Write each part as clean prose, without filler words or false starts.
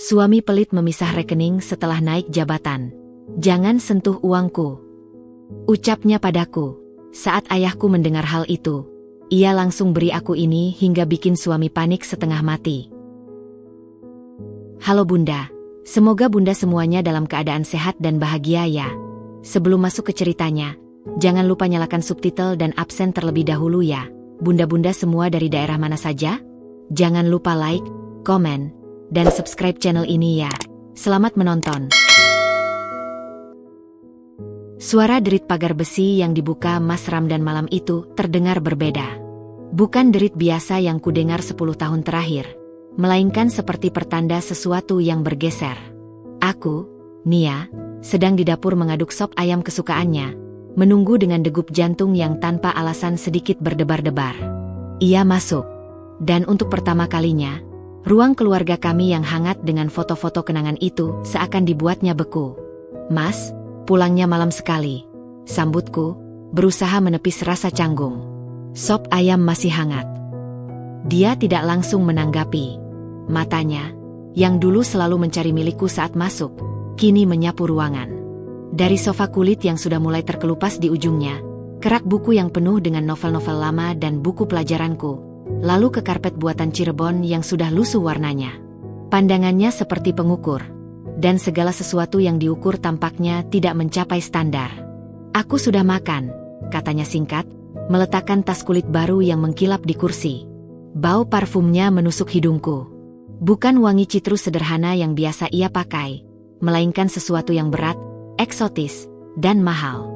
Suami pelit memisah rekening setelah naik jabatan. "Jangan sentuh uangku," ucapnya padaku. Saat ayahku mendengar hal itu, ia langsung beri aku ini hingga bikin suami panik setengah mati. "Halo Bunda, semoga Bunda semuanya dalam keadaan sehat dan bahagia ya. Sebelum masuk ke ceritanya, jangan lupa nyalakan subtitle dan absen terlebih dahulu ya. Bunda-bunda semua dari daerah mana saja? Jangan lupa like, komen, dan subscribe channel ini ya. Selamat menonton." Suara derit pagar besi yang dibuka Mas Ramdan malam itu terdengar berbeda. Bukan derit biasa yang kudengar 10 tahun terakhir, melainkan seperti pertanda sesuatu yang bergeser. Aku, Nia, sedang di dapur mengaduk sop ayam kesukaannya, menunggu dengan degup jantung yang tanpa alasan sedikit berdebar-debar. Ia masuk, dan untuk pertama kalinya, ruang keluarga kami yang hangat dengan foto-foto kenangan itu seakan dibuatnya beku. "Mas, pulangnya malam sekali," sambutku, berusaha menepis rasa canggung. Sop ayam masih hangat. Dia tidak langsung menanggapi. Matanya, yang dulu selalu mencari milikku saat masuk, kini menyapu ruangan. Dari sofa kulit yang sudah mulai terkelupas di ujungnya, kerak buku yang penuh dengan novel-novel lama dan buku pelajaranku, lalu ke karpet buatan Cirebon yang sudah lusuh warnanya. Pandangannya seperti pengukur, dan segala sesuatu yang diukur tampaknya tidak mencapai standar. "Aku sudah makan," katanya singkat, meletakkan tas kulit baru yang mengkilap di kursi. Bau parfumnya menusuk hidungku. Bukan wangi citrus sederhana yang biasa ia pakai, melainkan sesuatu yang berat, eksotis, dan mahal.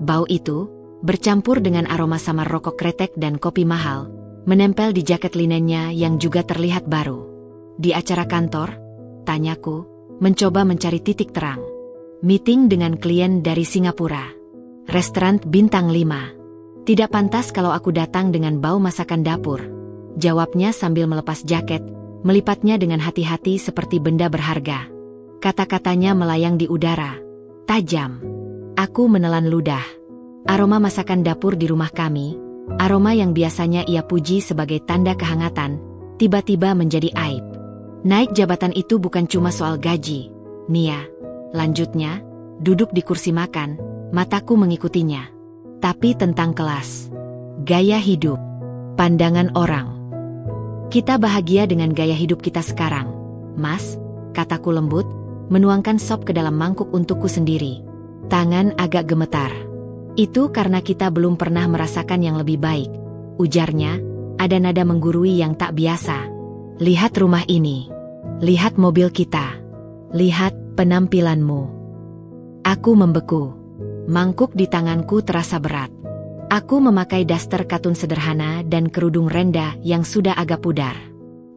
Bau itu, bercampur dengan aroma samar rokok kretek dan kopi mahal, menempel di jaket linennya yang juga terlihat baru. "Di acara kantor?" tanyaku, mencoba mencari titik terang. "Meeting dengan klien dari Singapura. Restoran bintang 5. Tidak pantas kalau aku datang dengan bau masakan dapur," jawabnya sambil melepas jaket, melipatnya dengan hati-hati seperti benda berharga. Kata-katanya melayang di udara, tajam. Aku menelan ludah. Aroma masakan dapur di rumah kami, aroma yang biasanya ia puji sebagai tanda kehangatan, tiba-tiba menjadi aib. "Naik jabatan itu bukan cuma soal gaji, Nia," lanjutnya, duduk di kursi makan, mataku mengikutinya. "Tapi tentang kelas, gaya hidup, pandangan orang. Kita bahagia dengan gaya hidup kita sekarang, Mas," kataku lembut, menuangkan sop ke dalam mangkuk untukku sendiri. Tangan agak gemetar. "Itu karena kita belum pernah merasakan yang lebih baik," ujarnya, ada nada menggurui yang tak biasa. "Lihat rumah ini. Lihat mobil kita. Lihat penampilanmu." Aku membeku. Mangkuk di tanganku terasa berat. Aku memakai daster katun sederhana dan kerudung rendah yang sudah agak pudar.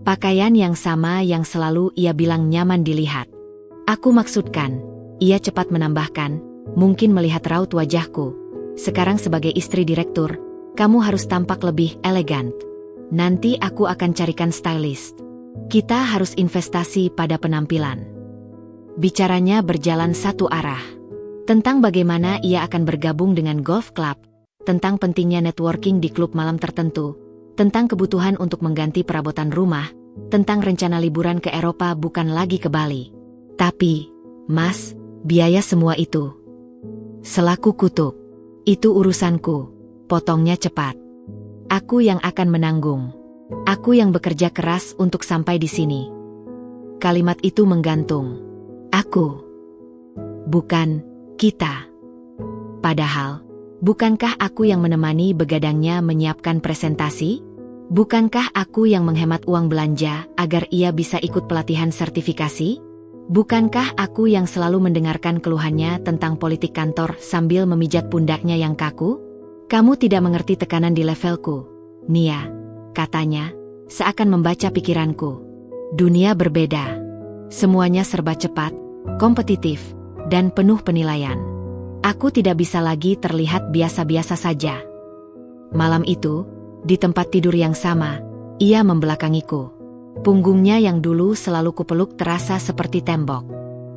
Pakaian yang sama yang selalu ia bilang nyaman dilihat. "Aku maksudkan," ia cepat menambahkan, mungkin melihat raut wajahku, "sekarang sebagai istri direktur, kamu harus tampak lebih elegan. Nanti aku akan carikan stylist. Kita harus investasi pada penampilan." Bicaranya berjalan satu arah. Tentang bagaimana ia akan bergabung dengan golf club, tentang pentingnya networking di klub malam tertentu, tentang kebutuhan untuk mengganti perabotan rumah, tentang rencana liburan ke Eropa bukan lagi ke Bali. "Tapi, Mas, biaya semua itu." Selaku kutuk. "Itu urusanku," potongnya cepat. "Aku yang akan menanggung. Aku yang bekerja keras untuk sampai di sini." Kalimat itu menggantung. "Aku." Bukan kita. Padahal, bukankah aku yang menemani begadangnya menyiapkan presentasi? Bukankah aku yang menghemat uang belanja agar ia bisa ikut pelatihan sertifikasi? Bukankah aku yang selalu mendengarkan keluhannya tentang politik kantor sambil memijat pundaknya yang kaku? "Kamu tidak mengerti tekanan di levelku, Nia," katanya, seakan membaca pikiranku. Dunia berbeda. Semuanya serba cepat, kompetitif, dan penuh penilaian. Aku tidak bisa lagi terlihat biasa-biasa saja. Malam itu, di tempat tidur yang sama, ia membelakangiku. Punggungnya yang dulu selalu kupeluk terasa seperti tembok.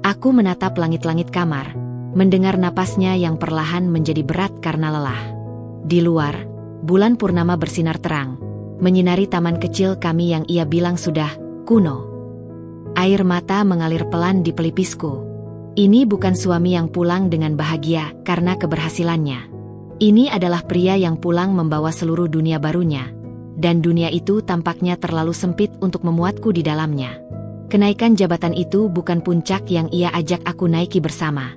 Aku menatap langit-langit kamar, mendengar napasnya yang perlahan menjadi berat karena lelah. Di luar, bulan purnama bersinar terang, menyinari taman kecil kami yang ia bilang sudah kuno. Air mata mengalir pelan di pelipisku. Ini bukan suami yang pulang dengan bahagia karena keberhasilannya. Ini adalah pria yang pulang membawa seluruh dunia barunya. Dan dunia itu tampaknya terlalu sempit untuk memuatku di dalamnya. Kenaikan jabatan itu bukan puncak yang ia ajak aku naiki bersama.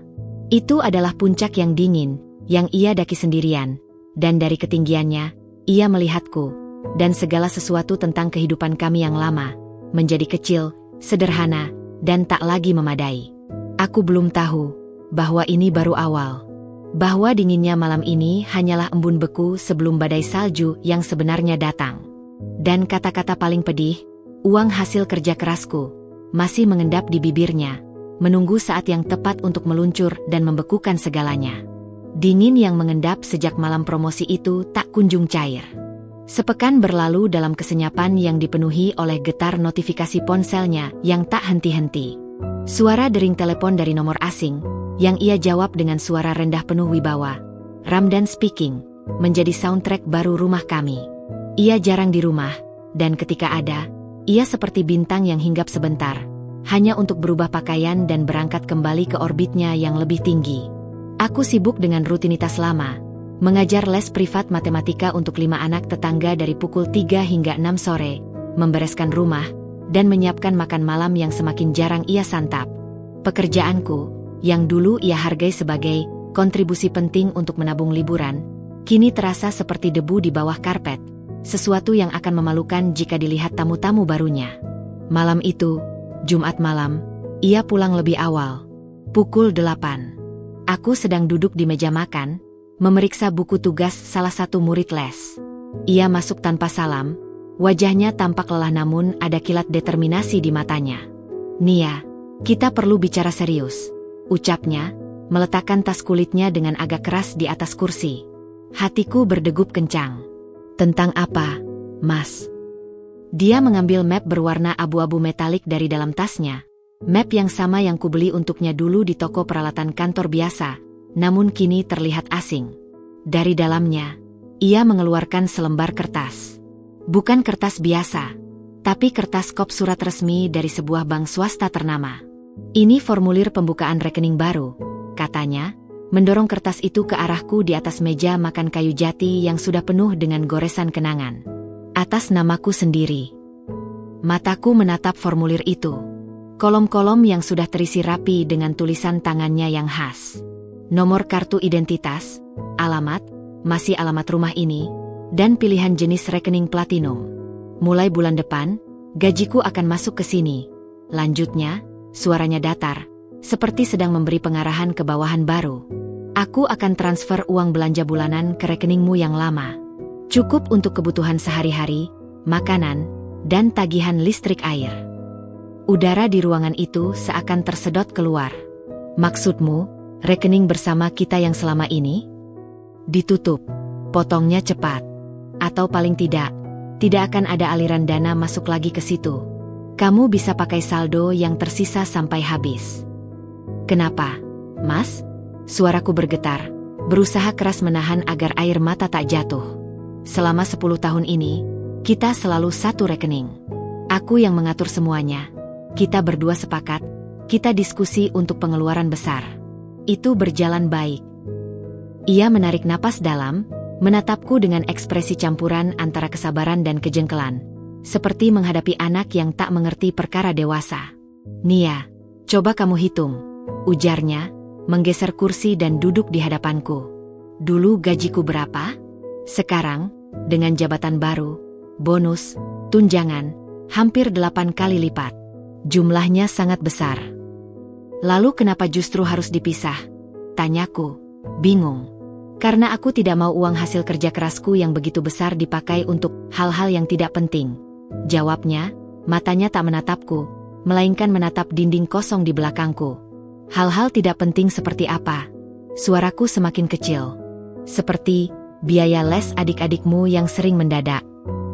Itu adalah puncak yang dingin, yang ia daki sendirian. Dan dari ketinggiannya, ia melihatku. Dan segala sesuatu tentang kehidupan kami yang lama, menjadi kecil, sederhana, dan tak lagi memadai. Aku belum tahu bahwa ini baru awal. Bahwa dinginnya malam ini hanyalah embun beku sebelum badai salju yang sebenarnya datang. Dan kata-kata paling pedih, uang hasil kerja kerasku, masih mengendap di bibirnya, menunggu saat yang tepat untuk meluncur dan membekukan segalanya. Dingin yang mengendap sejak malam promosi itu tak kunjung cair. Sepekan berlalu dalam kesenyapan yang dipenuhi oleh getar notifikasi ponselnya yang tak henti-henti. Suara dering telepon dari nomor asing, yang ia jawab dengan suara rendah penuh wibawa. Ramdan speaking, menjadi soundtrack baru rumah kami. Ia jarang di rumah, dan ketika ada, ia seperti bintang yang hinggap sebentar, hanya untuk berubah pakaian dan berangkat kembali ke orbitnya yang lebih tinggi. Aku sibuk dengan rutinitas lama, mengajar les privat matematika untuk 5 anak tetangga dari pukul 3 hingga 6 sore, membereskan rumah, dan menyiapkan makan malam yang semakin jarang ia santap. Pekerjaanku, yang dulu ia hargai sebagai kontribusi penting untuk menabung liburan, kini terasa seperti debu di bawah karpet, sesuatu yang akan memalukan jika dilihat tamu-tamu barunya. Malam itu, Jumat malam, ia pulang lebih awal. Pukul 8. Aku sedang duduk di meja makan, memeriksa buku tugas salah satu murid les. Ia masuk tanpa salam, wajahnya tampak lelah namun ada kilat determinasi di matanya. "Nia, kita perlu bicara serius," ucapnya, meletakkan tas kulitnya dengan agak keras di atas kursi. Hatiku berdegup kencang. "Tentang apa, Mas?" Dia mengambil map berwarna abu-abu metalik dari dalam tasnya. Map yang sama yang kubeli untuknya dulu di toko peralatan kantor biasa, namun kini terlihat asing. Dari dalamnya, ia mengeluarkan selembar kertas. Bukan kertas biasa, tapi kertas kop surat resmi dari sebuah bank swasta ternama. "Ini formulir pembukaan rekening baru," katanya, mendorong kertas itu ke arahku di atas meja makan kayu jati yang sudah penuh dengan goresan kenangan. Atas namaku sendiri. Mataku menatap formulir itu. Kolom-kolom yang sudah terisi rapi dengan tulisan tangannya yang khas. Nomor kartu identitas, alamat, masih alamat rumah ini, dan pilihan jenis rekening platinum. "Mulai bulan depan, gajiku akan masuk ke sini," lanjutnya. Suaranya datar, seperti sedang memberi pengarahan ke bawahan baru. "Aku akan transfer uang belanja bulanan ke rekeningmu yang lama. Cukup untuk kebutuhan sehari-hari, makanan, dan tagihan listrik air." Udara di ruangan itu seakan tersedot keluar. "Maksudmu, rekening bersama kita yang selama ini ditutup?" Potongnya cepat. "Atau paling tidak akan ada aliran dana masuk lagi ke situ. Kamu bisa pakai saldo yang tersisa sampai habis." "Kenapa, Mas?" Suaraku bergetar, berusaha keras menahan agar air mata tak jatuh. "Selama 10 tahun ini, kita selalu satu rekening. Aku yang mengatur semuanya. Kita berdua sepakat, kita diskusi untuk pengeluaran besar. Itu berjalan baik." Ia menarik napas dalam, menatapku dengan ekspresi campuran antara kesabaran dan kejengkelan. Seperti menghadapi anak yang tak mengerti perkara dewasa. "Nia, coba kamu hitung," ujarnya, menggeser kursi dan duduk di hadapanku. "Dulu gajiku berapa? Sekarang, dengan jabatan baru, bonus, tunjangan, hampir 8 kali lipat. Jumlahnya sangat besar. Lalu kenapa justru harus dipisah?" tanyaku, bingung. Karena aku tidak mau uang hasil kerja kerasku yang begitu besar dipakai untuk hal-hal yang tidak penting. Jawabnya, matanya tak menatapku, melainkan menatap dinding kosong di belakangku. "Hal-hal tidak penting seperti apa?" Suaraku semakin kecil. "Seperti biaya les adik-adikmu yang sering mendadak.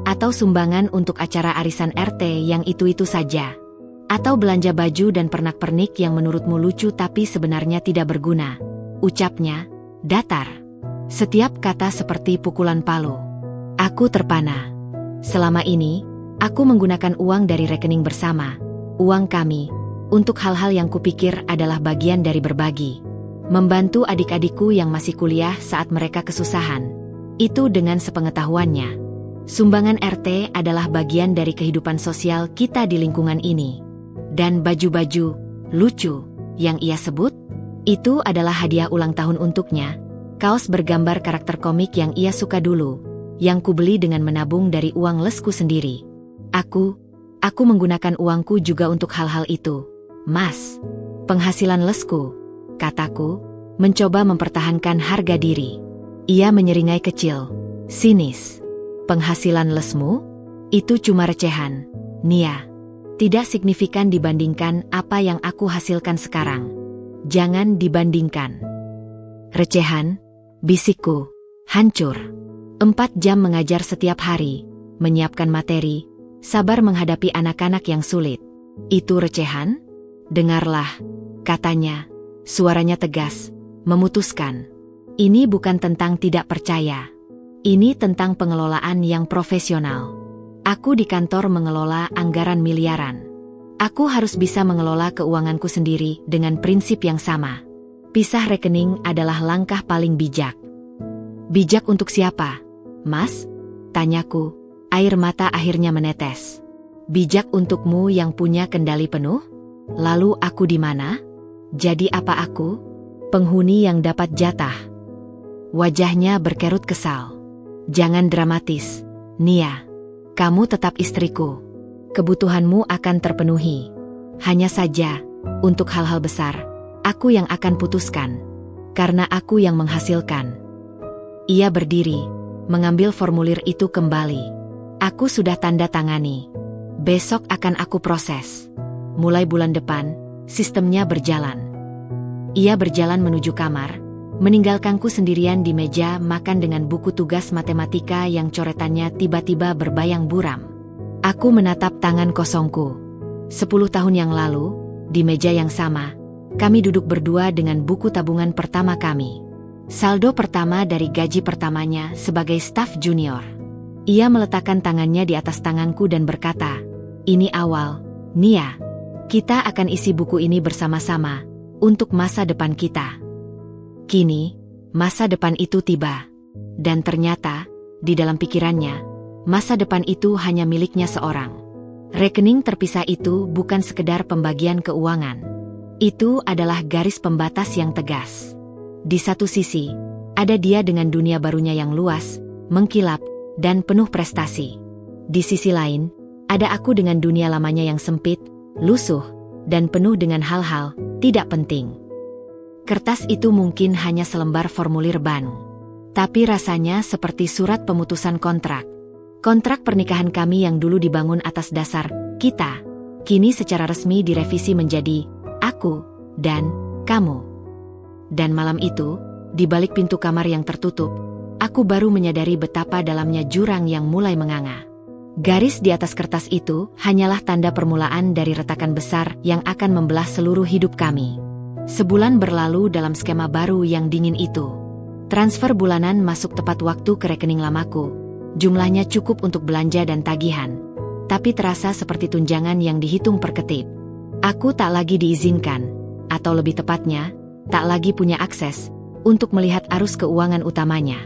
Atau sumbangan untuk acara arisan RT yang itu-itu saja. Atau belanja baju dan pernak-pernik yang menurutmu lucu tapi sebenarnya tidak berguna." Ucapnya, datar. Setiap kata seperti pukulan palu. Aku terpana. Selama ini, aku menggunakan uang dari rekening bersama, uang kami, untuk hal-hal yang kupikir adalah bagian dari berbagi. Membantu adik-adikku yang masih kuliah saat mereka kesusahan. Itu dengan sepengetahuannya. Sumbangan RT adalah bagian dari kehidupan sosial kita di lingkungan ini. Dan baju-baju lucu yang ia sebut, itu adalah hadiah ulang tahun untuknya. Kaos bergambar karakter komik yang ia suka dulu, yang kubeli dengan menabung dari uang lesku sendiri. Aku menggunakan uangku juga untuk hal-hal itu. Mas, penghasilan lesku, kataku, mencoba mempertahankan harga diri. Ia menyeringai kecil, sinis. Penghasilan lesmu? Itu cuma recehan, Nia. Tidak signifikan dibandingkan apa yang aku hasilkan sekarang. Jangan dibandingkan. Recehan, bisikku, hancur. 4 jam mengajar setiap hari, menyiapkan materi, sabar menghadapi anak-anak yang sulit. Itu recehan? Dengarlah, katanya, suaranya tegas, memutuskan. Ini bukan tentang tidak percaya. Ini tentang pengelolaan yang profesional. Aku di kantor mengelola anggaran miliaran. Aku harus bisa mengelola keuanganku sendiri dengan prinsip yang sama. Pisah rekening adalah langkah paling bijak. Bijak untuk siapa, Mas? Tanyaku, air mata akhirnya menetes. Bijak untukmu yang punya kendali penuh? Lalu aku di mana? Jadi apa aku? Penghuni yang dapat jatah. Wajahnya berkerut kesal. Jangan dramatis, Nia. Kamu tetap istriku. Kebutuhanmu akan terpenuhi. Hanya saja, untuk hal-hal besar, aku yang akan putuskan. Karena aku yang menghasilkan. Ia berdiri, mengambil formulir itu kembali. Aku sudah tanda tangani. Besok akan aku proses. Mulai bulan depan, sistemnya berjalan. Ia berjalan menuju kamar, meninggalkanku sendirian di meja makan dengan buku tugas matematika yang coretannya tiba-tiba berbayang buram. Aku menatap tangan kosongku. 10 tahun yang lalu, di meja yang sama, kami duduk berdua dengan buku tabungan pertama kami. Saldo pertama dari gaji pertamanya sebagai staf junior. Ia meletakkan tangannya di atas tanganku dan berkata, "Ini awal, Nia. Kita akan isi buku ini bersama-sama, untuk masa depan kita." Kini, masa depan itu tiba. Dan ternyata, di dalam pikirannya, masa depan itu hanya miliknya seorang. Rekening terpisah itu bukan sekedar pembagian keuangan. Itu adalah garis pembatas yang tegas. Di satu sisi, ada dia dengan dunia barunya yang luas, mengkilap, dan penuh prestasi. Di sisi lain, ada aku dengan dunia lamanya yang sempit, lusuh, dan penuh dengan hal-hal tidak penting. Kertas itu mungkin hanya selembar formulir bank. Tapi rasanya seperti surat pemutusan kontrak. Kontrak pernikahan kami yang dulu dibangun atas dasar kita, kini secara resmi direvisi menjadi aku dan kamu. Dan malam itu, di balik pintu kamar yang tertutup, aku baru menyadari betapa dalamnya jurang yang mulai menganga. Garis di atas kertas itu hanyalah tanda permulaan dari retakan besar yang akan membelah seluruh hidup kami. Sebulan berlalu dalam skema baru yang dingin itu. Transfer bulanan masuk tepat waktu ke rekening lamaku. Jumlahnya cukup untuk belanja dan tagihan. Tapi terasa seperti tunjangan yang dihitung per ketip. Aku tak lagi diizinkan, atau lebih tepatnya, tak lagi punya akses, untuk melihat arus keuangan utamanya.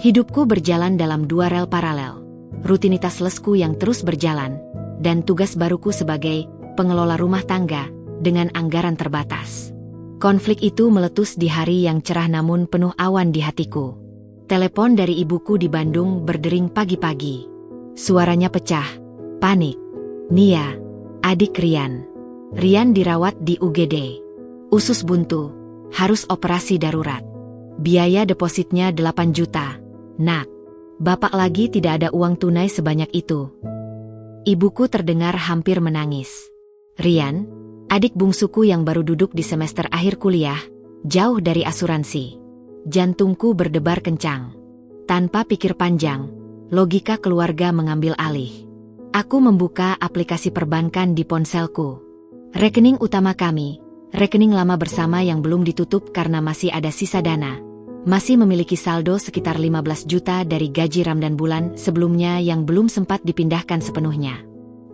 Hidupku berjalan dalam 2 rel paralel. Rutinitas lesku yang terus berjalan, dan tugas baruku sebagai pengelola rumah tangga, dengan anggaran terbatas. Konflik itu meletus di hari yang cerah namun penuh awan di hatiku. Telepon dari ibuku di Bandung berdering pagi-pagi. Suaranya pecah, panik. "Nia, adik Rian. Rian dirawat di UGD. Usus buntu, harus operasi darurat. Biaya depositnya 8 juta. Nak, bapak lagi tidak ada uang tunai sebanyak itu." Ibuku terdengar hampir menangis. Rian, adik bungsuku yang baru duduk di semester akhir kuliah, jauh dari asuransi. Jantungku berdebar kencang. Tanpa pikir panjang, logika keluarga mengambil alih. Aku membuka aplikasi perbankan di ponselku. Rekening utama kami, rekening lama bersama yang belum ditutup karena masih ada sisa dana, masih memiliki saldo sekitar 15 juta dari gaji Ramadan bulan sebelumnya yang belum sempat dipindahkan sepenuhnya.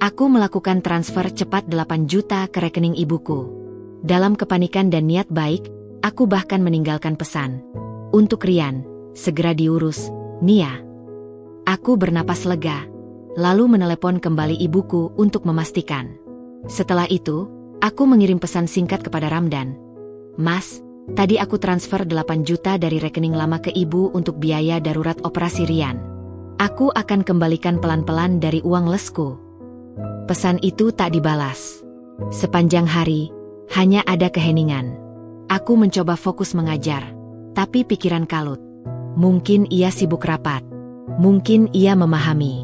Aku melakukan transfer cepat 8 juta ke rekening ibuku. Dalam kepanikan dan niat baik, aku bahkan meninggalkan pesan. Untuk Rian, segera diurus, Nia. Aku bernapas lega, lalu menelepon kembali ibuku untuk memastikan. Setelah itu, aku mengirim pesan singkat kepada Ramdan. Mas, tadi aku transfer 8 juta dari rekening lama ke ibu untuk biaya darurat operasi Rian. Aku akan kembalikan pelan-pelan dari uang lesku. Pesan itu tak dibalas. Sepanjang hari, hanya ada keheningan. Aku mencoba fokus mengajar, tapi pikiran kalut. Mungkin ia sibuk rapat. Mungkin ia memahami.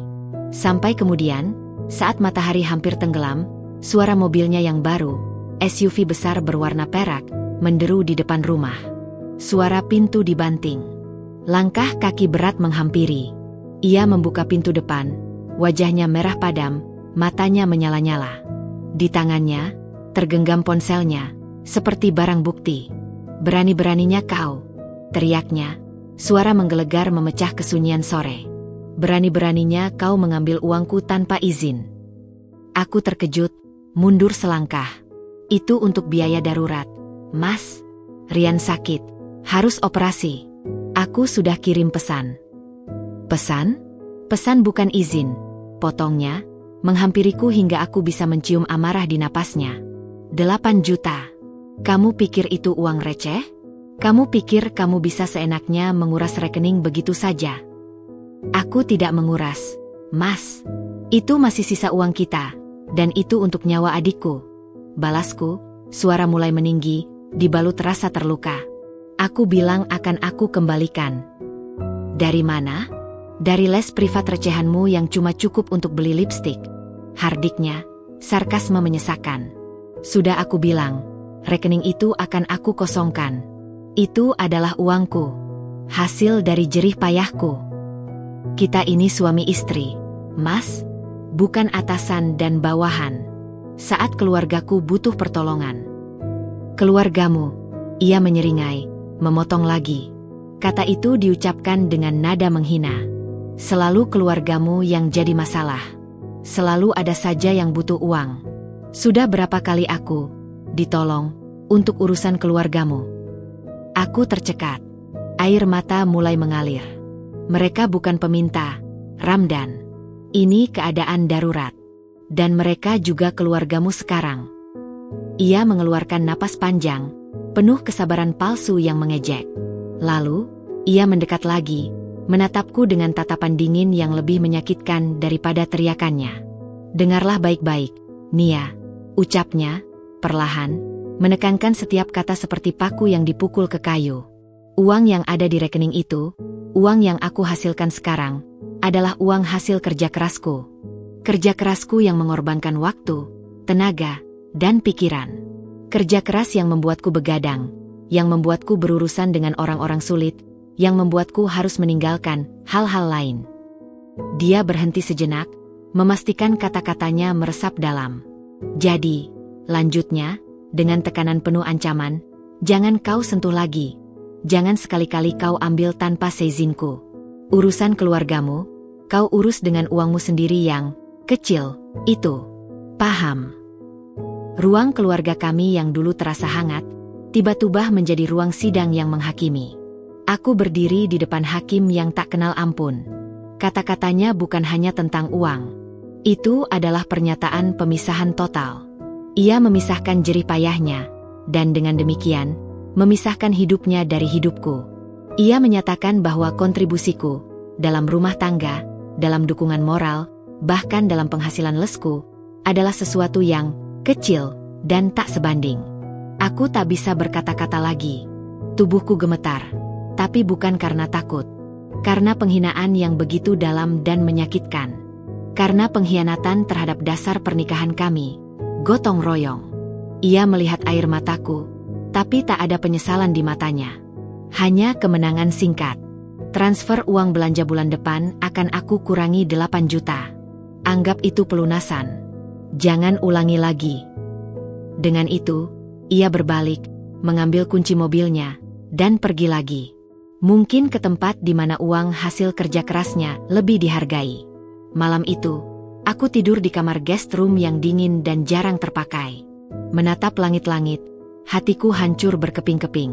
Sampai kemudian, saat matahari hampir tenggelam, suara mobilnya yang baru, SUV besar berwarna perak, menderu di depan rumah. Suara pintu dibanting. Langkah kaki berat menghampiri. Ia membuka pintu depan, wajahnya merah padam, matanya menyala-nyala. Di tangannya, tergenggam ponselnya, seperti barang bukti. Berani-beraninya kau, teriaknya, suara menggelegar memecah kesunyian sore. Berani-beraninya kau mengambil uangku tanpa izin. Aku terkejut, mundur selangkah. Itu untuk biaya darurat. Mas, Rian sakit, harus operasi. Aku sudah kirim pesan. Pesan? Pesan bukan izin, potongnya, menghampiriku hingga aku bisa mencium amarah di napasnya. 8 juta. Kamu pikir itu uang receh? Kamu pikir kamu bisa seenaknya menguras rekening begitu saja? Aku tidak menguras, Mas. Itu masih sisa uang kita, dan itu untuk nyawa adikku. Balasku, suara mulai meninggi, dibalut rasa terluka. Aku bilang akan aku kembalikan. Dari mana? Dari les privat recehanmu yang cuma cukup untuk beli lipstik. Hardiknya, sarkasme menyesakan. Sudah aku bilang, rekening itu akan aku kosongkan. Itu adalah uangku. Hasil dari jerih payahku. Kita ini suami istri, Mas. Bukan atasan dan bawahan. Saat keluargaku butuh pertolongan. Keluargamu, ia menyeringai, memotong lagi. Kata itu diucapkan dengan nada menghina. Selalu keluargamu yang jadi masalah. Selalu ada saja yang butuh uang. Sudah berapa kali aku ditolong untuk urusan keluargamu? Aku tercekat. Air mata mulai mengalir. Mereka bukan peminta, Ramdan. Ini keadaan darurat. Dan mereka juga keluargamu sekarang. Ia mengeluarkan napas panjang, penuh kesabaran palsu yang mengejek. Lalu, ia mendekat lagi, menatapku dengan tatapan dingin yang lebih menyakitkan daripada teriakannya. Dengarlah baik-baik, Nia, ucapnya, perlahan, menekankan setiap kata seperti paku yang dipukul ke kayu. Uang yang ada di rekening itu, uang yang aku hasilkan sekarang, adalah uang hasil kerja kerasku. Kerja kerasku yang mengorbankan waktu, tenaga, dan pikiran. Kerja keras yang membuatku begadang, yang membuatku berurusan dengan orang-orang sulit, yang membuatku harus meninggalkan hal-hal lain. Dia berhenti sejenak, memastikan kata-katanya meresap dalam. Jadi, lanjutnya, dengan tekanan penuh ancaman, jangan kau sentuh lagi. Jangan sekali-kali kau ambil tanpa seizinku. Urusan keluargamu, kau urus dengan uangmu sendiri yang kecil, itu. Paham? Ruang keluarga kami yang dulu terasa hangat, tiba-tiba menjadi ruang sidang yang menghakimi. Aku berdiri di depan hakim yang tak kenal ampun. Kata-katanya bukan hanya tentang uang. Itu adalah pernyataan pemisahan total. Ia memisahkan jerih payahnya, dan dengan demikian, memisahkan hidupnya dari hidupku. Ia menyatakan bahwa kontribusiku, dalam rumah tangga, dalam dukungan moral, bahkan dalam penghasilan lesku, adalah sesuatu yang kecil dan tak sebanding. Aku tak bisa berkata-kata lagi. Tubuhku gemetar. Tapi bukan karena takut. Karena penghinaan yang begitu dalam dan menyakitkan. Karena pengkhianatan terhadap dasar pernikahan kami. Gotong royong. Ia melihat air mataku, tapi tak ada penyesalan di matanya. Hanya kemenangan singkat. Transfer uang belanja bulan depan akan aku kurangi 8 juta. Anggap itu pelunasan. Jangan ulangi lagi. Dengan itu, ia berbalik, mengambil kunci mobilnya, dan pergi lagi. Mungkin ke tempat di mana uang hasil kerja kerasnya lebih dihargai. Malam itu, Aku tidur di kamar guest room yang dingin dan jarang terpakai. Menatap langit-langit, hatiku hancur berkeping-keping.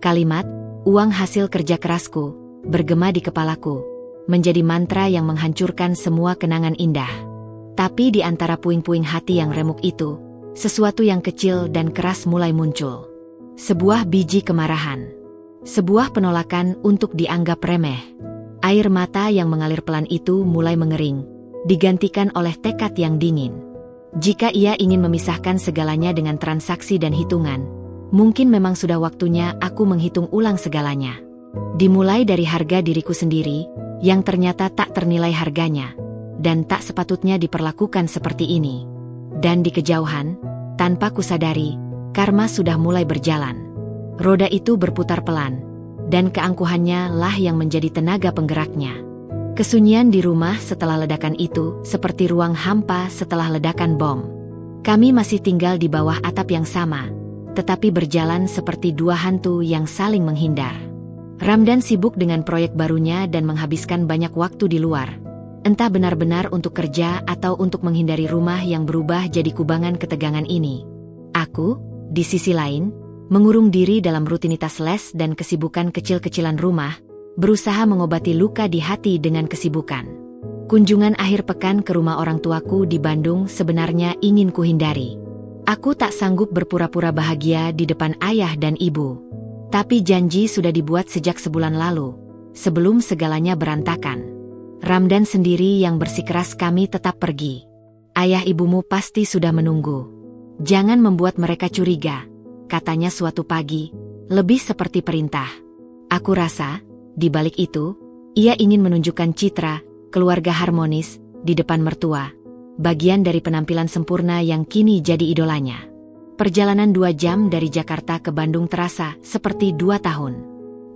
Kalimat, uang hasil kerja kerasku, bergema di kepalaku, menjadi mantra yang menghancurkan semua kenangan indah. Tapi di antara puing-puing hati yang remuk itu, sesuatu yang kecil dan keras mulai muncul. Sebuah biji kemarahan. Sebuah penolakan untuk dianggap remeh. Air mata yang mengalir pelan itu mulai mengering, digantikan oleh tekad yang dingin. Jika ia ingin memisahkan segalanya dengan transaksi dan hitungan, mungkin memang sudah waktunya aku menghitung ulang segalanya. Dimulai dari harga diriku sendiri, yang ternyata tak ternilai harganya, dan tak sepatutnya diperlakukan seperti ini. Dan di kejauhan, tanpa kusadari, karma sudah mulai berjalan. Roda itu berputar pelan, dan keangkuhannya lah yang menjadi tenaga penggeraknya. Kesunyian di rumah setelah ledakan itu seperti ruang hampa setelah ledakan bom. Kami masih tinggal di bawah atap yang sama, tetapi berjalan seperti dua hantu yang saling menghindar. Ramdan sibuk dengan proyek barunya dan menghabiskan banyak waktu di luar. Entah benar-benar untuk kerja atau untuk menghindari rumah yang berubah jadi kubangan ketegangan ini. Aku, di sisi lain, mengurung diri dalam rutinitas les dan kesibukan kecil-kecilan rumah, berusaha mengobati luka di hati dengan kesibukan. Kunjungan akhir pekan ke rumah orang tuaku di Bandung sebenarnya ingin kuhindari. Aku tak sanggup berpura-pura bahagia di depan ayah dan ibu. Tapi janji sudah dibuat sejak sebulan lalu, sebelum segalanya berantakan. Ramdan sendiri yang bersikeras kami tetap pergi. Ayah ibumu pasti sudah menunggu. Jangan membuat mereka curiga, katanya suatu pagi, lebih seperti perintah. Aku rasa, di balik itu, ia ingin menunjukkan citra, keluarga harmonis, di depan mertua. Bagian dari penampilan sempurna yang kini jadi idolanya. Perjalanan 2 jam dari Jakarta ke Bandung terasa seperti 2 tahun.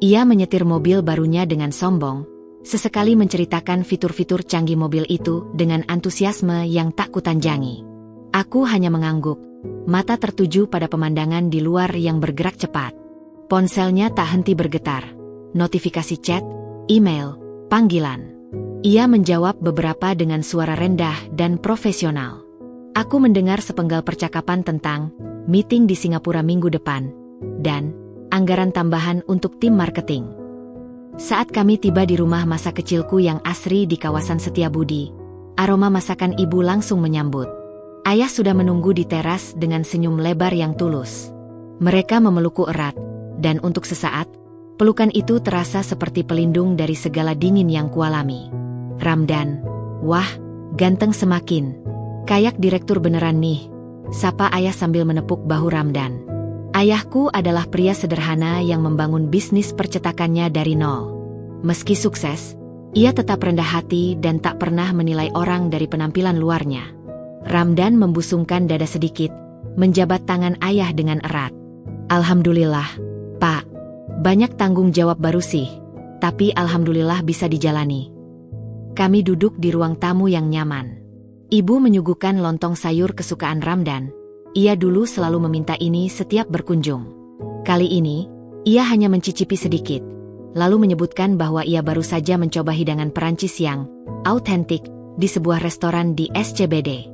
Ia menyetir mobil barunya dengan sombong, sesekali menceritakan fitur-fitur canggih mobil itu dengan antusiasme yang tak kutanjangi. Aku hanya mengangguk, mata tertuju pada pemandangan di luar yang bergerak cepat. Ponselnya tak henti bergetar. Notifikasi chat, email, panggilan. Ia menjawab beberapa dengan suara rendah dan profesional. Aku mendengar sepenggal percakapan tentang meeting di Singapura minggu depan, dan anggaran tambahan untuk tim marketing. Saat kami tiba di rumah masa kecilku yang asri di kawasan Setiabudi, aroma masakan ibu langsung menyambut. Ayah sudah menunggu di teras dengan senyum lebar yang tulus. Mereka memelukku erat, dan untuk sesaat, pelukan itu terasa seperti pelindung dari segala dingin yang kualami. Ramdan, wah, ganteng semakin. Kayak direktur beneran nih, sapa ayah sambil menepuk bahu Ramdan. Ayahku adalah pria sederhana yang membangun bisnis percetakannya dari nol. Meski sukses, ia tetap rendah hati dan tak pernah menilai orang dari penampilan luarnya. Ramdan membusungkan dada sedikit, menjabat tangan ayah dengan erat. Alhamdulillah, Pak. Banyak tanggung jawab baru sih, tapi alhamdulillah bisa dijalani. Kami duduk di ruang tamu yang nyaman. Ibu menyuguhkan lontong sayur kesukaan Ramdan. Ia dulu selalu meminta ini setiap berkunjung. Kali ini, ia hanya mencicipi sedikit, lalu menyebutkan bahwa ia baru saja mencoba hidangan Perancis yang autentik di sebuah restoran di SCBD.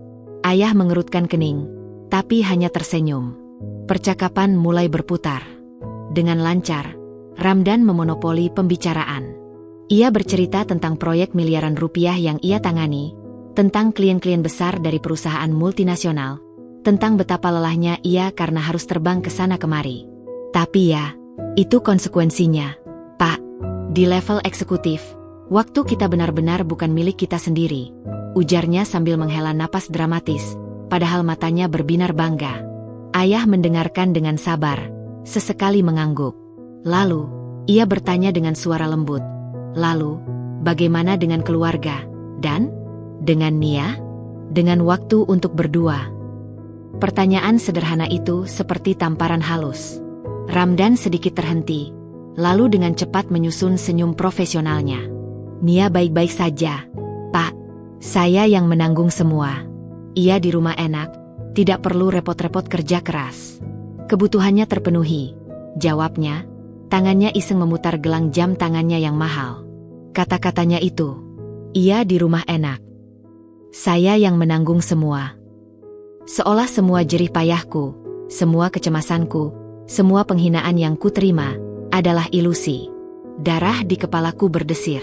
Ayah mengerutkan kening, tapi hanya tersenyum. Percakapan mulai berputar. Dengan lancar, Ramdan memonopoli pembicaraan. Ia bercerita tentang proyek miliaran rupiah yang ia tangani, tentang klien-klien besar dari perusahaan multinasional, tentang betapa lelahnya ia karena harus terbang ke sana kemari. Tapi ya, itu konsekuensinya, Pak. Di level eksekutif, waktu kita benar-benar bukan milik kita sendiri, ujarnya sambil menghela napas dramatis, padahal matanya berbinar bangga. Ayah mendengarkan dengan sabar, sesekali mengangguk. Lalu, ia bertanya dengan suara lembut, lalu, bagaimana dengan keluarga, dan dengan Nia? Dengan waktu untuk berdua? Pertanyaan sederhana itu seperti tamparan halus. Ramdan sedikit terhenti, lalu dengan cepat menyusun senyum profesionalnya. Nia baik-baik saja, Pak. Saya yang menanggung semua. Ia di rumah enak, tidak perlu repot-repot kerja keras. Kebutuhannya terpenuhi, jawabnya. Tangannya iseng memutar gelang jam tangannya yang mahal. Kata-katanya itu. Ia di rumah enak. Saya yang menanggung semua. Seolah semua jerih payahku, semua kecemasanku, semua penghinaan yang kuterima adalah ilusi. Darah di kepalaku berdesir.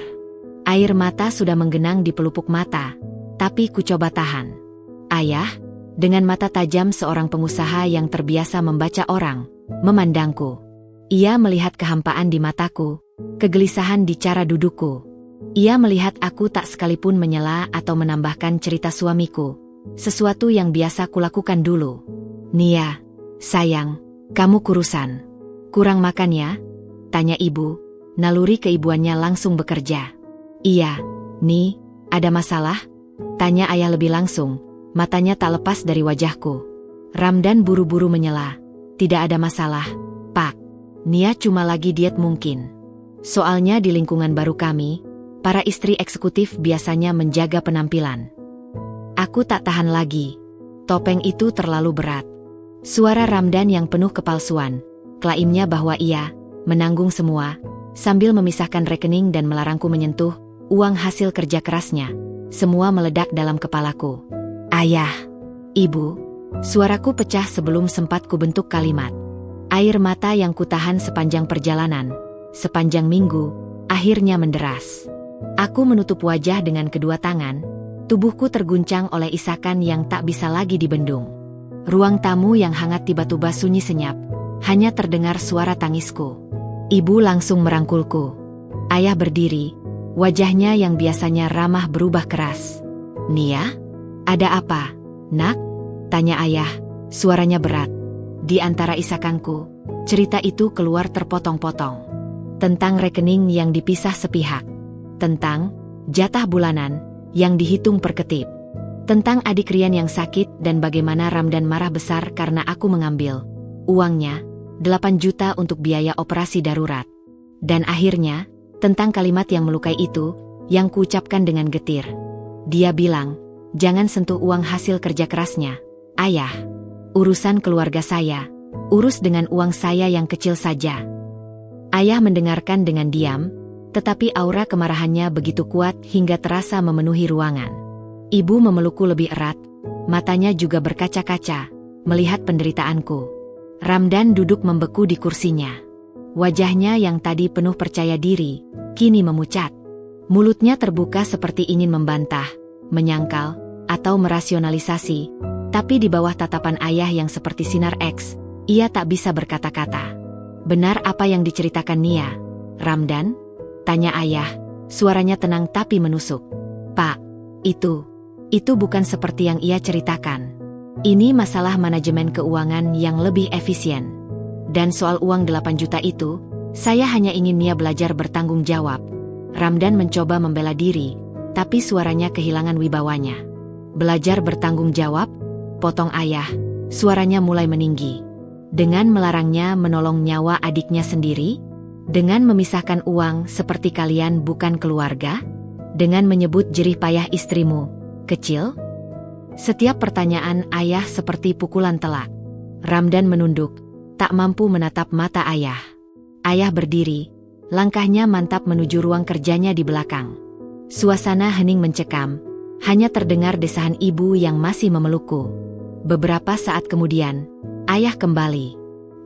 Air mata sudah menggenang di pelupuk mata, tapi ku coba tahan. Ayah, dengan mata tajam seorang pengusaha yang terbiasa membaca orang, memandangku. Ia melihat kehampaan di mataku, kegelisahan di cara dudukku. Ia melihat aku tak sekalipun menyela atau menambahkan cerita suamiku. Sesuatu yang biasa kulakukan dulu. Nia, sayang, kamu kurusan. Kurang makan ya? Tanya ibu. Naluri keibuannya langsung bekerja. Iya, Ni, ada masalah? Tanya ayah lebih langsung. Matanya tak lepas dari wajahku. Ramdan buru-buru menyela. Tidak ada masalah, Pak. Nia cuma lagi diet mungkin. Soalnya di lingkungan baru kami, para istri eksekutif biasanya menjaga penampilan. Aku tak tahan lagi. Topeng itu terlalu berat. Suara Ramdan yang penuh kepalsuan. Klaimnya bahwa ia menanggung semua, sambil memisahkan rekening dan melarangku menyentuh uang hasil kerja kerasnya. Semua meledak dalam kepalaku. Ayah, ibu, suaraku pecah sebelum sempat kubentuk kalimat. Air mata yang kutahan sepanjang perjalanan, sepanjang minggu, akhirnya menderas. Aku menutup wajah dengan kedua tangan. Tubuhku terguncang oleh isakan yang tak bisa lagi dibendung. Ruang tamu yang hangat tiba-tiba sunyi senyap. Hanya terdengar suara tangisku. Ibu langsung merangkulku. Ayah berdiri. Wajahnya yang biasanya ramah berubah keras. Nia? Ada apa, nak? Tanya ayah. Suaranya berat. Di antara isakanku, cerita itu keluar terpotong-potong. Tentang rekening yang dipisah sepihak. Tentang jatah bulanan yang dihitung per ketip. Tentang adik Rian yang sakit dan bagaimana Ramdan marah besar karena aku mengambil uangnya, 8 juta untuk biaya operasi darurat. Dan akhirnya, tentang kalimat yang melukai itu, yang kuucapkan dengan getir. Dia bilang, jangan sentuh uang hasil kerja kerasnya, ayah. Urusan keluarga saya, urus dengan uang saya yang kecil saja. Ayah mendengarkan dengan diam, tetapi aura kemarahannya begitu kuat hingga terasa memenuhi ruangan. Ibu memelukku lebih erat, matanya juga berkaca-kaca, melihat penderitaanku. Ramdan duduk membeku di kursinya. Wajahnya yang tadi penuh percaya diri, kini memucat. Mulutnya terbuka seperti ingin membantah, menyangkal, atau merasionalisasi, tapi di bawah tatapan ayah yang seperti sinar X, ia tak bisa berkata-kata. Benar apa yang diceritakan Nia, Ramdan? Tanya ayah, suaranya tenang tapi menusuk. Pak, itu bukan seperti yang ia ceritakan. Ini masalah manajemen keuangan yang lebih efisien. Dan soal uang 8 juta itu, saya hanya ingin Nia belajar bertanggung jawab. Ramdan mencoba membela diri, tapi suaranya kehilangan wibawanya. Belajar bertanggung jawab? Potong ayah, suaranya mulai meninggi. Dengan melarangnya menolong nyawa adiknya sendiri? Dengan memisahkan uang seperti kalian bukan keluarga? Dengan menyebut jerih payah istrimu kecil? Setiap pertanyaan ayah seperti pukulan telak. Ramdan menunduk, tak mampu menatap mata ayah. Ayah berdiri, langkahnya mantap menuju ruang kerjanya di belakang. Suasana hening mencekam, hanya terdengar desahan ibu yang masih memelukku. Beberapa saat kemudian, ayah kembali.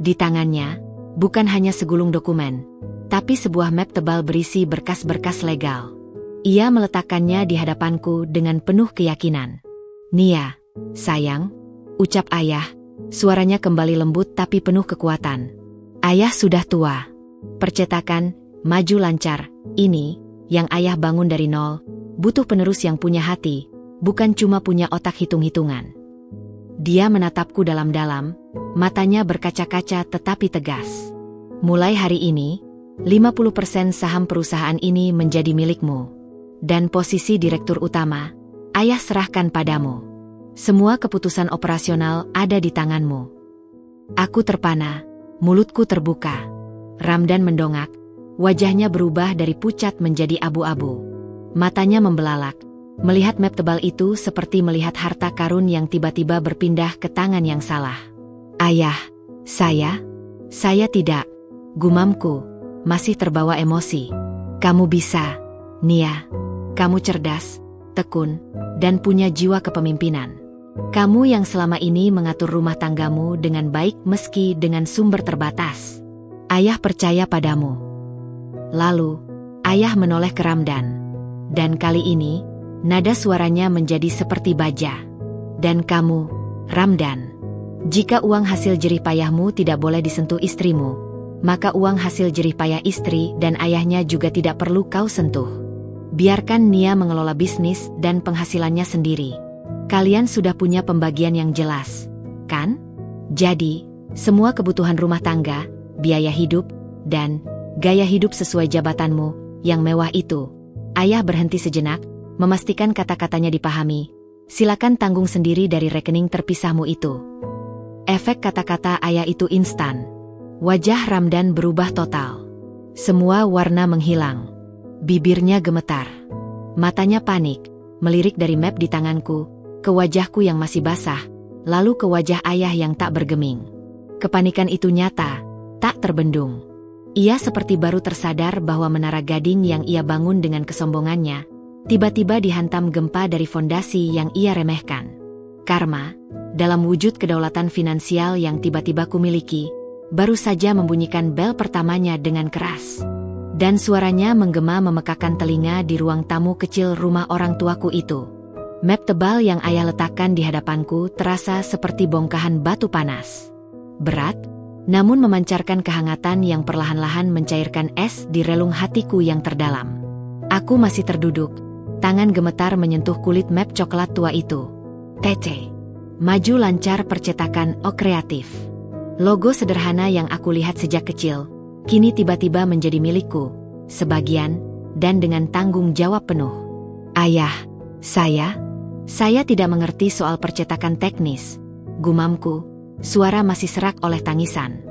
Di tangannya, bukan hanya segulung dokumen, tapi sebuah map tebal berisi berkas-berkas legal. Ia meletakkannya di hadapanku dengan penuh keyakinan. Nia, sayang, ucap ayah, suaranya kembali lembut tapi penuh kekuatan. Ayah sudah tua. Percetakan, maju lancar, ini, yang ayah bangun dari nol, butuh penerus yang punya hati, bukan cuma punya otak hitung-hitungan. Dia menatapku dalam-dalam, matanya berkaca-kaca tetapi tegas. Mulai hari ini, 50% saham perusahaan ini menjadi milikmu. Dan posisi direktur utama, ayah serahkan padamu. Semua keputusan operasional ada di tanganmu. Aku terpana, mulutku terbuka. Ramdan mendongak, wajahnya berubah dari pucat menjadi abu-abu. Matanya membelalak, melihat map tebal itu seperti melihat harta karun yang tiba-tiba berpindah ke tangan yang salah. Ayah, saya tidak, gumamku, masih terbawa emosi. Kamu bisa, Nia. Kamu cerdas, tekun, dan punya jiwa kepemimpinan. Kamu yang selama ini mengatur rumah tanggamu dengan baik meski dengan sumber terbatas. Ayah percaya padamu. Lalu, ayah menoleh ke Ramdan. Dan kali ini, nada suaranya menjadi seperti baja. Dan kamu, Ramdan, jika uang hasil jerih payahmu tidak boleh disentuh istrimu, maka uang hasil jerih payah istri dan ayahnya juga tidak perlu kau sentuh. Biarkan Nia mengelola bisnis dan penghasilannya sendiri. Kalian sudah punya pembagian yang jelas, kan? Jadi, semua kebutuhan rumah tangga, biaya hidup, dan gaya hidup sesuai jabatanmu yang mewah itu. Ayah berhenti sejenak, memastikan kata-katanya dipahami. Silakan tanggung sendiri dari rekening terpisahmu itu. Efek kata-kata ayah itu instan. Wajah Ramdan berubah total. Semua warna menghilang. Bibirnya gemetar. Matanya panik, melirik dari map di tanganku, ke wajahku yang masih basah, lalu ke wajah ayah yang tak bergeming. Kepanikan itu nyata, tak terbendung. Ia seperti baru tersadar bahwa menara gading yang ia bangun dengan kesombongannya, tiba-tiba dihantam gempa dari fondasi yang ia remehkan. Karma, dalam wujud kedaulatan finansial yang tiba-tiba kumiliki, baru saja membunyikan bel pertamanya dengan keras. Dan suaranya menggema memekakan telinga di ruang tamu kecil rumah orang tuaku itu. Map tebal yang ayah letakkan di hadapanku terasa seperti bongkahan batu panas. Berat, namun memancarkan kehangatan yang perlahan-lahan mencairkan es di relung hatiku yang terdalam. Aku masih terduduk, tangan gemetar menyentuh kulit map coklat tua itu. TC. Maju lancar percetakan O Kreatif. Logo sederhana yang aku lihat sejak kecil, kini tiba-tiba menjadi milikku, sebagian, dan dengan tanggung jawab penuh. Ayah, saya tidak mengerti soal percetakan teknis, gumamku, suara masih serak oleh tangisan.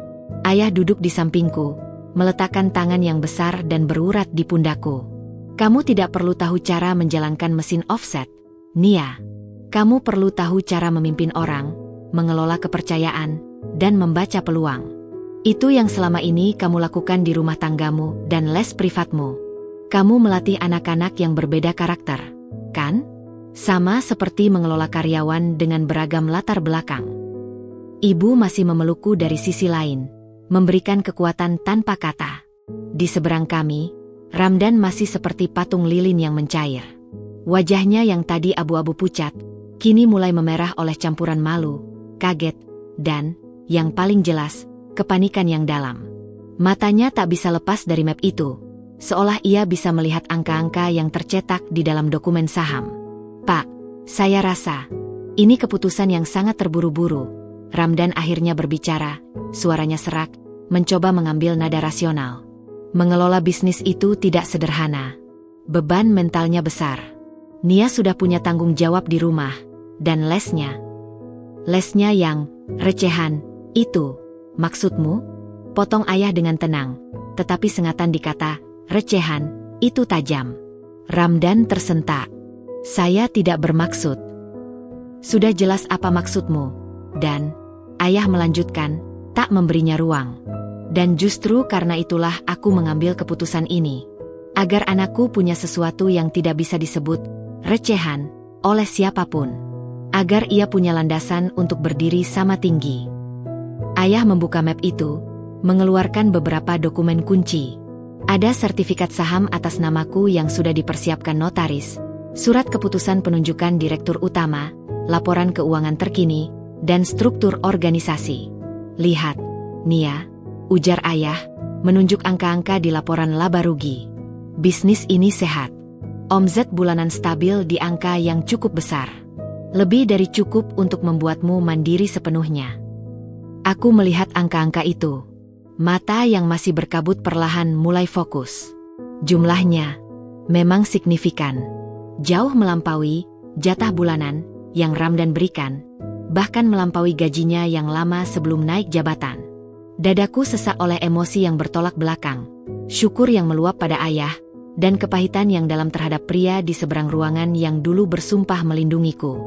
Ayah duduk di sampingku, meletakkan tangan yang besar dan berurat di pundakku. Kamu tidak perlu tahu cara menjalankan mesin offset, Nia. Kamu perlu tahu cara memimpin orang, mengelola kepercayaan, dan membaca peluang. Itu yang selama ini kamu lakukan di rumah tanggamu dan les privatmu. Kamu melatih anak-anak yang berbeda karakter, kan? Sama seperti mengelola karyawan dengan beragam latar belakang. Ibu masih memelukku dari sisi lain, memberikan kekuatan tanpa kata. Di seberang kami, Ramdan masih seperti patung lilin yang mencair. Wajahnya yang tadi abu-abu pucat, kini mulai memerah oleh campuran malu, kaget, dan, yang paling jelas, kepanikan yang dalam. Matanya tak bisa lepas dari map itu, seolah ia bisa melihat angka-angka yang tercetak di dalam dokumen saham. Pak, saya rasa, ini keputusan yang sangat terburu-buru. Ramdan akhirnya berbicara, suaranya serak, mencoba mengambil nada rasional. Mengelola bisnis itu tidak sederhana. Beban mentalnya besar. Nia sudah punya tanggung jawab di rumah, dan lesnya yang recehan, itu, maksudmu? Potong ayah dengan tenang, tetapi sengatan di kata, recehan, itu tajam. Ramdan tersentak. Saya tidak bermaksud. Sudah jelas apa maksudmu. Dan, ayah melanjutkan, tak memberinya ruang. Dan justru karena itulah aku mengambil keputusan ini. Agar anakku punya sesuatu yang tidak bisa disebut recehan oleh siapapun. Agar ia punya landasan untuk berdiri sama tinggi. Ayah membuka map itu, mengeluarkan beberapa dokumen kunci. Ada sertifikat saham atas namaku yang sudah dipersiapkan notaris, surat keputusan penunjukan direktur utama, laporan keuangan terkini, dan struktur organisasi. Lihat, Nia, ujar ayah, menunjuk angka-angka di laporan laba rugi. Bisnis ini sehat. Omzet bulanan stabil di angka yang cukup besar. Lebih dari cukup untuk membuatmu mandiri sepenuhnya. Aku melihat angka-angka itu. Mata yang masih berkabut perlahan mulai fokus. Jumlahnya memang signifikan. Jauh melampaui jatah bulanan yang Ramdan berikan, bahkan melampaui gajinya yang lama sebelum naik jabatan. Dadaku sesak oleh emosi yang bertolak belakang, syukur yang meluap pada ayah, dan kepahitan yang dalam terhadap pria di seberang ruangan yang dulu bersumpah melindungiku.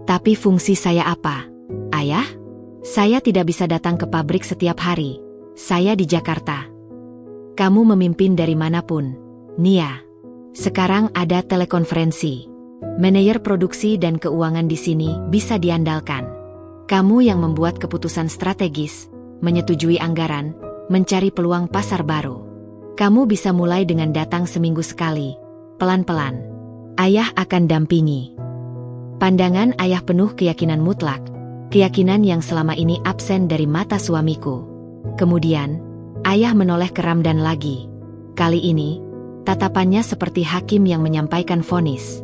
Tapi fungsi saya apa? Ayah? Saya tidak bisa datang ke pabrik setiap hari. Saya di Jakarta. Kamu memimpin dari manapun, Nia. Sekarang ada telekonferensi. Manajer produksi dan keuangan di sini bisa diandalkan. Kamu yang membuat keputusan strategis, menyetujui anggaran, mencari peluang pasar baru. Kamu bisa mulai dengan datang seminggu sekali, pelan-pelan. Ayah akan dampingi. Pandangan ayah penuh keyakinan mutlak, keyakinan yang selama ini absen dari mata suamiku. Kemudian, ayah menoleh ke Ramdan lagi. Kali ini, tatapannya seperti hakim yang menyampaikan vonis.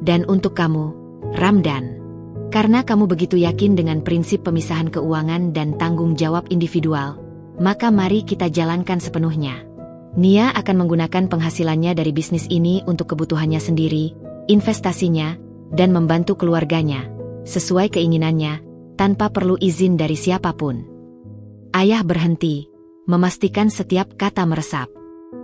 Dan untuk kamu, Ramdan, karena kamu begitu yakin dengan prinsip pemisahan keuangan dan tanggung jawab individual, maka mari kita jalankan sepenuhnya. Nia akan menggunakan penghasilannya dari bisnis ini untuk kebutuhannya sendiri, investasinya, dan membantu keluarganya, sesuai keinginannya, tanpa perlu izin dari siapapun. Ayah berhenti, memastikan setiap kata meresap.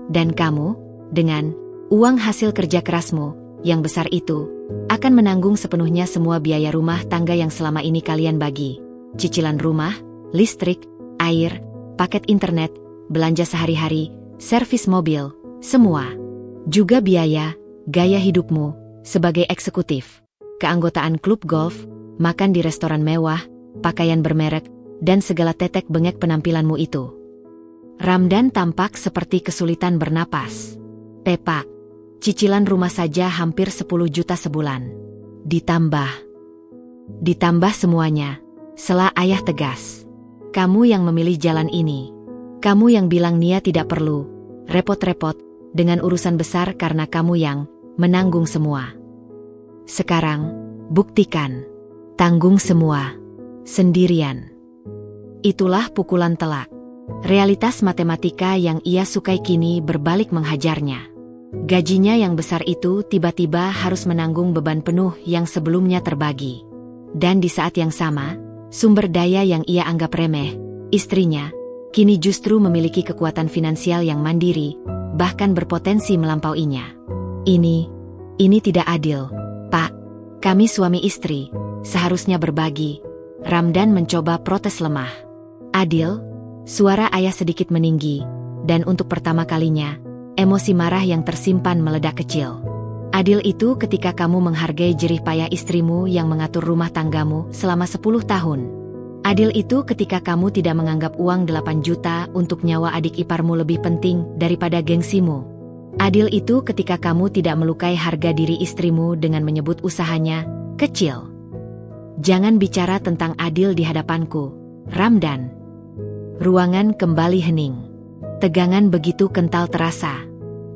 Dan kamu, dengan uang hasil kerja kerasmu, yang besar itu, akan menanggung sepenuhnya semua biaya rumah tangga yang selama ini kalian bagi. Cicilan rumah, listrik, air, paket internet, belanja sehari-hari, servis mobil, semua. Juga biaya, gaya hidupmu, sebagai eksekutif, keanggotaan klub golf, makan di restoran mewah, pakaian bermerek, dan segala tetek bengek penampilanmu itu. Ramdan tampak seperti kesulitan bernapas. Pepa, cicilan rumah saja hampir 10 juta sebulan. Ditambah semuanya, sela ayah tegas. Kamu yang memilih jalan ini. Kamu yang bilang Nia tidak perlu repot-repot dengan urusan besar karena kamu yang menanggung semua. Sekarang, buktikan. Tanggung semua. Sendirian. Itulah pukulan telak. Realitas matematika yang ia sukai kini berbalik menghajarnya. Gajinya yang besar itu tiba-tiba harus menanggung beban penuh yang sebelumnya terbagi. Dan di saat yang sama, sumber daya yang ia anggap remeh, istrinya, kini justru memiliki kekuatan finansial yang mandiri, bahkan berpotensi melampauinya. Ini tidak adil, Pak. Kami suami istri, seharusnya berbagi. Ramdan mencoba protes lemah. Adil? Suara ayah sedikit meninggi, dan untuk pertama kalinya, emosi marah yang tersimpan meledak kecil. Adil itu ketika kamu menghargai jerih payah istrimu yang mengatur rumah tanggamu selama 10 tahun. Adil itu ketika kamu tidak menganggap uang 8 juta untuk nyawa adik iparmu lebih penting daripada gengsimu. Adil itu ketika kamu tidak melukai harga diri istrimu dengan menyebut usahanya kecil. Jangan bicara tentang adil di hadapanku, Ramdan. Ruangan kembali hening. Tegangan begitu kental terasa.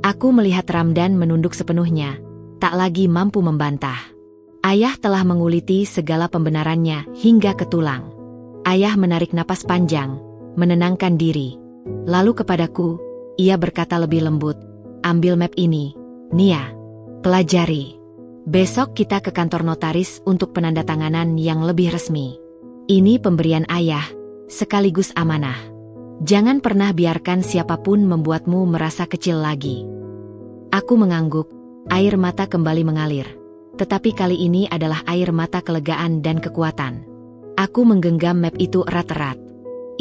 Aku melihat Ramdan menunduk sepenuhnya, tak lagi mampu membantah. Ayah telah menguliti segala pembenarannya hingga ke tulang. Ayah menarik napas panjang, menenangkan diri. Lalu kepadaku, ia berkata lebih lembut, ambil map ini, Nia. Pelajari. Besok kita ke kantor notaris untuk penandatanganan yang lebih resmi. Ini pemberian ayah, sekaligus amanah. Jangan pernah biarkan siapapun membuatmu merasa kecil lagi. Aku mengangguk, air mata kembali mengalir. Tetapi kali ini adalah air mata kelegaan dan kekuatan. Aku menggenggam map itu erat-erat.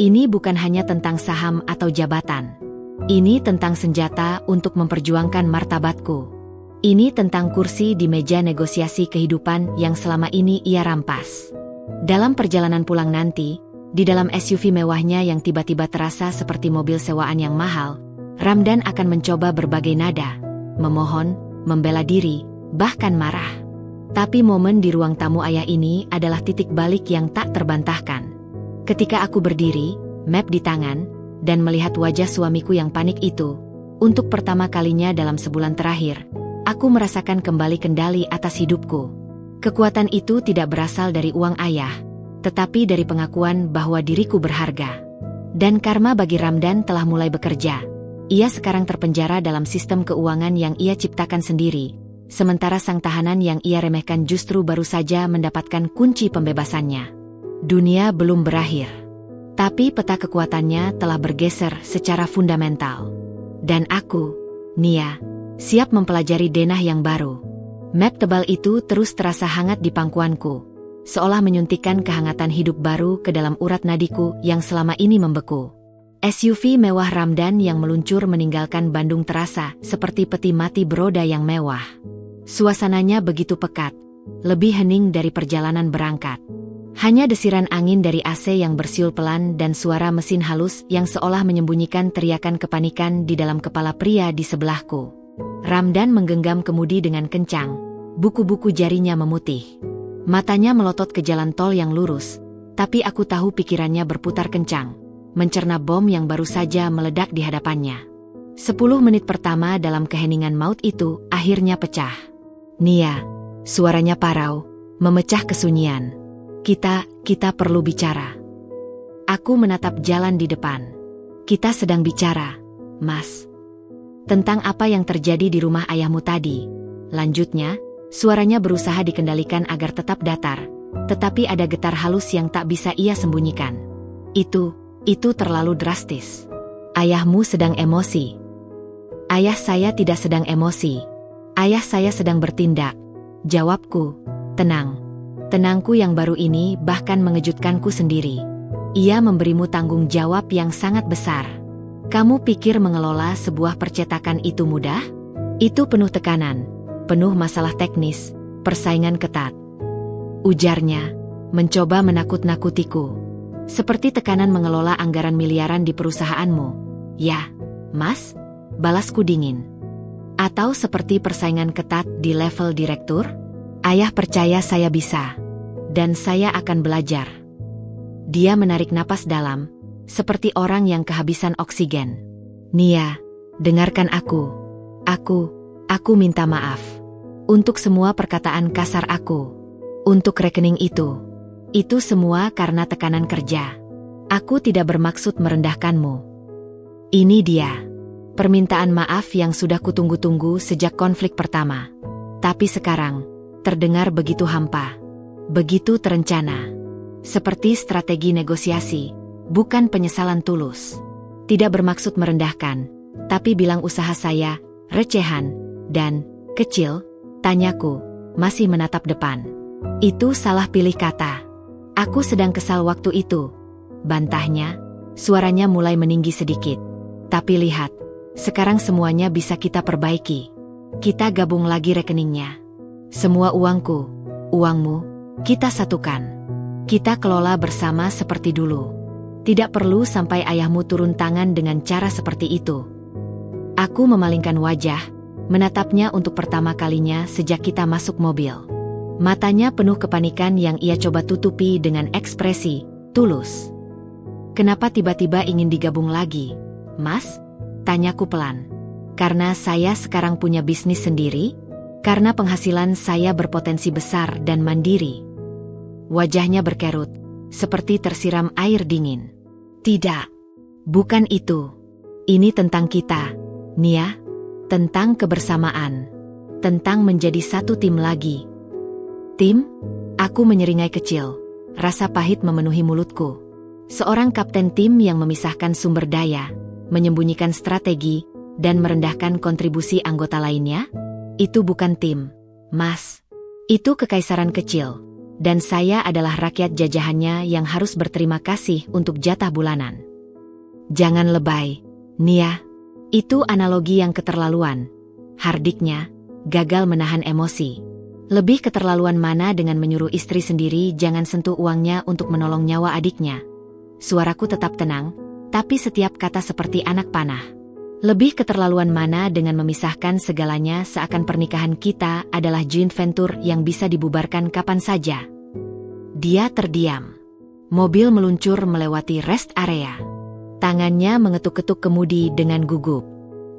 Ini bukan hanya tentang saham atau jabatan. Ini tentang senjata untuk memperjuangkan martabatku. Ini tentang kursi di meja negosiasi kehidupan yang selama ini ia rampas. Dalam perjalanan pulang nanti, di dalam SUV mewahnya yang tiba-tiba terasa seperti mobil sewaan yang mahal, Ramdan akan mencoba berbagai nada, memohon, membela diri, bahkan marah. Tapi momen di ruang tamu ayah ini adalah titik balik yang tak terbantahkan. Ketika aku berdiri, map di tangan, dan melihat wajah suamiku yang panik itu, untuk pertama kalinya dalam sebulan terakhir, aku merasakan kembali kendali atas hidupku. Kekuatan itu tidak berasal dari uang ayah, tetapi dari pengakuan bahwa diriku berharga. Dan karma bagi Ramdan telah mulai bekerja. Ia sekarang terpenjara dalam sistem keuangan yang ia ciptakan sendiri. Sementara sang tahanan yang ia remehkan justru baru saja mendapatkan kunci pembebasannya. Dunia belum berakhir. Tapi peta kekuatannya telah bergeser secara fundamental. Dan aku, Nia, siap mempelajari denah yang baru. Map tebal itu terus terasa hangat di pangkuanku, seolah menyuntikkan kehangatan hidup baru ke dalam urat nadiku yang selama ini membeku. SUV mewah Ramdan yang meluncur meninggalkan Bandung terasa seperti peti mati beroda yang mewah. Suasananya begitu pekat, lebih hening dari perjalanan berangkat. Hanya desiran angin dari AC yang bersiul pelan dan suara mesin halus yang seolah menyembunyikan teriakan kepanikan di dalam kepala pria di sebelahku. Ramdan menggenggam kemudi dengan kencang, buku-buku jarinya memutih. Matanya melotot ke jalan tol yang lurus, tapi aku tahu pikirannya berputar kencang, mencerna bom yang baru saja meledak di hadapannya. 10 menit pertama dalam keheningan maut itu akhirnya pecah. Nia, suaranya parau, memecah kesunyian. Kita perlu bicara. Aku menatap jalan di depan. Kita sedang bicara, Mas. Tentang apa yang terjadi di rumah ayahmu tadi. Lanjutnya, suaranya berusaha dikendalikan agar tetap datar, tetapi ada getar halus yang tak bisa ia sembunyikan. Itu terlalu drastis. Ayahmu sedang emosi. Ayah saya tidak sedang emosi. Ayah saya sedang bertindak. Jawabku, tenang. Tenangku yang baru ini bahkan mengejutkanku sendiri. Ia memberimu tanggung jawab yang sangat besar. Kamu pikir mengelola sebuah percetakan itu mudah? Itu penuh tekanan, penuh masalah teknis, persaingan ketat. Ujarnya, mencoba menakut-nakutiku. Seperti tekanan mengelola anggaran miliaran di perusahaanmu. Ya, Mas, balasku dingin. Atau seperti persaingan ketat di level direktur? Ayah percaya saya bisa. Dan saya akan belajar. Dia menarik napas dalam, seperti orang yang kehabisan oksigen. Nia, dengarkan aku. Aku minta maaf. Untuk semua perkataan kasar aku. Untuk rekening itu. Itu semua karena tekanan kerja. Aku tidak bermaksud merendahkanmu. Ini dia. Permintaan maaf yang sudah kutunggu-tunggu sejak konflik pertama. Tapi sekarang, terdengar begitu hampa. Begitu terencana. Seperti strategi negosiasi, bukan penyesalan tulus. Tidak bermaksud merendahkan, tapi bilang usaha saya, recehan, dan kecil, tanyaku, masih menatap depan. Itu salah pilih kata. Aku sedang kesal waktu itu. Bantahnya, suaranya mulai meninggi sedikit. Tapi lihat, sekarang semuanya bisa kita perbaiki. Kita gabung lagi rekeningnya. Semua uangku, uangmu, kita satukan. Kita kelola bersama seperti dulu. Tidak perlu sampai ayahmu turun tangan dengan cara seperti itu. Aku memalingkan wajah, menatapnya untuk pertama kalinya sejak kita masuk mobil. Matanya penuh kepanikan yang ia coba tutupi dengan ekspresi tulus. Kenapa tiba-tiba ingin digabung lagi, Mas? Tanyaku pelan. Karena saya sekarang punya bisnis sendiri? Karena penghasilan saya berpotensi besar dan mandiri. Wajahnya berkerut, seperti tersiram air dingin. Tidak, bukan itu. Ini tentang kita, Nia. Tentang kebersamaan. Tentang menjadi satu tim lagi. Tim? Aku menyeringai kecil. Rasa pahit memenuhi mulutku. Seorang kapten tim yang memisahkan sumber daya, menyembunyikan strategi, dan merendahkan kontribusi anggota lainnya? Itu bukan tim, Mas. Itu kekaisaran kecil. Dan saya adalah rakyat jajahannya yang harus berterima kasih untuk jatah bulanan. Jangan lebay, Nia. Itu analogi yang keterlaluan. Hardiknya, gagal menahan emosi. Lebih keterlaluan mana dengan menyuruh istri sendiri jangan sentuh uangnya untuk menolong nyawa adiknya. Suaraku tetap tenang, tapi setiap kata seperti anak panah. Lebih keterlaluan mana dengan memisahkan segalanya seakan pernikahan kita adalah joint venture yang bisa dibubarkan kapan saja. Dia terdiam. Mobil meluncur melewati rest area. Tangannya mengetuk-ketuk kemudi dengan gugup.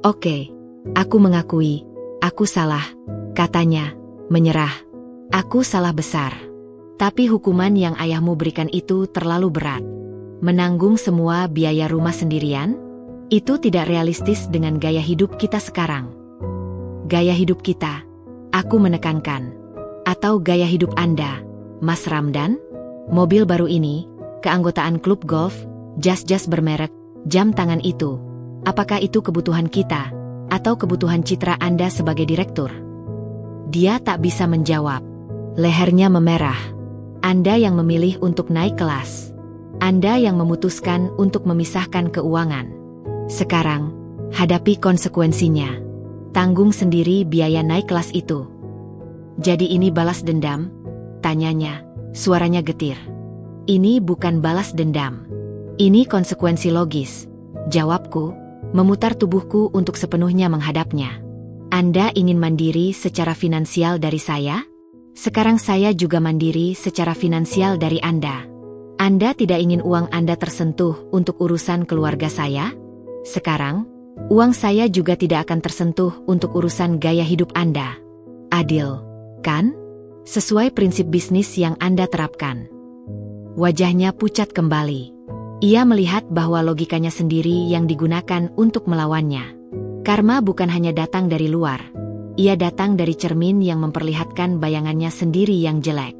Oke, aku mengakui, aku salah, katanya, menyerah. Aku salah besar. Tapi hukuman yang ayahmu berikan itu terlalu berat. Menanggung semua biaya rumah sendirian? Itu tidak realistis dengan gaya hidup kita sekarang. Gaya hidup kita, aku menekankan. Atau gaya hidup Anda, Mas Ramdan? Mobil baru ini, keanggotaan klub golf, jas-jas bermerek, jam tangan itu. Apakah itu kebutuhan kita, atau kebutuhan citra Anda sebagai direktur? Dia tak bisa menjawab. Lehernya memerah. Anda yang memilih untuk naik kelas. Anda yang memutuskan untuk memisahkan keuangan. Sekarang, hadapi konsekuensinya. Tanggung sendiri biaya naik kelas itu. Jadi ini balas dendam? Tanyanya, suaranya getir. Ini bukan balas dendam. Ini konsekuensi logis. Jawabku, memutar tubuhku untuk sepenuhnya menghadapnya. Anda ingin mandiri secara finansial dari saya? Sekarang saya juga mandiri secara finansial dari Anda. Anda tidak ingin uang Anda tersentuh untuk urusan keluarga saya? Sekarang, uang saya juga tidak akan tersentuh untuk urusan gaya hidup Anda. Adil, kan? Sesuai prinsip bisnis yang Anda terapkan. Wajahnya pucat kembali. Ia melihat bahwa logikanya sendiri yang digunakan untuk melawannya. Karma bukan hanya datang dari luar. Ia datang dari cermin yang memperlihatkan bayangannya sendiri yang jelek.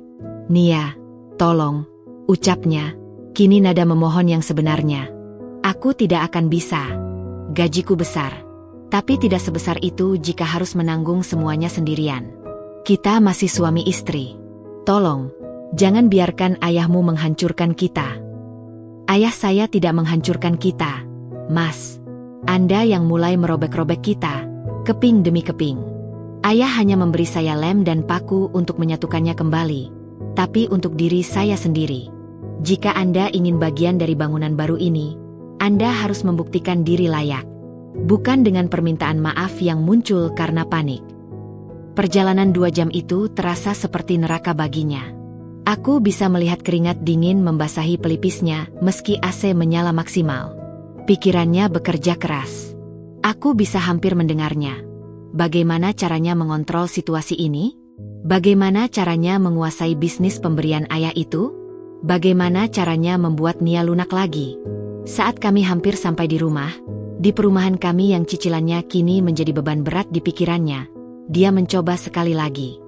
Nia, tolong, ucapnya. Kini nada memohon yang sebenarnya. Aku tidak akan bisa. Gajiku besar. Tapi tidak sebesar itu jika harus menanggung semuanya sendirian. Kita masih suami istri. Tolong, jangan biarkan ayahmu menghancurkan kita. Ayah saya tidak menghancurkan kita, Mas. Anda yang mulai merobek-robek kita, keping demi keping. Ayah hanya memberi saya lem dan paku untuk menyatukannya kembali, tapi untuk diri saya sendiri. Jika Anda ingin bagian dari bangunan baru ini, Anda harus membuktikan diri layak. Bukan dengan permintaan maaf yang muncul karena panik. Perjalanan 2 jam itu terasa seperti neraka baginya. Aku bisa melihat keringat dingin membasahi pelipisnya meski AC menyala maksimal. Pikirannya bekerja keras. Aku bisa hampir mendengarnya. Bagaimana caranya mengontrol situasi ini? Bagaimana caranya menguasai bisnis pemberian ayah itu? Bagaimana caranya membuat Nia lunak lagi? Saat kami hampir sampai di rumah, di perumahan kami yang cicilannya kini menjadi beban berat di pikirannya, dia mencoba sekali lagi.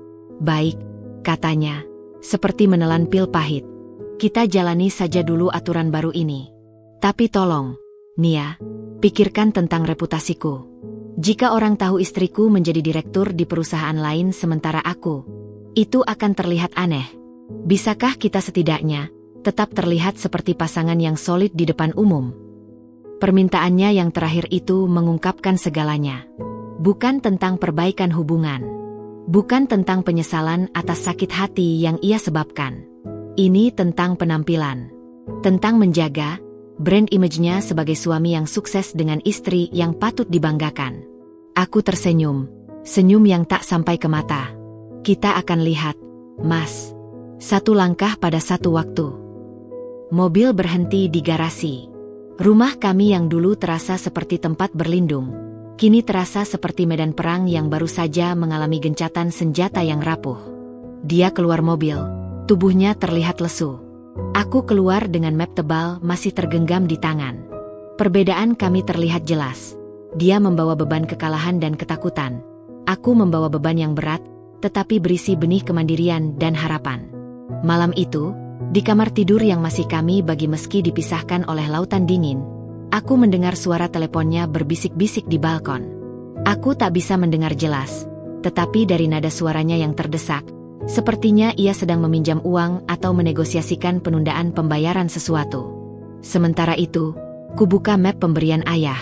Baik, katanya. Seperti menelan pil pahit. Kita jalani saja dulu aturan baru ini. Tapi tolong, Nia, pikirkan tentang reputasiku. Jika orang tahu istriku menjadi direktur di perusahaan lain sementara aku, itu akan terlihat aneh. Bisakah kita setidaknya tetap terlihat seperti pasangan yang solid di depan umum? Permintaannya yang terakhir itu mengungkapkan segalanya. Bukan tentang perbaikan hubungan. Bukan tentang penyesalan atas sakit hati yang ia sebabkan. Ini tentang penampilan. Tentang menjaga brand image-nya sebagai suami yang sukses dengan istri yang patut dibanggakan. Aku tersenyum. Senyum yang tak sampai ke mata. Kita akan lihat, Mas. 1 langkah pada 1 waktu. Mobil berhenti di garasi. Rumah kami yang dulu terasa seperti tempat berlindung, kini terasa seperti medan perang yang baru saja mengalami gencatan senjata yang rapuh. Dia keluar mobil, tubuhnya terlihat lesu. Aku keluar dengan map tebal masih tergenggam di tangan. Perbedaan kami terlihat jelas. Dia membawa beban kekalahan dan ketakutan. Aku membawa beban yang berat, tetapi berisi benih kemandirian dan harapan. Malam itu, di kamar tidur yang masih kami bagi meski dipisahkan oleh lautan dingin, aku mendengar suara teleponnya berbisik-bisik di balkon. Aku tak bisa mendengar jelas, tetapi dari nada suaranya yang terdesak, sepertinya ia sedang meminjam uang atau menegosiasikan penundaan pembayaran sesuatu. Sementara itu, kubuka map pemberian ayah.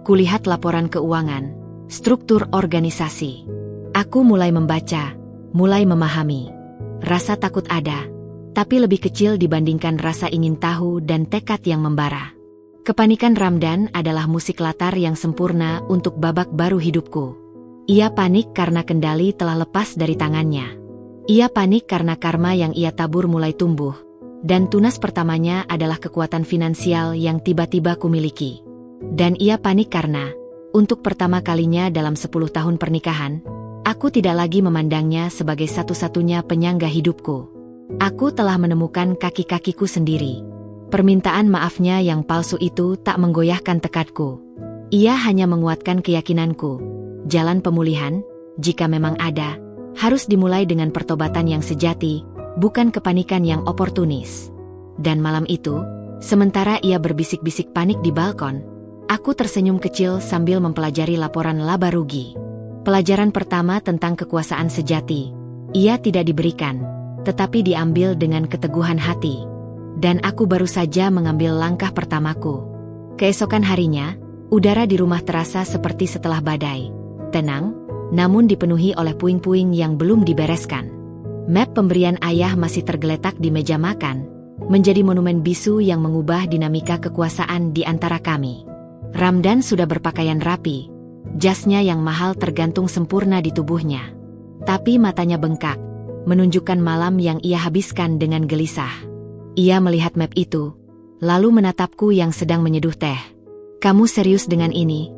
Kulihat laporan keuangan, struktur organisasi. Aku mulai membaca, mulai memahami. Rasa takut ada, tapi lebih kecil dibandingkan rasa ingin tahu dan tekad yang membara. Kepanikan Ramdan adalah musik latar yang sempurna untuk babak baru hidupku. Ia panik karena kendali telah lepas dari tangannya. Ia panik karena karma yang ia tabur mulai tumbuh, dan tunas pertamanya adalah kekuatan finansial yang tiba-tiba kumiliki. Dan ia panik karena, untuk pertama kalinya dalam 10 tahun pernikahan, aku tidak lagi memandangnya sebagai satu-satunya penyangga hidupku. Aku telah menemukan kaki-kakiku sendiri. Permintaan maafnya yang palsu itu tak menggoyahkan tekadku. Ia hanya menguatkan keyakinanku. Jalan pemulihan, jika memang ada, harus dimulai dengan pertobatan yang sejati, bukan kepanikan yang oportunis. Dan malam itu, sementara ia berbisik-bisik panik di balkon, aku tersenyum kecil sambil mempelajari laporan laba rugi. Pelajaran pertama tentang kekuasaan sejati, ia tidak diberikan, tetapi diambil dengan keteguhan hati. Dan aku baru saja mengambil langkah pertamaku. Keesokan harinya, udara di rumah terasa seperti setelah badai. Tenang, namun dipenuhi oleh puing-puing yang belum dibereskan. Map pemberian ayah masih tergeletak di meja makan, menjadi monumen bisu yang mengubah dinamika kekuasaan di antara kami. Ramdan sudah berpakaian rapi, jasnya yang mahal tergantung sempurna di tubuhnya. Tapi matanya bengkak, menunjukkan malam yang ia habiskan dengan gelisah. Ia melihat map itu, lalu menatapku yang sedang menyeduh teh. "Kamu serius dengan ini?"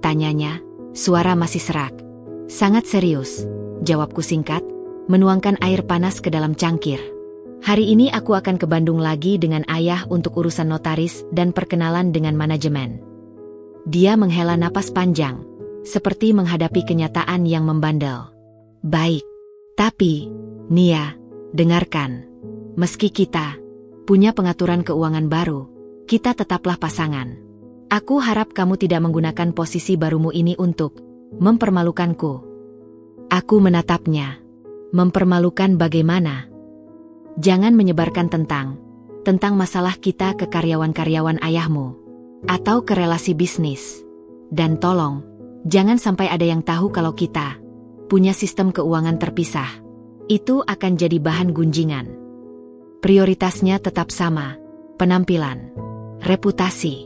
tanyanya, suara masih serak. "Sangat serius," jawabku singkat, menuangkan air panas ke dalam cangkir. "Hari ini aku akan ke Bandung lagi dengan ayah untuk urusan notaris dan perkenalan dengan manajemen." Dia menghela napas panjang, seperti menghadapi kenyataan yang membandel. "Baik. Tapi, Nia, dengarkan. Meski kita punya pengaturan keuangan baru, kita tetaplah pasangan. Aku harap kamu tidak menggunakan posisi barumu ini untuk mempermalukanku." Aku menatapnya. "Mempermalukan bagaimana? Jangan menyebarkan tentang masalah kita ke karyawan-karyawan ayahmu, atau ke relasi bisnis. Dan tolong, jangan sampai ada yang tahu kalau kita punya sistem keuangan terpisah. Itu akan jadi bahan gunjingan. Prioritasnya tetap sama, penampilan, reputasi."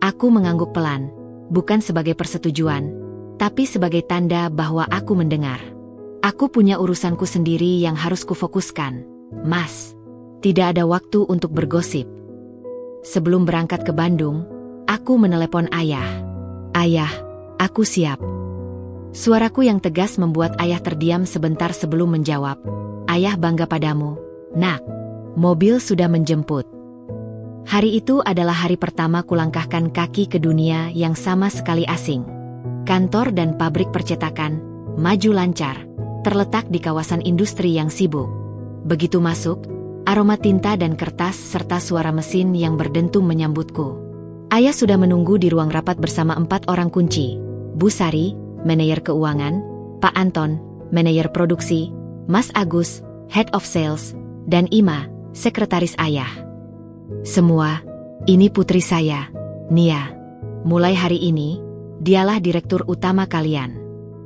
Aku mengangguk pelan, bukan sebagai persetujuan, tapi sebagai tanda bahwa aku mendengar. "Aku punya urusanku sendiri yang harus kufokuskan, Mas. Tidak ada waktu untuk bergosip." Sebelum berangkat ke Bandung, aku menelepon ayah. "Ayah, aku siap." Suaraku yang tegas membuat ayah terdiam sebentar sebelum menjawab. "Ayah bangga padamu, Nak. Mobil sudah menjemput." Hari itu adalah hari pertama kulangkahkan kaki ke dunia yang sama sekali asing. Kantor dan pabrik percetakan, maju lancar, terletak di kawasan industri yang sibuk. Begitu masuk, aroma tinta dan kertas serta suara mesin yang berdentum menyambutku. Ayah sudah menunggu di ruang rapat bersama 4 orang kunci. Bu Sari, manajer keuangan, Pak Anton, manajer produksi, Mas Agus, head of sales, dan Ima, sekretaris ayah. "Semua, ini putri saya, Nia. Mulai hari ini, dialah direktur utama kalian.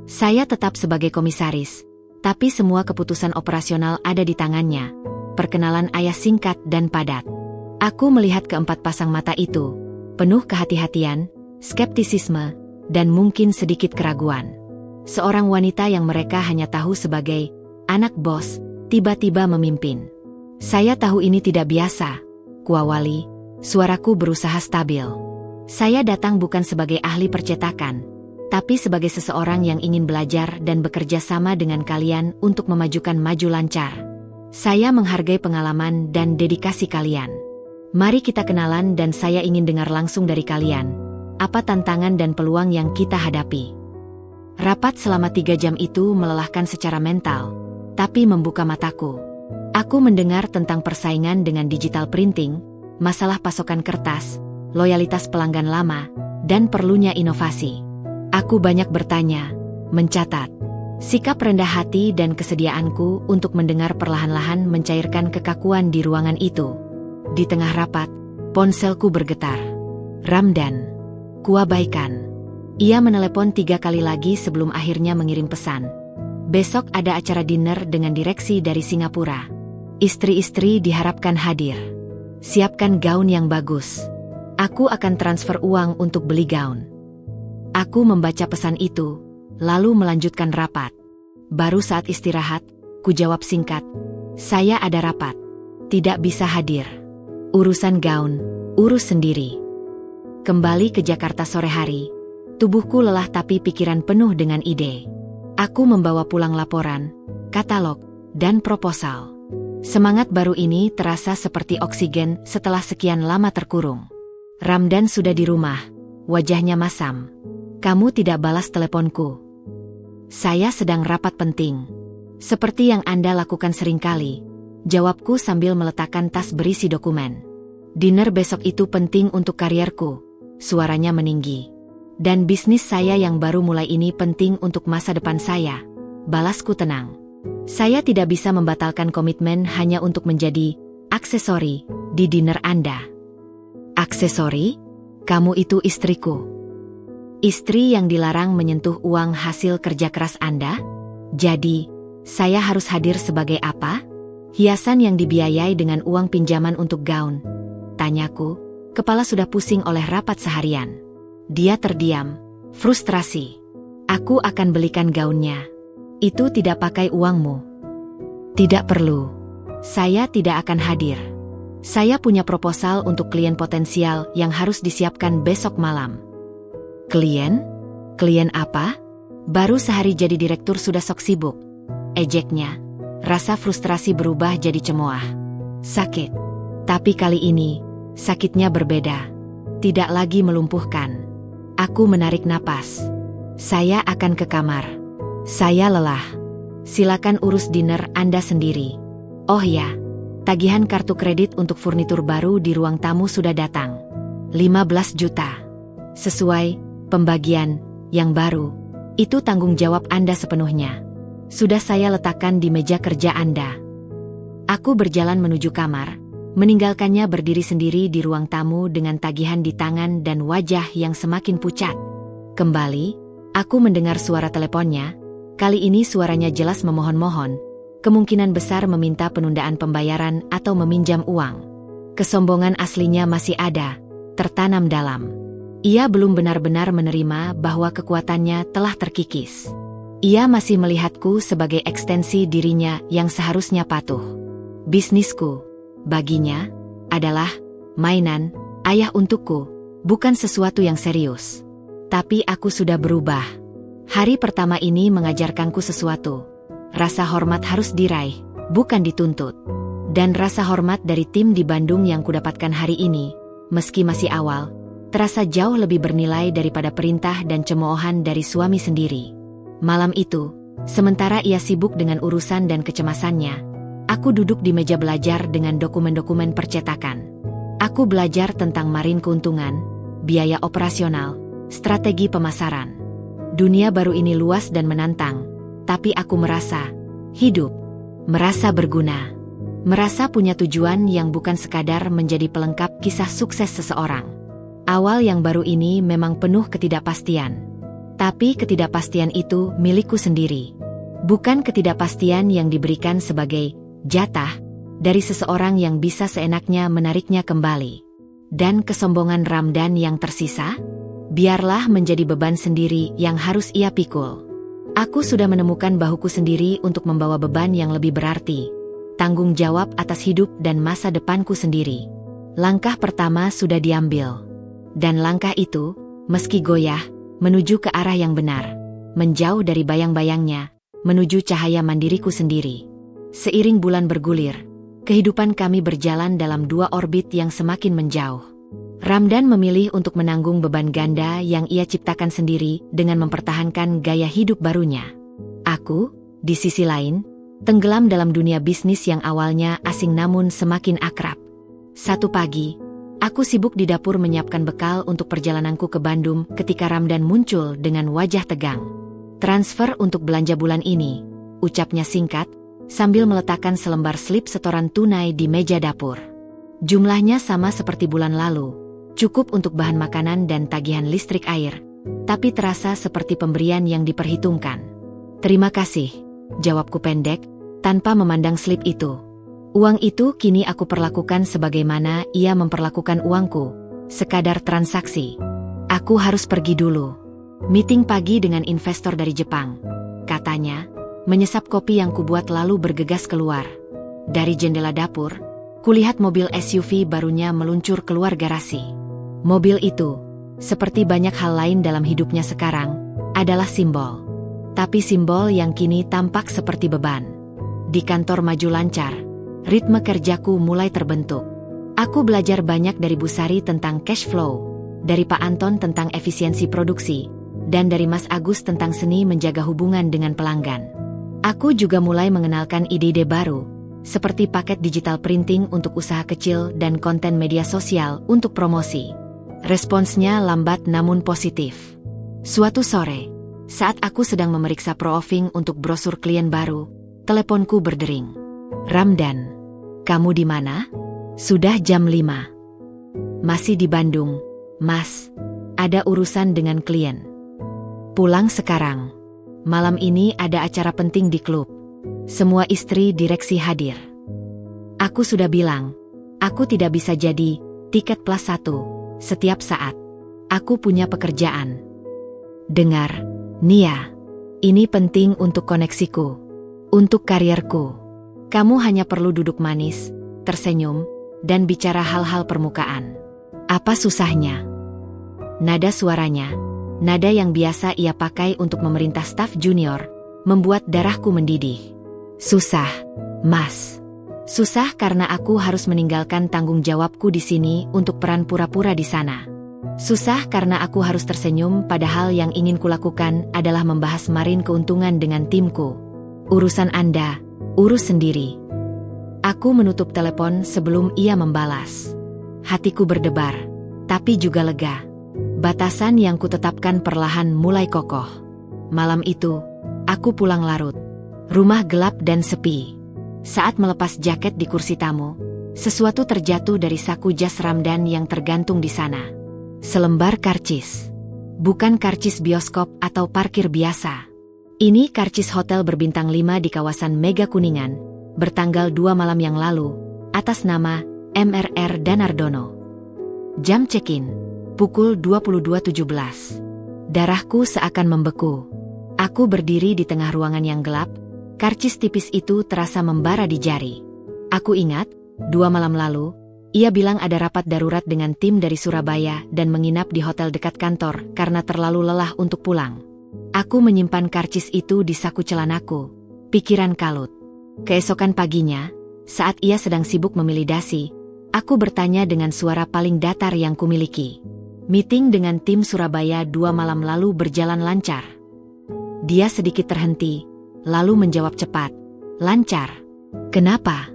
Saya tetap sebagai komisaris, tapi semua keputusan operasional ada di tangannya." Perkenalan ayah singkat dan padat. Aku melihat keempat pasang mata itu, penuh kehati-hatian, skeptisisme, dan mungkin sedikit keraguan. Seorang wanita yang mereka hanya tahu sebagai anak bos, tiba-tiba memimpin. "Saya tahu ini tidak biasa," kuawali, suaraku berusaha stabil. "Saya datang bukan sebagai ahli percetakan, tapi sebagai seseorang yang ingin belajar dan bekerja sama dengan kalian untuk memajukan maju lancar. Saya menghargai pengalaman dan dedikasi kalian. Mari kita kenalan dan saya ingin dengar langsung dari kalian, apa tantangan dan peluang yang kita hadapi." Rapat selama 3 jam itu melelahkan secara mental, tapi membuka mataku. Aku mendengar tentang persaingan dengan digital printing, masalah pasokan kertas, loyalitas pelanggan lama, dan perlunya inovasi. Aku banyak bertanya, mencatat. Sikap rendah hati dan kesediaanku untuk mendengar perlahan-lahan mencairkan kekakuan di ruangan itu. Di tengah rapat, ponselku bergetar. "Ramdan, kuabaikan." Ia menelepon 3 kali lagi sebelum akhirnya mengirim pesan. "Besok ada acara dinner dengan direksi dari Singapura. Istri-istri diharapkan hadir. Siapkan gaun yang bagus. Aku akan transfer uang untuk beli gaun." Aku membaca pesan itu, lalu melanjutkan rapat. Baru saat istirahat, ku jawab singkat, "Saya ada rapat. Tidak bisa hadir. Urusan gaun, urus sendiri." Kembali ke Jakarta sore hari, tubuhku lelah tapi pikiran penuh dengan ide. Aku membawa pulang laporan, katalog, dan proposal. Semangat baru ini terasa seperti oksigen setelah sekian lama terkurung. Ramdan sudah di rumah, wajahnya masam. "Kamu tidak balas teleponku." "Saya sedang rapat penting." "Seperti yang Anda lakukan seringkali," jawabku sambil meletakkan tas berisi dokumen. "Dinner besok itu penting untuk karierku," suaranya meninggi. "Dan bisnis saya yang baru mulai ini penting untuk masa depan saya," balasku tenang. "Saya tidak bisa membatalkan komitmen hanya untuk menjadi aksesori di dinner Anda." "Aksesori? Kamu itu istriku." Istri yang dilarang menyentuh uang hasil kerja keras Anda? Jadi, saya harus hadir sebagai apa? Hiasan yang dibiayai dengan uang pinjaman untuk gaun. Tanyaku, kepala sudah pusing oleh rapat seharian. Dia terdiam, frustrasi. Aku akan belikan gaunnya. Itu tidak pakai uangmu. Tidak perlu. Saya tidak akan hadir. Saya punya proposal untuk klien potensial yang harus disiapkan besok malam. Klien? Klien apa? Baru sehari jadi direktur sudah sok sibuk. Ejeknya. Rasa frustrasi berubah jadi cemooh. Sakit. Tapi kali ini, sakitnya berbeda. Tidak lagi melumpuhkan. Aku menarik napas. Saya akan ke kamar. Saya lelah. Silakan urus dinner Anda sendiri. Oh ya, tagihan kartu kredit untuk furnitur baru di ruang tamu sudah datang. 15 juta. Sesuai, pembagian, yang baru. Itu tanggung jawab Anda sepenuhnya. Sudah saya letakkan di meja kerja Anda. Aku berjalan menuju kamar, meninggalkannya berdiri sendiri di ruang tamu dengan tagihan di tangan dan wajah yang semakin pucat. Kembali, aku mendengar suara teleponnya. Kali ini suaranya jelas memohon-mohon. Kemungkinan besar meminta penundaan pembayaran atau meminjam uang. Kesombongan aslinya masih ada, tertanam dalam. Ia belum benar-benar menerima bahwa kekuatannya telah terkikis. Ia masih melihatku sebagai ekstensi dirinya yang seharusnya patuh. Bisnisku, baginya, adalah mainan, ayah untukku, bukan sesuatu yang serius. Tapi aku sudah berubah. Hari pertama ini mengajarkanku sesuatu. Rasa hormat harus diraih, bukan dituntut. Dan rasa hormat dari tim di Bandung yang kudapatkan hari ini, meski masih awal, terasa jauh lebih bernilai daripada perintah dan cemoohan dari suami sendiri. Malam itu, sementara ia sibuk dengan urusan dan kecemasannya, aku duduk di meja belajar dengan dokumen-dokumen percetakan. Aku belajar tentang margin keuntungan, biaya operasional, strategi pemasaran. Dunia baru ini luas dan menantang, tapi aku merasa hidup, merasa berguna, merasa punya tujuan yang bukan sekadar menjadi pelengkap kisah sukses seseorang. Awal yang baru ini memang penuh ketidakpastian. Tapi ketidakpastian itu milikku sendiri. Bukan ketidakpastian yang diberikan sebagai jatah dari seseorang yang bisa seenaknya menariknya kembali. Dan kesombongan Ramdan yang tersisa? Biarlah menjadi beban sendiri yang harus ia pikul. Aku sudah menemukan bahuku sendiri untuk membawa beban yang lebih berarti. Tanggung jawab atas hidup dan masa depanku sendiri. Langkah pertama sudah diambil. Dan langkah itu, meski goyah, menuju ke arah yang benar. Menjauh dari bayang-bayangnya, menuju cahaya mandiriku sendiri. Seiring bulan bergulir, kehidupan kami berjalan dalam dua orbit yang semakin menjauh. Ramdan memilih untuk menanggung beban ganda yang ia ciptakan sendiri dengan mempertahankan gaya hidup barunya. Aku, di sisi lain, tenggelam dalam dunia bisnis yang awalnya asing namun semakin akrab. Satu pagi, aku sibuk di dapur menyiapkan bekal untuk perjalananku ke Bandung ketika Ramdan muncul dengan wajah tegang. Transfer untuk belanja bulan ini, ucapnya singkat, sambil meletakkan selembar slip setoran tunai di meja dapur. Jumlahnya sama seperti bulan lalu. Cukup untuk bahan makanan dan tagihan listrik air, tapi terasa seperti pemberian yang diperhitungkan. Terima kasih, jawabku pendek, tanpa memandang slip itu. Uang itu kini aku perlakukan sebagaimana ia memperlakukan uangku, sekadar transaksi. Aku harus pergi dulu. Meeting pagi dengan investor dari Jepang, katanya, menyesap kopi yang kubuat lalu bergegas keluar. Dari jendela dapur, kulihat mobil SUV barunya meluncur keluar garasi. Mobil itu, seperti banyak hal lain dalam hidupnya sekarang, adalah simbol. Tapi simbol yang kini tampak seperti beban. Di kantor maju lancar, ritme kerjaku mulai terbentuk. Aku belajar banyak dari Bu Sari tentang cash flow, dari Pak Anton tentang efisiensi produksi, dan dari Mas Agus tentang seni menjaga hubungan dengan pelanggan. Aku juga mulai mengenalkan ide-ide baru, seperti paket digital printing untuk usaha kecil dan konten media sosial untuk promosi. Responsnya lambat namun positif. Suatu sore, saat aku sedang memeriksa proofing untuk brosur klien baru, teleponku berdering. Ramdan, kamu di mana? Sudah jam 5. Masih di Bandung, Mas. Ada urusan dengan klien. Pulang sekarang. Malam ini ada acara penting di klub. Semua istri direksi hadir. Aku sudah bilang, aku tidak bisa jadi tiket plus 1 setiap saat. Aku punya pekerjaan. Dengar, Nia. Ini penting untuk koneksiku, untuk karierku. Kamu hanya perlu duduk manis, tersenyum, dan bicara hal-hal permukaan. Apa susahnya? Nada suaranya, nada yang biasa ia pakai untuk memerintah staf junior, membuat darahku mendidih. Susah, Mas. Susah karena aku harus meninggalkan tanggung jawabku di sini untuk peran pura-pura di sana. Susah karena aku harus tersenyum padahal yang ingin kulakukan adalah membahas marin keuntungan dengan timku. Urusan Anda, urus sendiri. Aku menutup telepon sebelum ia membalas. Hatiku berdebar, tapi juga lega. Batasan yang kutetapkan perlahan mulai kokoh. Malam itu, aku pulang larut. Rumah gelap dan sepi. Saat melepas jaket di kursi tamu, sesuatu terjatuh dari saku jas Ramdan yang tergantung di sana. Selembar karcis. Bukan karcis bioskop atau parkir biasa. Ini karcis hotel berbintang 5 di kawasan Mega Kuningan, bertanggal 2 malam yang lalu, atas nama MRR Danardono. Jam check-in pukul 22.17. Darahku seakan membeku. Aku berdiri di tengah ruangan yang gelap, karcis tipis itu terasa membara di jari. Aku ingat, 2 malam lalu, ia bilang ada rapat darurat dengan tim dari Surabaya dan menginap di hotel dekat kantor karena terlalu lelah untuk pulang. Aku menyimpan karcis itu di saku celanaku, pikiran kalut. Keesokan paginya, saat ia sedang sibuk memilih dasi, aku bertanya dengan suara paling datar yang kumiliki. Meeting dengan tim Surabaya 2 malam lalu berjalan lancar. Dia sedikit terhenti, lalu menjawab cepat. Lancar. Kenapa?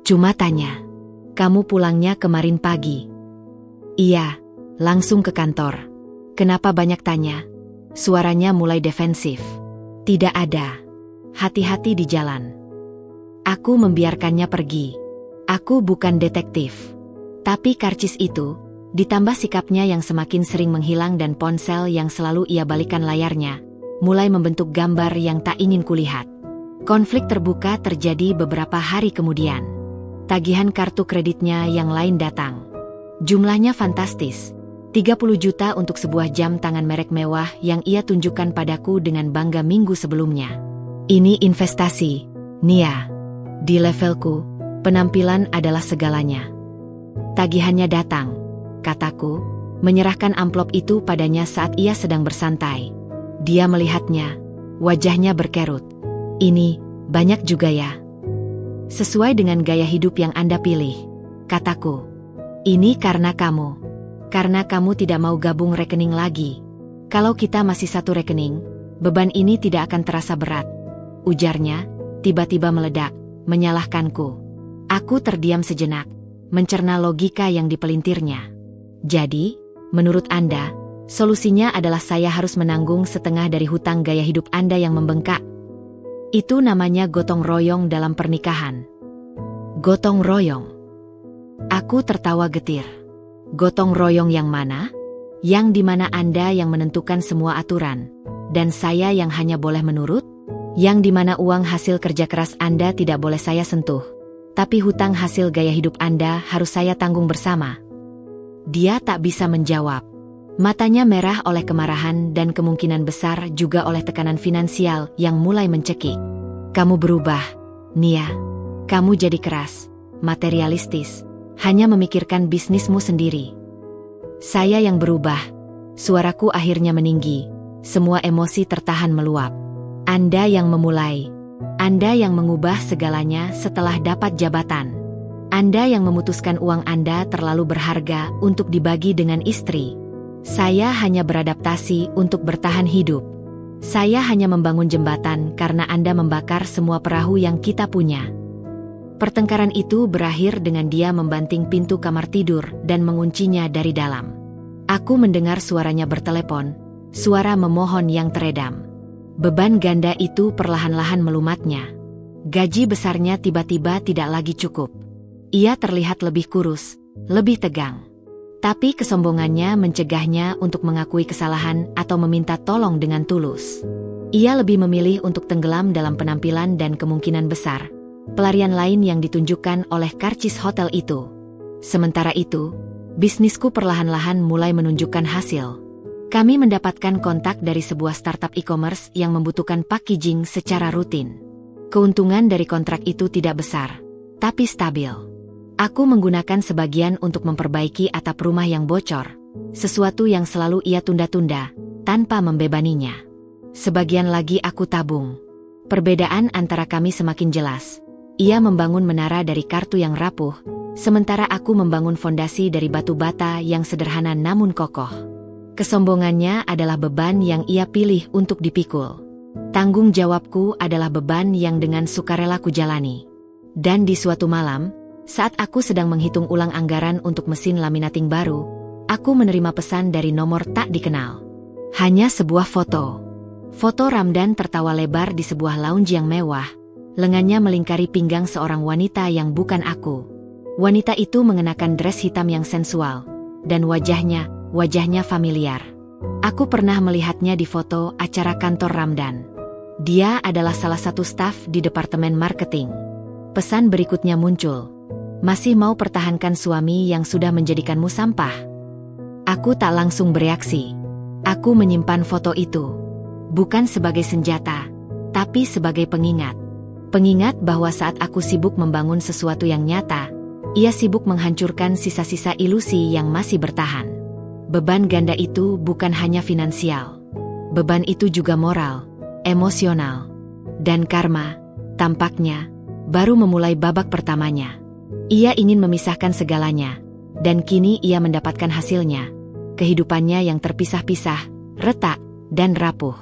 Cuma tanya. Kamu pulangnya kemarin pagi? Iya, langsung ke kantor. Kenapa banyak tanya? Suaranya mulai defensif. Tidak ada. Hati-hati di jalan. Aku membiarkannya pergi. Aku bukan detektif. Tapi karcis itu, ditambah sikapnya yang semakin sering menghilang dan ponsel yang selalu ia balikan layarnya, mulai membentuk gambar yang tak ingin kulihat. Konflik terbuka terjadi beberapa hari kemudian. Tagihan kartu kreditnya yang lain datang. Jumlahnya fantastis. 30 juta untuk sebuah jam tangan merek mewah yang ia tunjukkan padaku dengan bangga minggu sebelumnya. Ini investasi, Nia. Di levelku, penampilan adalah segalanya. Tagihannya datang. Kataku, menyerahkan amplop itu padanya saat ia sedang bersantai. Dia melihatnya, wajahnya berkerut. Ini, banyak juga ya. Sesuai dengan gaya hidup yang Anda pilih, kataku. Ini karena kamu. Karena kamu tidak mau gabung rekening lagi. Kalau kita masih satu rekening, beban ini tidak akan terasa berat. Ujarnya, tiba-tiba meledak, menyalahkanku. Aku terdiam sejenak, mencerna logika yang dipelintirnya. Jadi, menurut Anda, solusinya adalah saya harus menanggung setengah dari hutang gaya hidup Anda yang membengkak. Itu namanya gotong royong dalam pernikahan. Gotong royong. Aku tertawa getir. Gotong royong yang mana? Yang dimana Anda yang menentukan semua aturan, dan saya yang hanya boleh menurut? Yang dimana uang hasil kerja keras Anda tidak boleh saya sentuh, tapi hutang hasil gaya hidup Anda harus saya tanggung bersama. Dia tak bisa menjawab. Matanya merah oleh kemarahan dan kemungkinan besar juga oleh tekanan finansial yang mulai mencekik. Kamu berubah, Nia. Kamu jadi keras, materialistis, hanya memikirkan bisnismu sendiri. Saya yang berubah. Suaraku akhirnya meninggi. Semua emosi tertahan meluap. Anda yang memulai. Anda yang mengubah segalanya setelah dapat jabatan. Anda yang memutuskan uang Anda terlalu berharga untuk dibagi dengan istri. Saya hanya beradaptasi untuk bertahan hidup. Saya hanya membangun jembatan karena Anda membakar semua perahu yang kita punya. Pertengkaran itu berakhir dengan dia membanting pintu kamar tidur dan menguncinya dari dalam. Aku mendengar suaranya bertelepon, suara memohon yang teredam. Beban ganda itu perlahan-lahan melumatnya. Gaji besarnya tiba-tiba tidak lagi cukup. Ia terlihat lebih kurus, lebih tegang. Tapi kesombongannya mencegahnya untuk mengakui kesalahan atau meminta tolong dengan tulus. Ia lebih memilih untuk tenggelam dalam penampilan dan kemungkinan besar pelarian lain yang ditunjukkan oleh karcis hotel itu. Sementara itu, bisnisku perlahan-lahan mulai menunjukkan hasil. Kami mendapatkan kontak dari sebuah startup e-commerce yang membutuhkan packaging secara rutin. Keuntungan dari kontrak itu tidak besar, tapi stabil. Aku menggunakan sebagian untuk memperbaiki atap rumah yang bocor, sesuatu yang selalu ia tunda-tunda, tanpa membebaninya. Sebagian lagi aku tabung. Perbedaan antara kami semakin jelas. Ia membangun menara dari kartu yang rapuh, sementara aku membangun fondasi dari batu bata yang sederhana namun kokoh. Kesombongannya adalah beban yang ia pilih untuk dipikul. Tanggung jawabku adalah beban yang dengan sukarela kujalani. Dan di suatu malam, saat aku sedang menghitung ulang anggaran untuk mesin laminating baru, aku menerima pesan dari nomor tak dikenal. Hanya sebuah foto. Foto Ramdan tertawa lebar di sebuah lounge yang mewah, lengannya melingkari pinggang seorang wanita yang bukan aku. Wanita itu mengenakan dress hitam yang sensual, dan wajahnya familiar. Aku pernah melihatnya di foto acara kantor Ramdan. Dia adalah salah satu staf di departemen marketing. Pesan berikutnya muncul. Masih mau pertahankan suami yang sudah menjadikanmu sampah? Aku tak langsung bereaksi. Aku menyimpan foto itu. Bukan sebagai senjata, tapi sebagai pengingat. Pengingat bahwa saat aku sibuk membangun sesuatu yang nyata, ia sibuk menghancurkan sisa-sisa ilusi yang masih bertahan. Beban ganda itu bukan hanya finansial. Beban itu juga moral, emosional, dan karma, tampaknya, baru memulai babak pertamanya. Ia ingin memisahkan segalanya, dan kini ia mendapatkan hasilnya. Kehidupannya yang terpisah-pisah, retak, dan rapuh.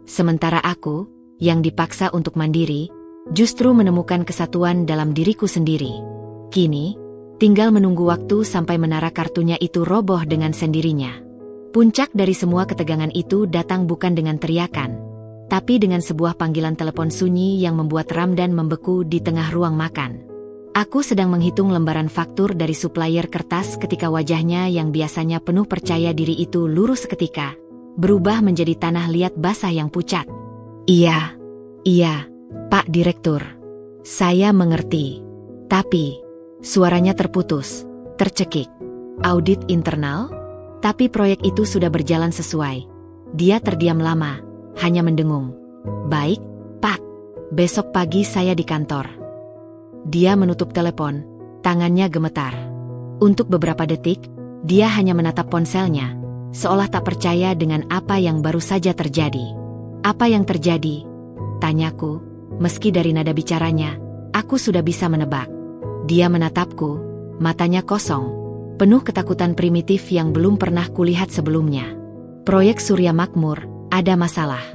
Sementara aku, yang dipaksa untuk mandiri, justru menemukan kesatuan dalam diriku sendiri. Kini, tinggal menunggu waktu sampai menara kartunya itu roboh dengan sendirinya. Puncak dari semua ketegangan itu datang bukan dengan teriakan, tapi dengan sebuah panggilan telepon sunyi yang membuat Ramdan membeku di tengah ruang makan. Aku sedang menghitung lembaran faktur dari supplier kertas ketika wajahnya yang biasanya penuh percaya diri itu lurus seketika, berubah menjadi tanah liat basah yang pucat. Iya, Pak Direktur. Saya mengerti. Tapi, suaranya terputus, tercekik. Audit internal? Tapi proyek itu sudah berjalan sesuai. Dia terdiam lama, hanya mendengung. Baik, Pak. Besok pagi saya di kantor. Dia menutup telepon, tangannya gemetar. Untuk beberapa detik, dia hanya menatap ponselnya, seolah tak percaya dengan apa yang baru saja terjadi. Apa yang terjadi? Tanyaku, meski dari nada bicaranya, aku sudah bisa menebak. Dia menatapku, matanya kosong, penuh ketakutan primitif yang belum pernah kulihat sebelumnya. Proyek Surya Makmur, ada masalah.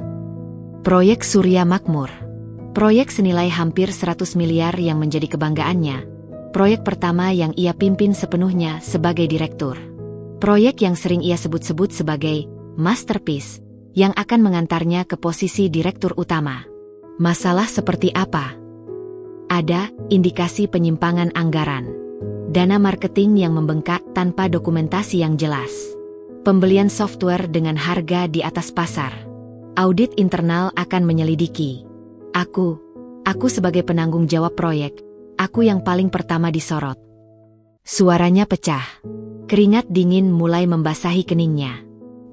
Proyek Surya Makmur. Proyek senilai hampir 100 miliar yang menjadi kebanggaannya. Proyek pertama yang ia pimpin sepenuhnya sebagai direktur. Proyek yang sering ia sebut-sebut sebagai masterpiece, yang akan mengantarnya ke posisi direktur utama. Masalah seperti apa? Ada indikasi penyimpangan anggaran. Dana marketing yang membengkak tanpa dokumentasi yang jelas. Pembelian software dengan harga di atas pasar. Audit internal akan menyelidiki. Aku sebagai penanggung jawab proyek, aku yang paling pertama disorot. Suaranya pecah. Keringat dingin mulai membasahi keningnya.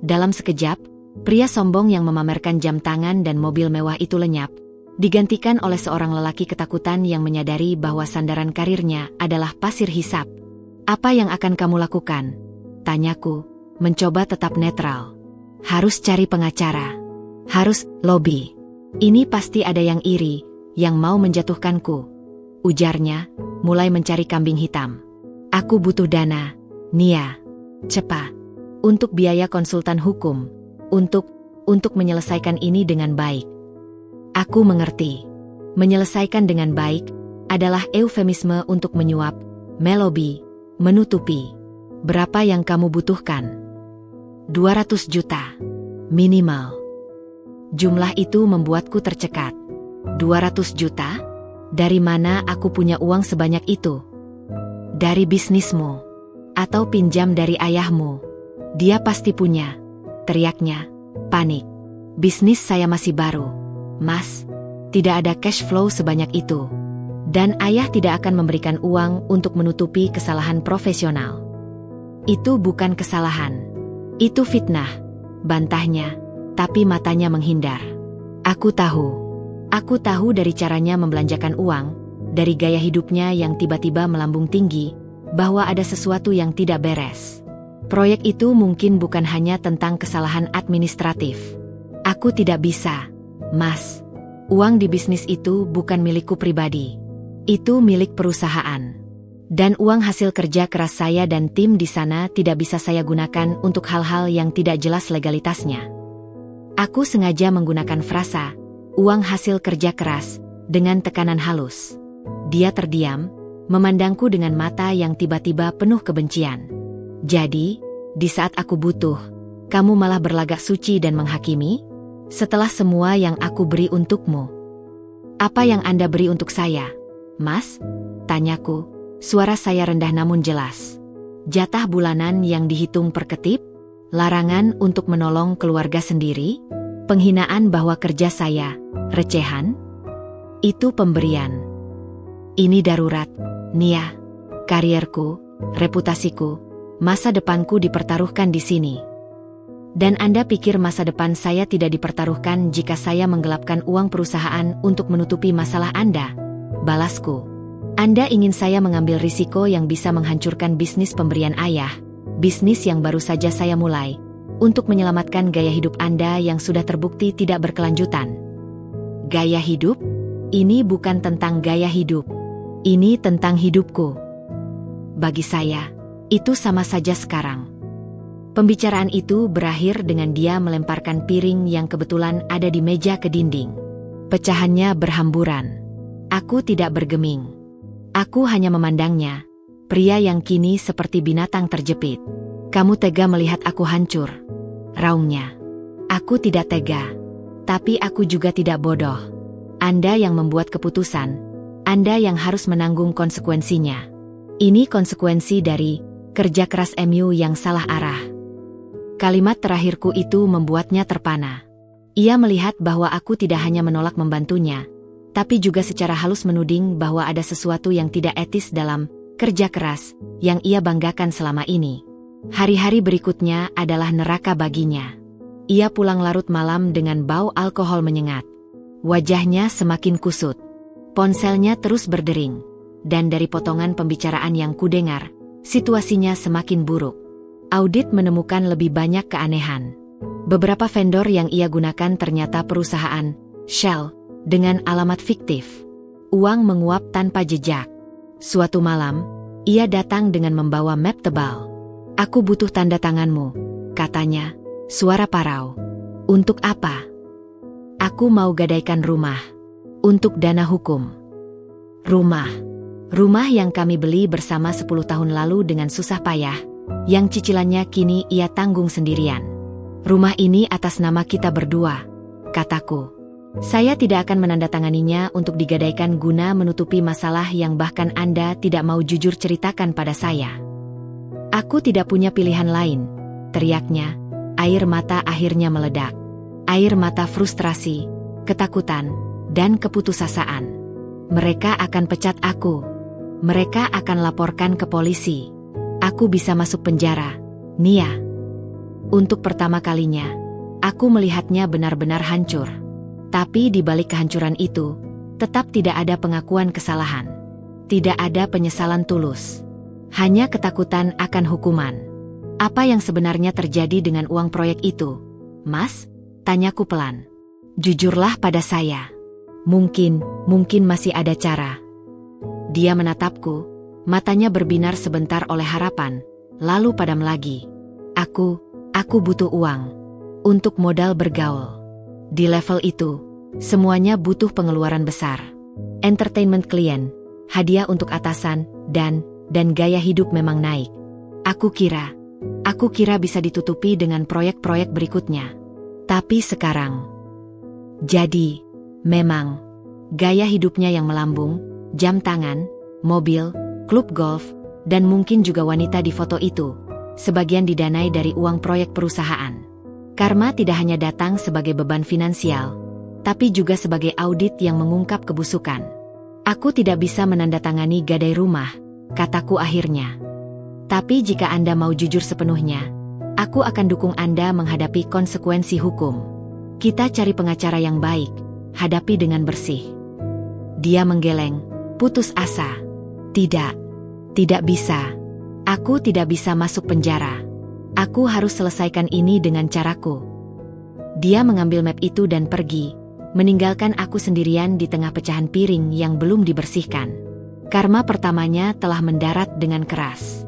Dalam sekejap, pria sombong yang memamerkan jam tangan dan mobil mewah itu lenyap, digantikan oleh seorang lelaki ketakutan yang menyadari bahwa sandaran karirnya adalah pasir hisap. Apa yang akan kamu lakukan? Tanyaku, mencoba tetap netral. Harus cari pengacara. Harus lobby. Ini pasti ada yang iri, yang mau menjatuhkanku. Ujarnya, mulai mencari kambing hitam. Aku butuh dana, Nia. Cepat. Untuk biaya konsultan hukum. Untuk menyelesaikan ini dengan baik. Aku mengerti. Menyelesaikan dengan baik adalah eufemisme untuk menyuap, melobi, menutupi. Berapa yang kamu butuhkan? 200 juta. Minimal. Jumlah itu membuatku tercekat. 200 juta? Dari mana aku punya uang sebanyak itu? Dari bisnismu. Atau pinjam dari ayahmu. Dia pasti punya, teriaknya, panik. Bisnis saya masih baru, Mas. Tidak ada cash flow sebanyak itu. Dan ayah tidak akan memberikan uang untuk menutupi kesalahan profesional. Itu bukan kesalahan. Itu fitnah, bantahnya, tapi matanya menghindar. Aku tahu dari caranya membelanjakan uang, dari gaya hidupnya yang tiba-tiba melambung tinggi, bahwa ada sesuatu yang tidak beres. Proyek itu mungkin bukan hanya tentang kesalahan administratif. Aku tidak bisa, Mas. Uang di bisnis itu bukan milikku pribadi. Itu milik perusahaan. Dan uang hasil kerja keras saya dan tim di sana tidak bisa saya gunakan untuk hal-hal yang tidak jelas legalitasnya. Aku sengaja menggunakan frasa, uang hasil kerja keras, dengan tekanan halus. Dia terdiam, memandangku dengan mata yang tiba-tiba penuh kebencian. Jadi, di saat aku butuh, kamu malah berlagak suci dan menghakimi? Setelah semua yang aku beri untukmu. Apa yang Anda beri untuk saya, Mas? Tanyaku, suara saya rendah namun jelas. Jatah bulanan yang dihitung per ketip? Larangan untuk menolong keluarga sendiri? Penghinaan bahwa kerja saya, recehan? Itu pemberian. Ini darurat, Nia. Karierku, reputasiku, masa depanku dipertaruhkan di sini. Dan Anda pikir masa depan saya tidak dipertaruhkan jika saya menggelapkan uang perusahaan untuk menutupi masalah Anda? Balasku. Anda ingin saya mengambil risiko yang bisa menghancurkan bisnis pemberian ayah, bisnis yang baru saja saya mulai, untuk menyelamatkan gaya hidup Anda yang sudah terbukti tidak berkelanjutan. Gaya hidup? Ini bukan tentang gaya hidup. Ini tentang hidupku. Bagi saya, itu sama saja sekarang. Pembicaraan itu berakhir dengan dia melemparkan piring yang kebetulan ada di meja ke dinding. Pecahannya berhamburan. Aku tidak bergeming. Aku hanya memandangnya, pria yang kini seperti binatang terjepit. Kamu tega melihat aku hancur, raungnya. Aku tidak tega, tapi aku juga tidak bodoh. Anda yang membuat keputusan, Anda yang harus menanggung konsekuensinya. Ini konsekuensi dari kerja keras MU yang salah arah. Kalimat terakhirku itu membuatnya terpana. Ia melihat bahwa aku tidak hanya menolak membantunya, tapi juga secara halus menuding bahwa ada sesuatu yang tidak etis dalam kerja keras yang ia banggakan selama ini. Hari-hari berikutnya adalah neraka baginya. Ia pulang larut malam dengan bau alkohol menyengat. Wajahnya semakin kusut. Ponselnya terus berdering. Dan dari potongan pembicaraan yang kudengar, situasinya semakin buruk. Audit menemukan lebih banyak keanehan. Beberapa vendor yang ia gunakan ternyata perusahaan Shell dengan alamat fiktif. Uang menguap tanpa jejak. Suatu malam, ia datang dengan membawa map tebal. Aku butuh tanda tanganmu, katanya, suara parau. Untuk apa? Aku mau gadaikan rumah. Untuk dana hukum. Rumah yang kami beli bersama 10 tahun lalu dengan susah payah, yang cicilannya kini ia tanggung sendirian. Rumah ini atas nama kita berdua, kataku. Saya tidak akan menandatanganinya untuk digadaikan guna menutupi masalah yang bahkan Anda tidak mau jujur ceritakan pada saya. Aku tidak punya pilihan lain, teriaknya. Air mata akhirnya meledak. Air mata frustrasi, ketakutan, dan keputusasaan. Mereka akan pecat aku. Mereka akan laporkan ke polisi. Aku bisa masuk penjara, Nia. Untuk pertama kalinya, aku melihatnya benar-benar hancur. Tapi di balik kehancuran itu, tetap tidak ada pengakuan kesalahan. Tidak ada penyesalan tulus. Hanya ketakutan akan hukuman. Apa yang sebenarnya terjadi dengan uang proyek itu, Mas? Tanyaku pelan. Jujurlah pada saya. Mungkin masih ada cara. Dia menatapku, matanya berbinar sebentar oleh harapan, lalu padam lagi. Aku butuh uang. Untuk modal bergaul. Di level itu, semuanya butuh pengeluaran besar. Entertainment klien, hadiah untuk atasan, dan gaya hidup memang naik. Aku kira bisa ditutupi dengan proyek-proyek berikutnya. Tapi sekarang. Jadi, memang, gaya hidupnya yang melambung, jam tangan, mobil, klub golf, dan mungkin juga wanita di foto itu, sebagian didanai dari uang proyek perusahaan. Karma tidak hanya datang sebagai beban finansial, tapi juga sebagai audit yang mengungkap kebusukan. Aku tidak bisa menandatangani gadai rumah, kataku akhirnya. Tapi jika Anda mau jujur sepenuhnya, aku akan dukung Anda menghadapi konsekuensi hukum. Kita cari pengacara yang baik, hadapi dengan bersih. Dia menggeleng, putus asa. Tidak bisa. Aku tidak bisa masuk penjara. Aku harus selesaikan ini dengan caraku. Dia mengambil map itu dan pergi, meninggalkan aku sendirian di tengah pecahan piring yang belum dibersihkan. Karma pertamanya telah mendarat dengan keras.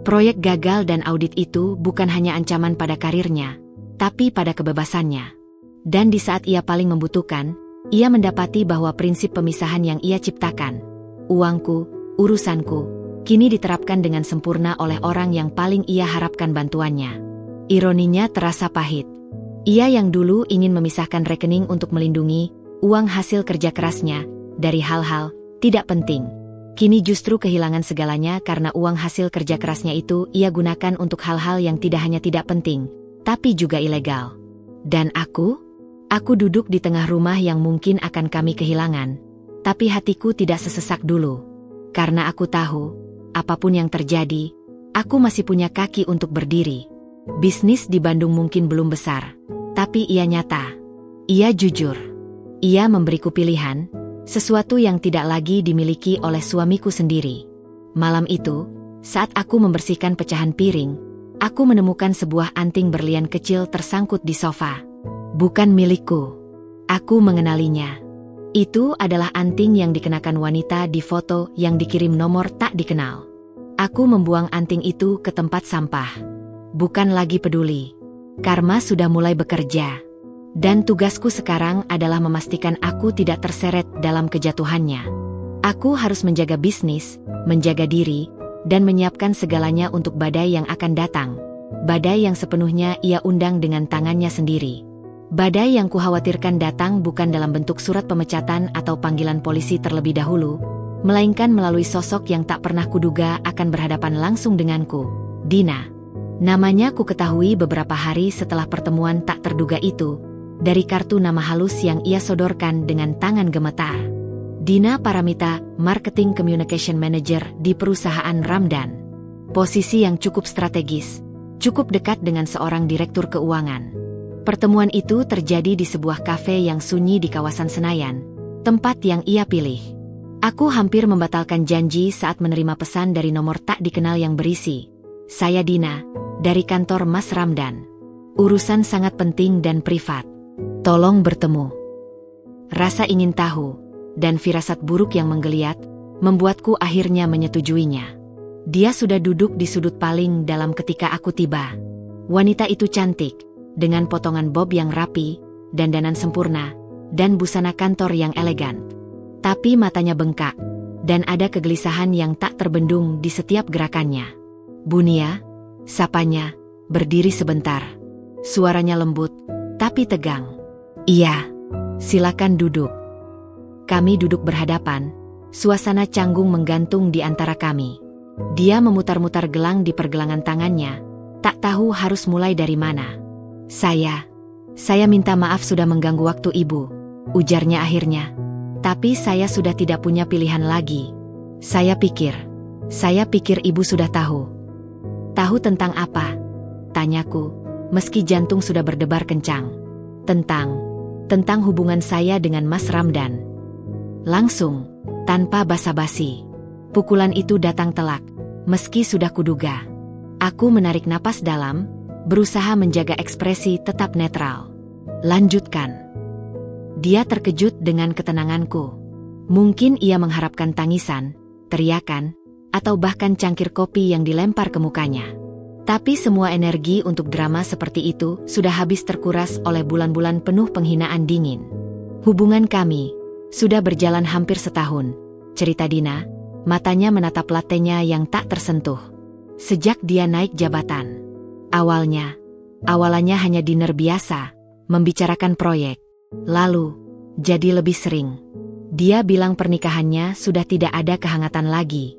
Proyek gagal dan audit itu bukan hanya ancaman pada karirnya, tapi pada kebebasannya. Dan di saat ia paling membutuhkan, ia mendapati bahwa prinsip pemisahan yang ia ciptakan, uangku, urusanku, kini diterapkan dengan sempurna oleh orang yang paling ia harapkan bantuannya. Ironinya terasa pahit. Ia yang dulu ingin memisahkan rekening untuk melindungi uang hasil kerja kerasnya dari hal-hal tidak penting, kini justru kehilangan segalanya karena uang hasil kerja kerasnya itu ia gunakan untuk hal-hal yang tidak hanya tidak penting, tapi juga ilegal. Dan aku duduk di tengah rumah yang mungkin akan kami kehilangan, tapi hatiku tidak sesesak dulu. Karena aku tahu, apapun yang terjadi, aku masih punya kaki untuk berdiri. Bisnis di Bandung mungkin belum besar, tapi ia nyata. Ia jujur. Ia memberiku pilihan, sesuatu yang tidak lagi dimiliki oleh suamiku sendiri. Malam itu, saat aku membersihkan pecahan piring, aku menemukan sebuah anting berlian kecil tersangkut di sofa. Bukan milikku. Aku mengenalinya. Itu adalah anting yang dikenakan wanita di foto yang dikirim nomor tak dikenal. Aku membuang anting itu ke tempat sampah. Bukan lagi peduli. Karma sudah mulai bekerja. Dan tugasku sekarang adalah memastikan aku tidak terseret dalam kejatuhannya. Aku harus menjaga bisnis, menjaga diri, dan menyiapkan segalanya untuk badai yang akan datang. Badai yang sepenuhnya ia undang dengan tangannya sendiri. Badai yang kukhawatirkan datang bukan dalam bentuk surat pemecatan atau panggilan polisi terlebih dahulu, melainkan melalui sosok yang tak pernah kuduga akan berhadapan langsung denganku, Dina. Namanya ku ketahui beberapa hari setelah pertemuan tak terduga itu, dari kartu nama halus yang ia sodorkan dengan tangan gemetar. Dina Paramita, Marketing Communication Manager di perusahaan Ramdan. Posisi yang cukup strategis, cukup dekat dengan seorang direktur keuangan. Pertemuan itu terjadi di sebuah kafe yang sunyi di kawasan Senayan, tempat yang ia pilih. Aku hampir membatalkan janji saat menerima pesan dari nomor tak dikenal yang berisi, "Saya Dina, dari kantor Mas Ramdan. Urusan sangat penting dan privat. Tolong bertemu." Rasa ingin tahu dan firasat buruk yang menggeliat membuatku akhirnya menyetujuinya. Dia sudah duduk di sudut paling dalam ketika aku tiba. Wanita itu cantik, dengan potongan bob yang rapi, dandanan sempurna, dan busana kantor yang elegan. Tapi matanya bengkak, dan ada kegelisahan yang tak terbendung di setiap gerakannya. "Bunia," sapanya, berdiri sebentar. Suaranya lembut, tapi tegang. "Iya, silakan duduk." Kami duduk berhadapan, suasana canggung menggantung di antara kami. Dia memutar-mutar gelang di pergelangan tangannya, tak tahu harus mulai dari mana. Saya minta maaf sudah mengganggu waktu ibu," ujarnya akhirnya. "Tapi saya sudah tidak punya pilihan lagi. Saya pikir ibu sudah tahu." "Tahu tentang apa?" tanyaku, meski jantung sudah berdebar kencang. Tentang hubungan saya dengan Mas Ramdan." Langsung, tanpa basa-basi. Pukulan itu datang telak, meski sudah kuduga. Aku menarik napas dalam, berusaha menjaga ekspresi tetap netral. "Lanjutkan." Dia terkejut dengan ketenanganku. Mungkin ia mengharapkan tangisan, teriakan, atau bahkan cangkir kopi yang dilempar ke mukanya. Tapi semua energi untuk drama seperti itu sudah habis terkuras oleh bulan-bulan penuh penghinaan dingin. "Hubungan kami sudah berjalan hampir setahun," cerita Dina, matanya menatap latenya yang tak tersentuh. "Sejak dia naik jabatan. Awalnya hanya dinner biasa, membicarakan proyek. Lalu, jadi lebih sering. Dia bilang pernikahannya sudah tidak ada kehangatan lagi.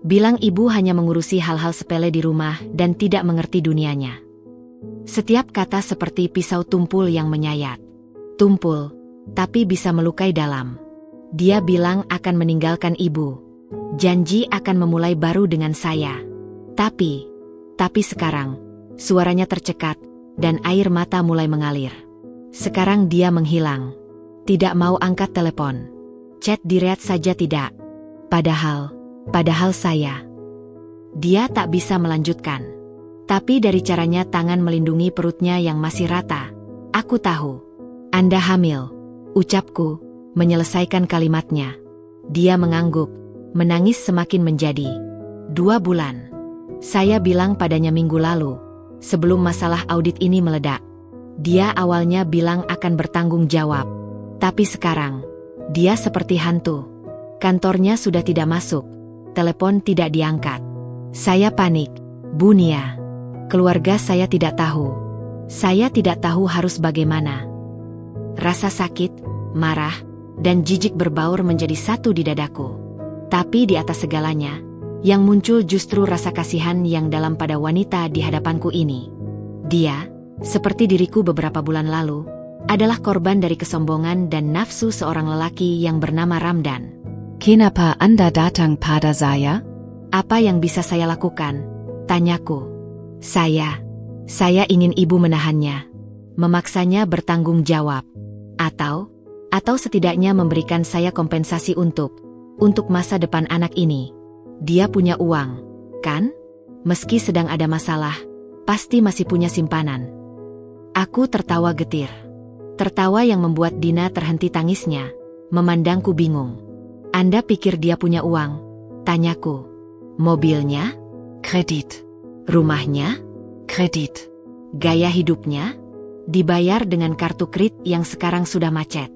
Bilang ibu hanya mengurusi hal-hal sepele di rumah dan tidak mengerti dunianya. Setiap kata seperti pisau tumpul yang menyayat. Tumpul, tapi bisa melukai dalam. Dia bilang akan meninggalkan ibu. Janji akan memulai baru dengan saya. Tapi sekarang, suaranya tercekat, dan air mata mulai mengalir. Sekarang dia menghilang. Tidak mau angkat telepon. Chat di-read saja tidak. Padahal saya. Dia tak bisa melanjutkan. Tapi dari caranya tangan melindungi perutnya yang masih rata, aku tahu. Anda hamil, ucapku, menyelesaikan kalimatnya. Dia mengangguk, menangis semakin menjadi. 2 bulan. Saya bilang padanya minggu lalu, sebelum masalah audit ini meledak. Dia awalnya bilang akan bertanggung jawab. Tapi sekarang, dia seperti hantu. Kantornya sudah tidak masuk. Telepon tidak diangkat. Saya panik. Bu Nia. Keluarga saya tidak tahu. Saya tidak tahu harus bagaimana. Rasa sakit, marah, dan jijik berbaur menjadi satu di dadaku. Tapi di atas segalanya, yang muncul justru rasa kasihan yang dalam pada wanita di hadapanku ini. Dia, seperti diriku beberapa bulan lalu, adalah korban dari kesombongan dan nafsu seorang lelaki yang bernama Ramdan. Kenapa Anda datang pada saya? Apa yang bisa saya lakukan? Tanyaku. Saya ingin ibu menahannya. Memaksanya bertanggung jawab. Atau setidaknya memberikan saya kompensasi untuk masa depan anak ini. Dia punya uang, kan? Meski sedang ada masalah, pasti masih punya simpanan. Aku tertawa getir. Tertawa yang membuat Dina terhenti tangisnya, memandangku bingung. Anda pikir dia punya uang? Tanyaku. Mobilnya? Kredit. Rumahnya? Kredit. Gaya hidupnya? Dibayar dengan kartu kredit yang sekarang sudah macet.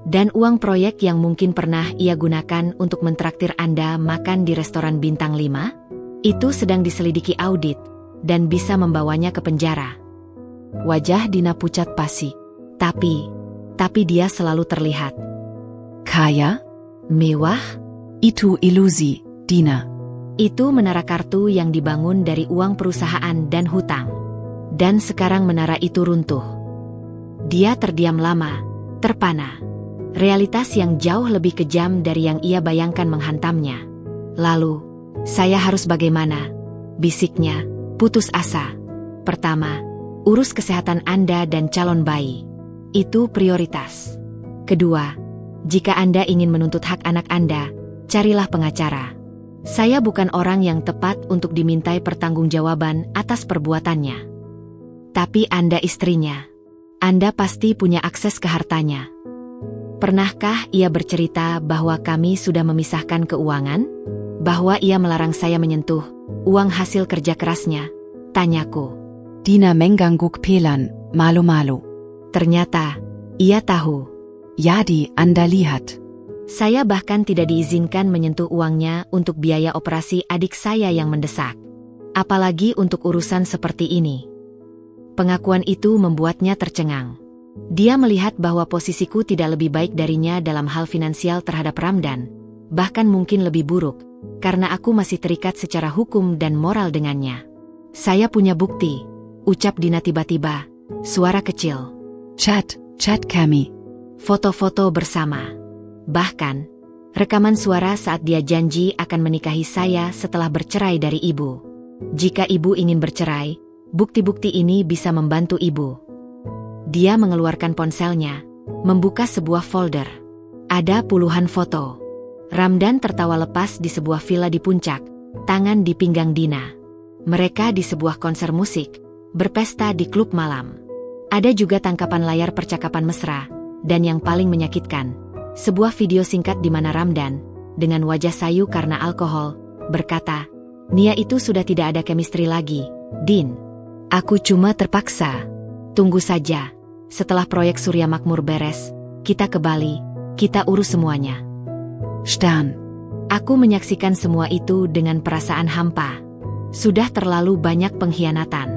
Dan uang proyek yang mungkin pernah ia gunakan untuk mentraktir Anda makan di restoran bintang 5? Itu sedang diselidiki audit, dan bisa membawanya ke penjara. Wajah Dina pucat pasi. Tapi dia selalu terlihat kaya? Mewah? Itu ilusi, Dina. Itu menara kartu yang dibangun dari uang perusahaan dan hutang. Dan sekarang menara itu runtuh. Dia terdiam lama, terpana. Realitas yang jauh lebih kejam dari yang ia bayangkan menghantamnya. Lalu, saya harus bagaimana? Bisiknya, putus asa. Pertama, urus kesehatan Anda dan calon bayi. Itu prioritas. Kedua, jika Anda ingin menuntut hak anak Anda, carilah pengacara. Saya bukan orang yang tepat untuk dimintai pertanggungjawaban atas perbuatannya. Tapi Anda istrinya. Anda pasti punya akses ke hartanya. Pernahkah ia bercerita bahwa kami sudah memisahkan keuangan? Bahwa ia melarang saya menyentuh uang hasil kerja kerasnya? Tanyaku. Dina mengangguk pelan, malu-malu. Ternyata, ia tahu. Jadi, Anda lihat. Saya bahkan tidak diizinkan menyentuh uangnya untuk biaya operasi adik saya yang mendesak. Apalagi untuk urusan seperti ini. Pengakuan itu membuatnya tercengang. Dia melihat bahwa posisiku tidak lebih baik darinya dalam hal finansial terhadap Ramdan. Bahkan mungkin lebih buruk, karena aku masih terikat secara hukum dan moral dengannya. Saya punya bukti, ucap Dina tiba-tiba, suara kecil. Chat kami. Foto-foto bersama. Bahkan, rekaman suara saat dia janji akan menikahi saya setelah bercerai dari ibu. Jika ibu ingin bercerai, bukti-bukti ini bisa membantu ibu. Dia mengeluarkan ponselnya, membuka sebuah folder. Ada puluhan foto. Ramdan tertawa lepas di sebuah villa di puncak, tangan di pinggang Dina. Mereka di sebuah konser musik, berpesta di klub malam. Ada juga tangkapan layar percakapan mesra. Dan yang paling menyakitkan, sebuah video singkat di mana Ramdan, dengan wajah sayu karena alkohol, berkata, Nia itu sudah tidak ada chemistry lagi, Din. Aku cuma terpaksa. Tunggu saja, setelah proyek Surya Makmur beres, kita ke Bali, kita urus semuanya. Stern. Aku menyaksikan semua itu dengan perasaan hampa. Sudah terlalu banyak pengkhianatan.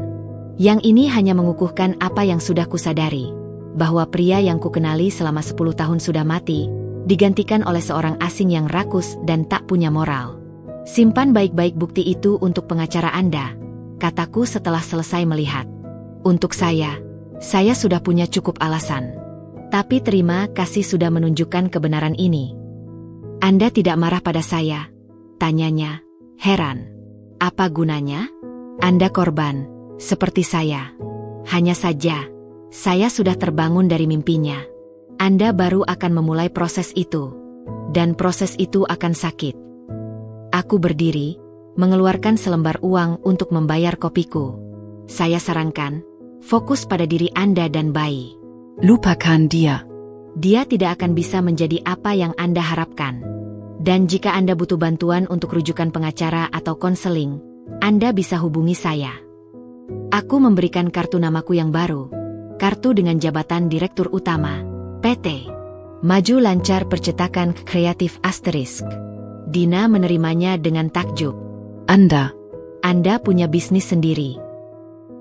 Yang ini hanya mengukuhkan apa yang sudah kusadari. Bahwa pria yang kukenali selama 10 tahun sudah mati, digantikan oleh seorang asing yang rakus dan tak punya moral. Simpan baik-baik bukti itu untuk pengacara Anda, kataku setelah selesai melihat. Untuk saya sudah punya cukup alasan. Tapi terima kasih sudah menunjukkan kebenaran ini. Anda tidak marah pada saya? Tanyanya, heran. Apa gunanya? Anda korban, seperti saya. Hanya saja, saya sudah terbangun dari mimpinya. Anda baru akan memulai proses itu. Dan proses itu akan sakit. Aku berdiri, mengeluarkan selembar uang untuk membayar kopiku. Saya sarankan, fokus pada diri Anda dan bayi. Lupakan dia. Dia tidak akan bisa menjadi apa yang Anda harapkan. Dan jika Anda butuh bantuan untuk rujukan pengacara atau konseling, Anda bisa hubungi saya. Aku memberikan kartu namaku yang baru, kartu dengan jabatan Direktur Utama, PT Maju Lancar Percetakan Kreatif Asterisk. Dina menerimanya dengan takjub. Anda punya bisnis sendiri.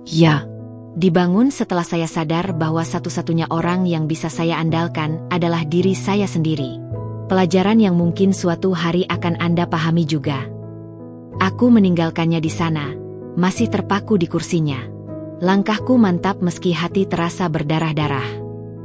Ya. Dibangun setelah saya sadar bahwa satu-satunya orang yang bisa saya andalkan adalah diri saya sendiri. Pelajaran yang mungkin suatu hari akan Anda pahami juga. Aku meninggalkannya di sana, masih terpaku di kursinya. Langkahku mantap meski hati terasa berdarah-darah.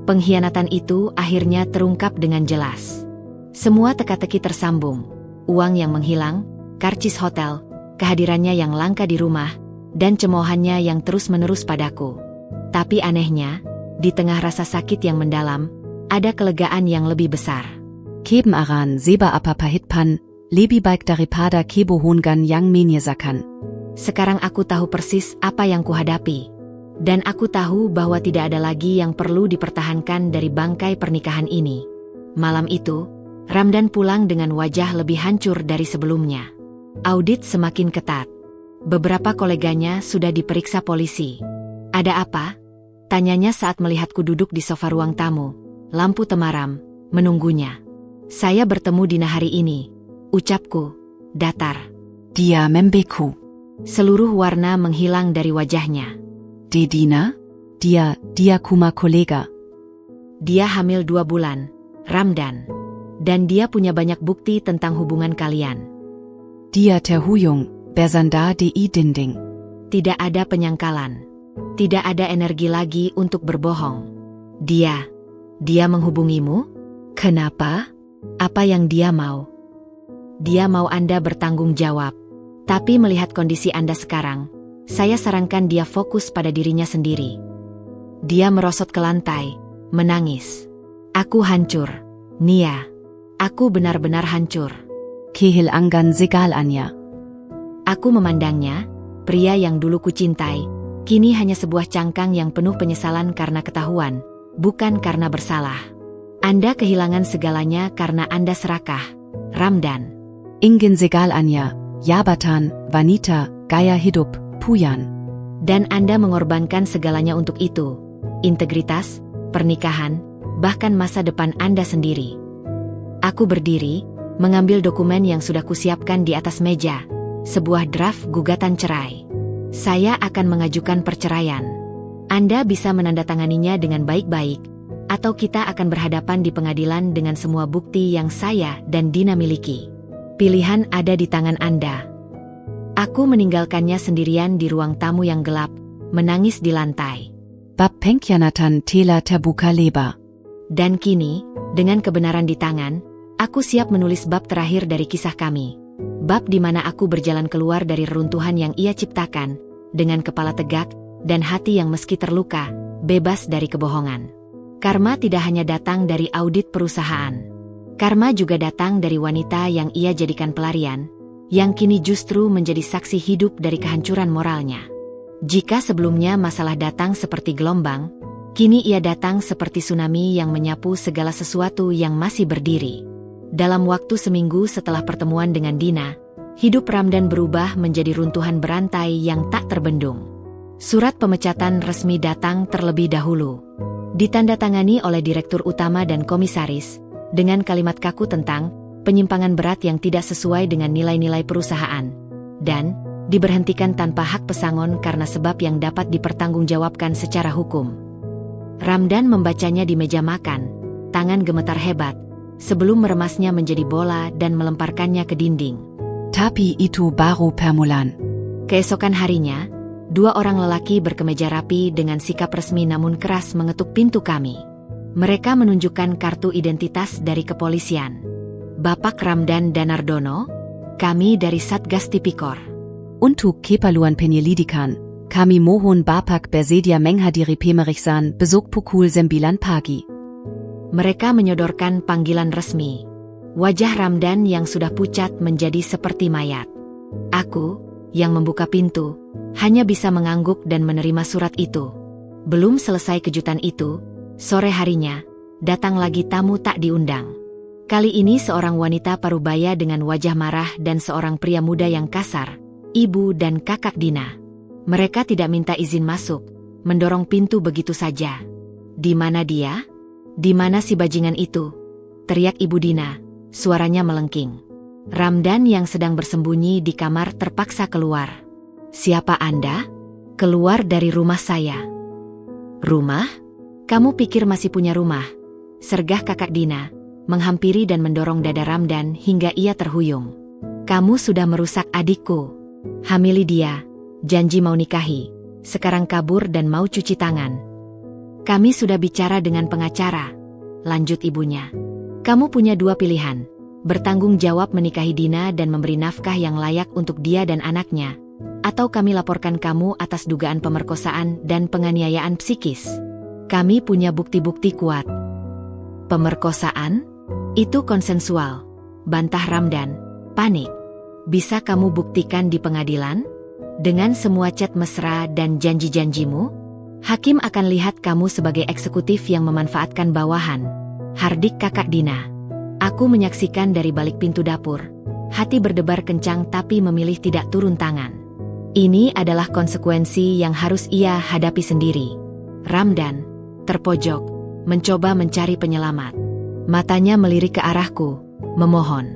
Pengkhianatan itu akhirnya terungkap dengan jelas. Semua teka-teki tersambung. Uang yang menghilang, karcis hotel, kehadirannya yang langka di rumah, dan cemoohannya yang terus-menerus padaku. Tapi anehnya, di tengah rasa sakit yang mendalam, ada kelegaan yang lebih besar. Keben aran seba apa pahitpan, lebih baik daripada kebohongan yang menyesakan. Sekarang aku tahu persis apa yang kuhadapi. Dan aku tahu bahwa tidak ada lagi yang perlu dipertahankan dari bangkai pernikahan ini. Malam itu, Ramdan pulang dengan wajah lebih hancur dari sebelumnya. Audit semakin ketat. Beberapa koleganya sudah diperiksa polisi. Ada apa? Tanyanya saat melihatku duduk di sofa ruang tamu. Lampu temaram, menunggunya. Saya bertemu Dina hari ini. Ucapku, datar. Dia membeku. Seluruh warna menghilang dari wajahnya. Dina? Dia kuma kolega. Dia hamil 2 bulan, Ramdan. Dan dia punya banyak bukti tentang hubungan kalian. Dia terhuyung. Bersanda di dinding. Tidak ada penyangkalan. Tidak ada energi lagi untuk berbohong. Dia menghubungimu? Kenapa? Apa yang dia mau? Dia mau Anda bertanggung jawab. Tapi melihat kondisi Anda sekarang, saya sarankan dia fokus pada dirinya sendiri. Dia merosot ke lantai, menangis. Aku hancur, Nia. Aku benar-benar hancur. Kehilangan segalanya. Aku memandangnya, pria yang dulu kucintai, kini hanya sebuah cangkang yang penuh penyesalan karena ketahuan, bukan karena bersalah. Anda kehilangan segalanya karena Anda serakah, Ramdan. Ingin segalanya, jabatan, wanita, gaya hidup, puyan. Dan Anda mengorbankan segalanya untuk itu. Integritas, pernikahan, bahkan masa depan Anda sendiri. Aku berdiri, mengambil dokumen yang sudah kusiapkan di atas meja. Sebuah draft gugatan cerai. Saya akan mengajukan perceraian. Anda bisa menandatanganinya dengan baik-baik, atau kita akan berhadapan di pengadilan dengan semua bukti yang saya dan Dina miliki. Pilihan ada di tangan Anda. Aku meninggalkannya sendirian di ruang tamu yang gelap, menangis di lantai. Bab pengkhianatan telah terbuka lebar. Dan kini, dengan kebenaran di tangan, aku siap menulis bab terakhir dari kisah kami. Bab di mana aku berjalan keluar dari reruntuhan yang ia ciptakan, dengan kepala tegak, dan hati yang meski terluka, bebas dari kebohongan. Karma tidak hanya datang dari audit perusahaan. Karma juga datang dari wanita yang ia jadikan pelarian, yang kini justru menjadi saksi hidup dari kehancuran moralnya. Jika sebelumnya masalah datang seperti gelombang, kini ia datang seperti tsunami yang menyapu segala sesuatu yang masih berdiri. Dalam waktu seminggu setelah pertemuan dengan Dina, hidup Ramdan berubah menjadi runtuhan berantai yang tak terbendung. Surat pemecatan resmi datang terlebih dahulu. Ditandatangani oleh Direktur Utama dan Komisaris, dengan kalimat kaku tentang penyimpangan berat yang tidak sesuai dengan nilai-nilai perusahaan, dan diberhentikan tanpa hak pesangon karena sebab yang dapat dipertanggungjawabkan secara hukum. Ramdan membacanya di meja makan, tangan gemetar hebat, sebelum meremasnya menjadi bola dan melemparkannya ke dinding. Tapi itu baru permulaan. Keesokan harinya, 2 orang lelaki berkemeja rapi dengan sikap resmi namun keras mengetuk pintu kami. Mereka menunjukkan kartu identitas dari kepolisian. Bapak Ramdan Danardono, kami dari Satgas Tipikor. Untuk keperluan penyelidikan, kami mohon Bapak bersedia menghadiri pemeriksaan besok pukul 9 pagi. Mereka menyodorkan panggilan resmi. Wajah Ramdan yang sudah pucat menjadi seperti mayat. Aku, yang membuka pintu, hanya bisa mengangguk dan menerima surat itu. Belum selesai kejutan itu, sore harinya, datang lagi tamu tak diundang. Kali ini seorang wanita parubaya dengan wajah marah dan seorang pria muda yang kasar, ibu dan kakak Dina. Mereka tidak minta izin masuk, mendorong pintu begitu saja. Di mana dia? Di mana si bajingan itu? Teriak Ibu Dina, suaranya melengking. Ramdan yang sedang bersembunyi di kamar terpaksa keluar. Siapa Anda? Keluar dari rumah saya. Rumah? Kamu pikir masih punya rumah? Sergah kakak Dina, menghampiri dan mendorong dada Ramdan hingga ia terhuyung. Kamu sudah merusak adikku. Hamili dia, janji mau nikahi, sekarang kabur dan mau cuci tangan. Kami sudah bicara dengan pengacara, lanjut ibunya. Kamu punya 2 pilihan, bertanggung jawab menikahi Dina dan memberi nafkah yang layak untuk dia dan anaknya, atau kami laporkan kamu atas dugaan pemerkosaan dan penganiayaan psikis. Kami punya bukti-bukti kuat. Pemerkosaan? Itu konsensual, bantah Ramdan, panik. Bisa kamu buktikan di pengadilan? Dengan semua chat mesra dan janji-janjimu? Hakim akan lihat kamu sebagai eksekutif yang memanfaatkan bawahan. Hardik kakak Dina. Aku menyaksikan dari balik pintu dapur. Hati berdebar kencang tapi memilih tidak turun tangan. Ini adalah konsekuensi yang harus ia hadapi sendiri. Ramdan, terpojok, mencoba mencari penyelamat. Matanya melirik ke arahku, memohon.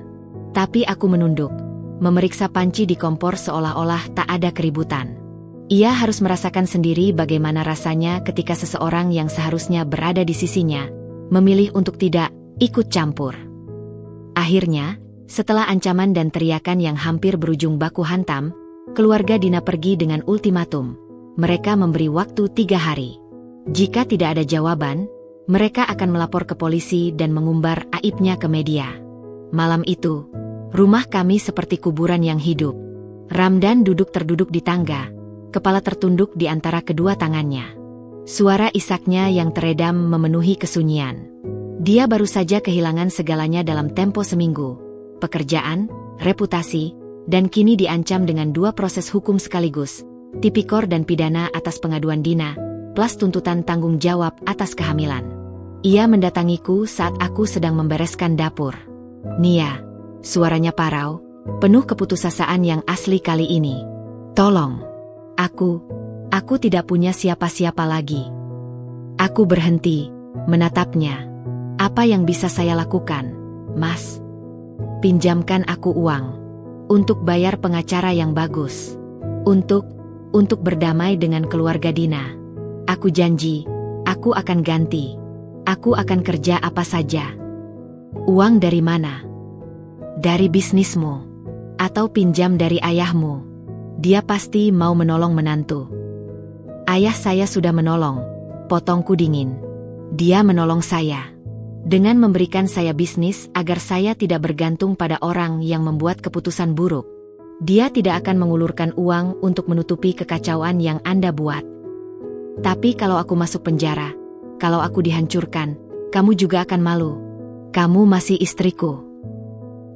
Tapi aku menunduk, memeriksa panci di kompor seolah-olah tak ada keributan. Ia harus merasakan sendiri bagaimana rasanya ketika seseorang yang seharusnya berada di sisinya, memilih untuk tidak ikut campur. Akhirnya, setelah ancaman dan teriakan yang hampir berujung baku hantam, keluarga Dina pergi dengan ultimatum. Mereka memberi waktu 3 hari. Jika tidak ada jawaban, mereka akan melapor ke polisi dan mengumbar aibnya ke media. Malam itu, rumah kami seperti kuburan yang hidup. Ramdan duduk terduduk di tangga, kepala tertunduk di antara kedua tangannya. Suara isaknya yang teredam memenuhi kesunyian. Dia baru saja kehilangan segalanya dalam tempo seminggu. Pekerjaan, reputasi, dan kini diancam dengan 2 proses hukum sekaligus, tipikor dan pidana atas pengaduan Dina, plus tuntutan tanggung jawab atas kehamilan. Ia mendatangiku saat aku sedang membereskan dapur. Nia, suaranya parau, penuh keputusasaan yang asli kali ini. Tolong, aku tidak punya siapa-siapa lagi. Aku berhenti, menatapnya. Apa yang bisa saya lakukan, Mas? Pinjamkan aku uang. Untuk bayar pengacara yang bagus. Untuk berdamai dengan keluarga Dina. Aku janji, aku akan ganti. Aku akan kerja apa saja. Uang dari mana? Dari bisnismu. Atau pinjam dari ayahmu. Dia pasti mau menolong menantu. Ayah saya sudah menolong, potongku dingin. Dia menolong saya. Dengan memberikan saya bisnis agar saya tidak bergantung pada orang yang membuat keputusan buruk. Dia tidak akan mengulurkan uang untuk menutupi kekacauan yang Anda buat. Tapi kalau aku masuk penjara, kalau aku dihancurkan, kamu juga akan malu. Kamu masih istriku.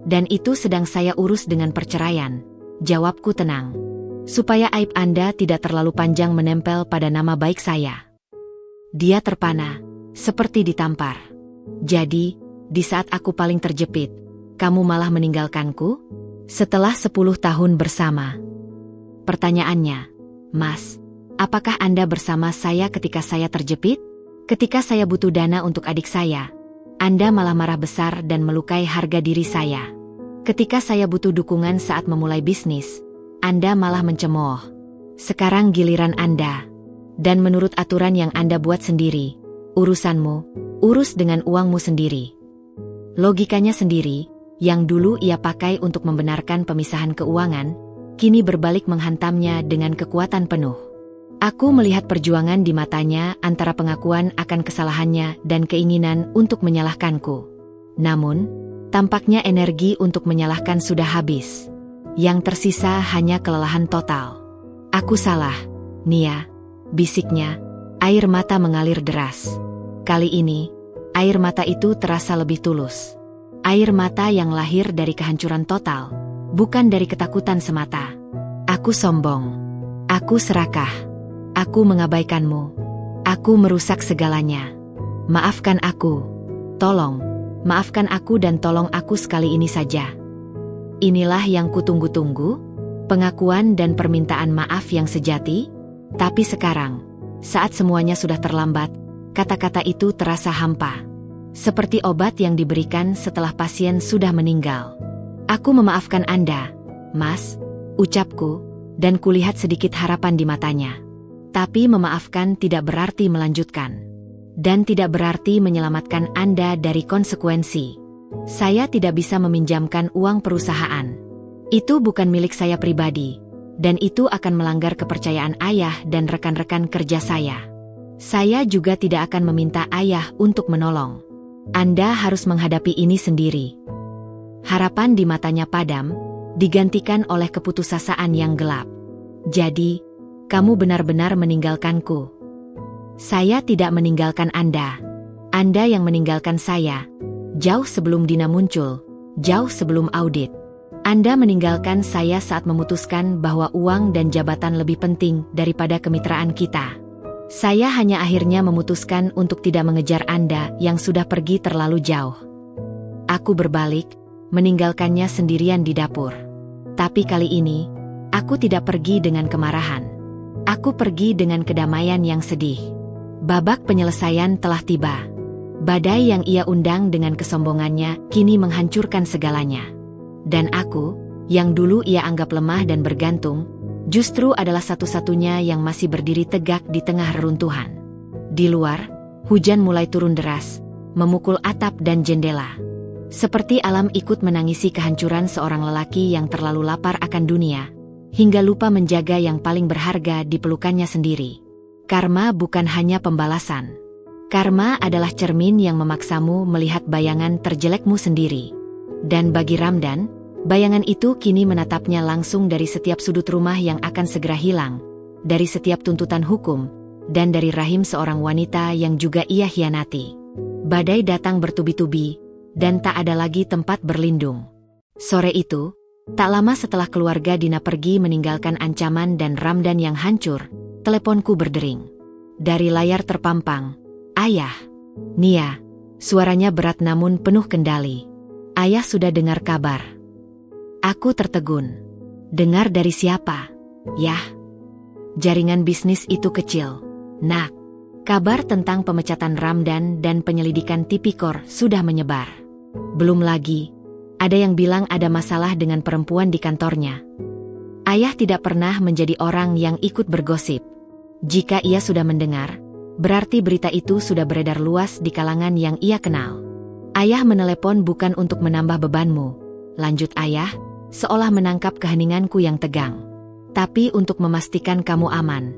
Dan itu sedang saya urus dengan perceraian. Jawabku tenang. Supaya aib Anda tidak terlalu panjang menempel pada nama baik saya. Dia terpana, seperti ditampar. Jadi, di saat aku paling terjepit, kamu malah meninggalkanku? Setelah 10 tahun bersama. Pertanyaannya, Mas, apakah Anda bersama saya ketika saya terjepit? Ketika saya butuh dana untuk adik saya, Anda malah marah besar dan melukai harga diri saya. Ketika saya butuh dukungan saat memulai bisnis, Anda malah mencemooh. Sekarang giliran Anda. Dan menurut aturan yang Anda buat sendiri, urusanmu, urus dengan uangmu sendiri. Logikanya sendiri, yang dulu ia pakai untuk membenarkan pemisahan keuangan, kini berbalik menghantamnya dengan kekuatan penuh. Aku melihat perjuangan di matanya antara pengakuan akan kesalahannya dan keinginan untuk menyalahkanku. Namun, tampaknya energi untuk menyalahkan sudah habis. Yang tersisa hanya kelelahan total. Aku salah, Nia, bisiknya. Air mata mengalir deras. Kali ini, air mata itu terasa lebih tulus. Air mata yang lahir dari kehancuran total, bukan dari ketakutan semata. Aku sombong. Aku serakah. Aku mengabaikanmu. Aku merusak segalanya. Maafkan aku. Tolong, maafkan aku dan tolong aku sekali ini saja. Inilah yang kutunggu-tunggu, pengakuan dan permintaan maaf yang sejati. Tapi sekarang, saat semuanya sudah terlambat, kata-kata itu terasa hampa. Seperti obat yang diberikan setelah pasien sudah meninggal. Aku memaafkan Anda, Mas, ucapku, dan kulihat sedikit harapan di matanya. Tapi memaafkan tidak berarti melanjutkan. Dan tidak berarti menyelamatkan Anda dari konsekuensi. Saya tidak bisa meminjamkan uang perusahaan. Itu bukan milik saya pribadi. Dan itu akan melanggar kepercayaan ayah dan rekan-rekan kerja saya. Saya juga tidak akan meminta ayah untuk menolong. Anda harus menghadapi ini sendiri. Harapan di matanya padam, digantikan oleh keputusasaan yang gelap. Jadi, kamu benar-benar meninggalkanku. Saya tidak meninggalkan Anda. Anda yang meninggalkan saya. Jauh sebelum Dina muncul, jauh sebelum audit. Anda meninggalkan saya saat memutuskan bahwa uang dan jabatan lebih penting daripada kemitraan kita. Saya hanya akhirnya memutuskan untuk tidak mengejar Anda yang sudah pergi terlalu jauh. Aku berbalik, meninggalkannya sendirian di dapur. Tapi kali ini, aku tidak pergi dengan kemarahan. Aku pergi dengan kedamaian yang sedih. Babak penyelesaian telah tiba. Badai yang ia undang dengan kesombongannya kini menghancurkan segalanya. Dan aku, yang dulu ia anggap lemah dan bergantung, justru adalah satu-satunya yang masih berdiri tegak di tengah reruntuhan. Di luar, hujan mulai turun deras, memukul atap dan jendela. Seperti alam ikut menangisi kehancuran seorang lelaki yang terlalu lapar akan dunia, hingga lupa menjaga yang paling berharga di pelukannya sendiri. Karma bukan hanya pembalasan. Karma adalah cermin yang memaksamu melihat bayangan terjelekmu sendiri. Dan bagi Ramdan, bayangan itu kini menatapnya langsung dari setiap sudut rumah yang akan segera hilang, dari setiap tuntutan hukum, dan dari rahim seorang wanita yang juga ia hianati. Badai datang bertubi-tubi, dan tak ada lagi tempat berlindung. Sore itu, tak lama setelah keluarga Dina pergi meninggalkan ancaman dan Ramdan yang hancur, teleponku berdering. Dari layar terpampang, "Ayah." "Nia." Suaranya berat namun penuh kendali. "Ayah sudah dengar kabar." Aku tertegun. "Dengar dari siapa?" "Yah, jaringan bisnis itu kecil, Nak. Kabar tentang pemecatan Ramdan dan penyelidikan tipikor sudah menyebar. Belum lagi, ada yang bilang ada masalah dengan perempuan di kantornya." Ayah tidak pernah menjadi orang yang ikut bergosip. Jika ia sudah mendengar, berarti berita itu sudah beredar luas di kalangan yang ia kenal. "Ayah menelepon bukan untuk menambah bebanmu," lanjut ayah, seolah menangkap keheninganku yang tegang. "Tapi untuk memastikan kamu aman.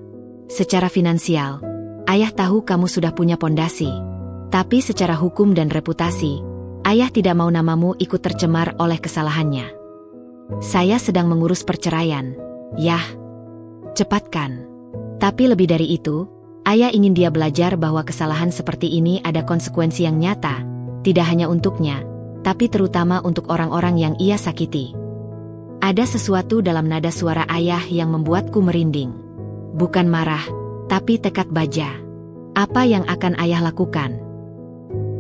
Secara finansial, ayah tahu kamu sudah punya pondasi. Tapi secara hukum dan reputasi, ayah tidak mau namamu ikut tercemar oleh kesalahannya. Saya sedang mengurus perceraian. Yah, cepatkan. Tapi lebih dari itu, ayah ingin dia belajar bahwa kesalahan seperti ini ada konsekuensi yang nyata, tidak hanya untuknya, tapi terutama untuk orang-orang yang ia sakiti." Ada sesuatu dalam nada suara ayah yang membuatku merinding. Bukan marah, tapi tekad baja. Apa yang akan ayah lakukan?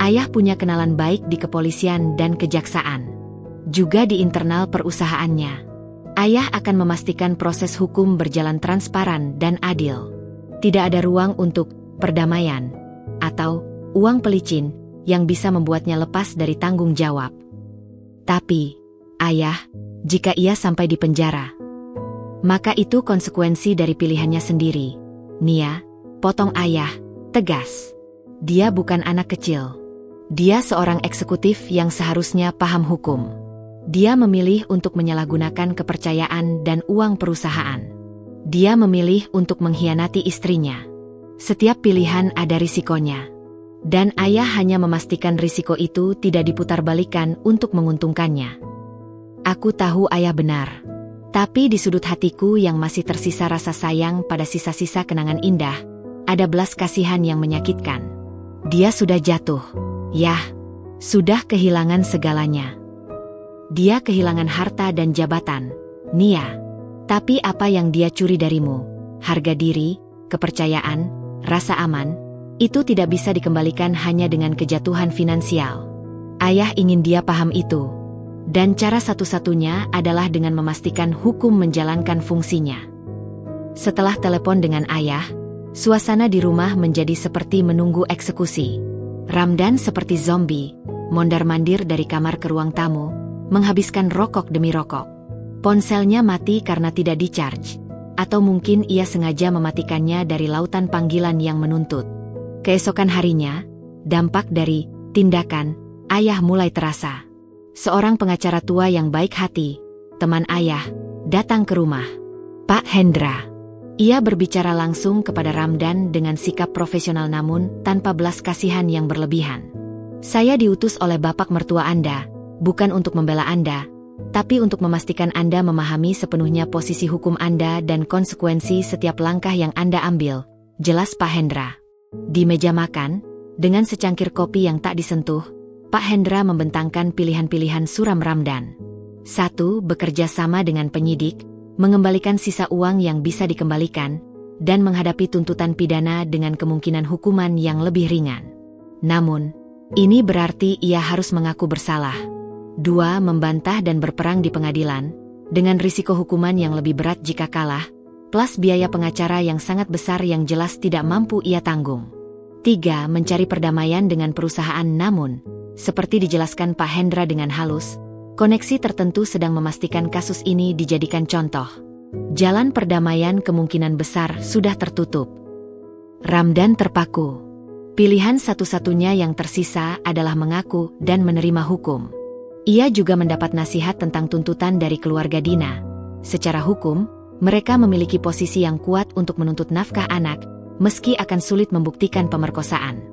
Ayah punya kenalan baik di kepolisian dan kejaksaan. Juga di internal perusahaannya. Ayah akan memastikan proses hukum berjalan transparan dan adil. Tidak ada ruang untuk perdamaian atau uang pelicin yang bisa membuatnya lepas dari tanggung jawab. Tapi, ayah, jika ia sampai di penjara, maka itu konsekuensi dari pilihannya sendiri. "Nia," potong ayah, tegas. "Dia bukan anak kecil. Dia seorang eksekutif yang seharusnya paham hukum. Dia memilih untuk menyalahgunakan kepercayaan dan uang perusahaan. Dia memilih untuk mengkhianati istrinya. Setiap pilihan ada risikonya. Dan ayah hanya memastikan risiko itu tidak diputarbalikkan untuk menguntungkannya. Aku tahu ayah benar. Tapi di sudut hatiku yang masih tersisa rasa sayang pada sisa-sisa kenangan indah, ada belas kasihan yang menyakitkan. Dia sudah jatuh. Yah, sudah kehilangan segalanya. Dia kehilangan harta dan jabatan, Nia. Tapi apa yang dia curi darimu? Harga diri, kepercayaan, rasa aman, itu tidak bisa dikembalikan hanya dengan kejatuhan finansial. Ayah ingin dia paham itu. Dan cara satu-satunya adalah dengan memastikan hukum menjalankan fungsinya. Setelah telepon dengan ayah, suasana di rumah menjadi seperti menunggu eksekusi. Ramdan seperti zombie, mondar-mandir dari kamar ke ruang tamu, menghabiskan rokok demi rokok. Ponselnya mati karena tidak di-charge. Atau mungkin ia sengaja mematikannya dari lautan panggilan yang menuntut. Keesokan harinya, dampak dari tindakan ayah mulai terasa. Seorang pengacara tua yang baik hati, teman ayah, datang ke rumah. Pak Hendra. Ia berbicara langsung kepada Ramdan dengan sikap profesional namun tanpa belas kasihan yang berlebihan. Saya diutus oleh bapak mertua Anda, bukan untuk membela Anda, tapi untuk memastikan Anda memahami sepenuhnya posisi hukum Anda dan konsekuensi setiap langkah yang Anda ambil, jelas Pak Hendra. Di meja makan, dengan secangkir kopi yang tak disentuh, Pak Hendra membentangkan pilihan-pilihan suram Ramdan. 1. Bekerja sama dengan penyidik, mengembalikan sisa uang yang bisa dikembalikan, dan menghadapi tuntutan pidana dengan kemungkinan hukuman yang lebih ringan. Namun, ini berarti ia harus mengaku bersalah. 2. Membantah dan berperang di pengadilan, dengan risiko hukuman yang lebih berat jika kalah, plus biaya pengacara yang sangat besar yang jelas tidak mampu ia tanggung. 3. Mencari perdamaian dengan perusahaan namun, seperti dijelaskan Pak Hendra dengan halus, koneksi tertentu sedang memastikan kasus ini dijadikan contoh. Jalan perdamaian kemungkinan besar sudah tertutup. Ramdan terpaku. Pilihan satu-satunya yang tersisa adalah mengaku dan menerima hukum. Ia juga mendapat nasihat tentang tuntutan dari keluarga Dina. Secara hukum, mereka memiliki posisi yang kuat untuk menuntut nafkah anak, meski akan sulit membuktikan pemerkosaan.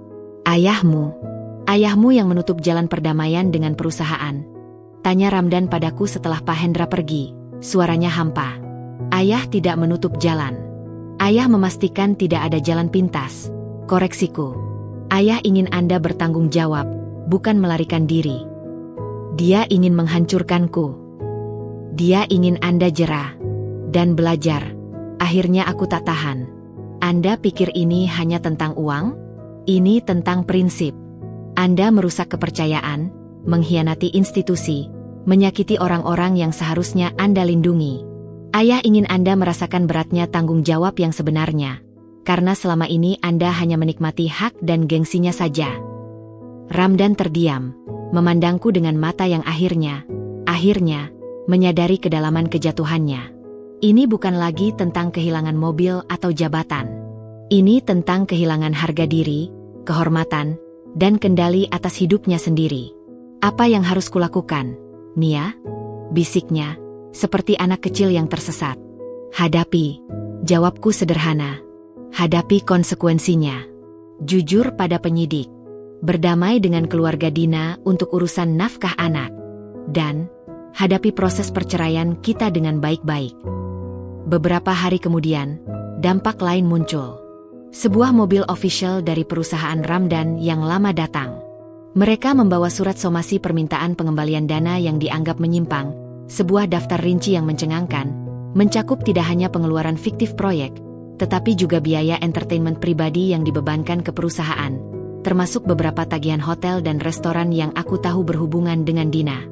Ayahmu yang menutup jalan perdamaian dengan perusahaan. Tanya Ramdan padaku setelah Pak Hendra pergi, suaranya hampa. Ayah tidak menutup jalan. Ayah memastikan tidak ada jalan pintas. Koreksiku. Ayah ingin Anda bertanggung jawab, bukan melarikan diri. Dia ingin menghancurkanku. Dia ingin Anda jera dan belajar. Akhirnya aku tak tahan. Anda pikir ini hanya tentang uang? Ini tentang prinsip. Anda merusak kepercayaan, mengkhianati institusi, menyakiti orang-orang yang seharusnya Anda lindungi. Ayah ingin Anda merasakan beratnya tanggung jawab yang sebenarnya, karena selama ini Anda hanya menikmati hak dan gengsinya saja. Ramdan terdiam, memandangku dengan mata yang akhirnya, menyadari kedalaman kejatuhannya. Ini bukan lagi tentang kehilangan mobil atau jabatan. Ini tentang kehilangan harga diri, kehormatan, dan kendali atas hidupnya sendiri. Apa yang harus kulakukan, Nia? Bisiknya, seperti anak kecil yang tersesat. Hadapi. Jawabku sederhana. Hadapi konsekuensinya. Jujur pada penyidik. Berdamai dengan keluarga Dina untuk urusan nafkah anak. Dan, hadapi proses perceraian kita dengan baik-baik. Beberapa hari kemudian, dampak lain muncul. Sebuah mobil official dari perusahaan Ramdan yang lama datang. Mereka membawa surat somasi permintaan pengembalian dana yang dianggap menyimpang, sebuah daftar rinci yang mencengangkan, mencakup tidak hanya pengeluaran fiktif proyek, tetapi juga biaya entertainment pribadi yang dibebankan ke perusahaan, termasuk beberapa tagihan hotel dan restoran yang aku tahu berhubungan dengan Dina.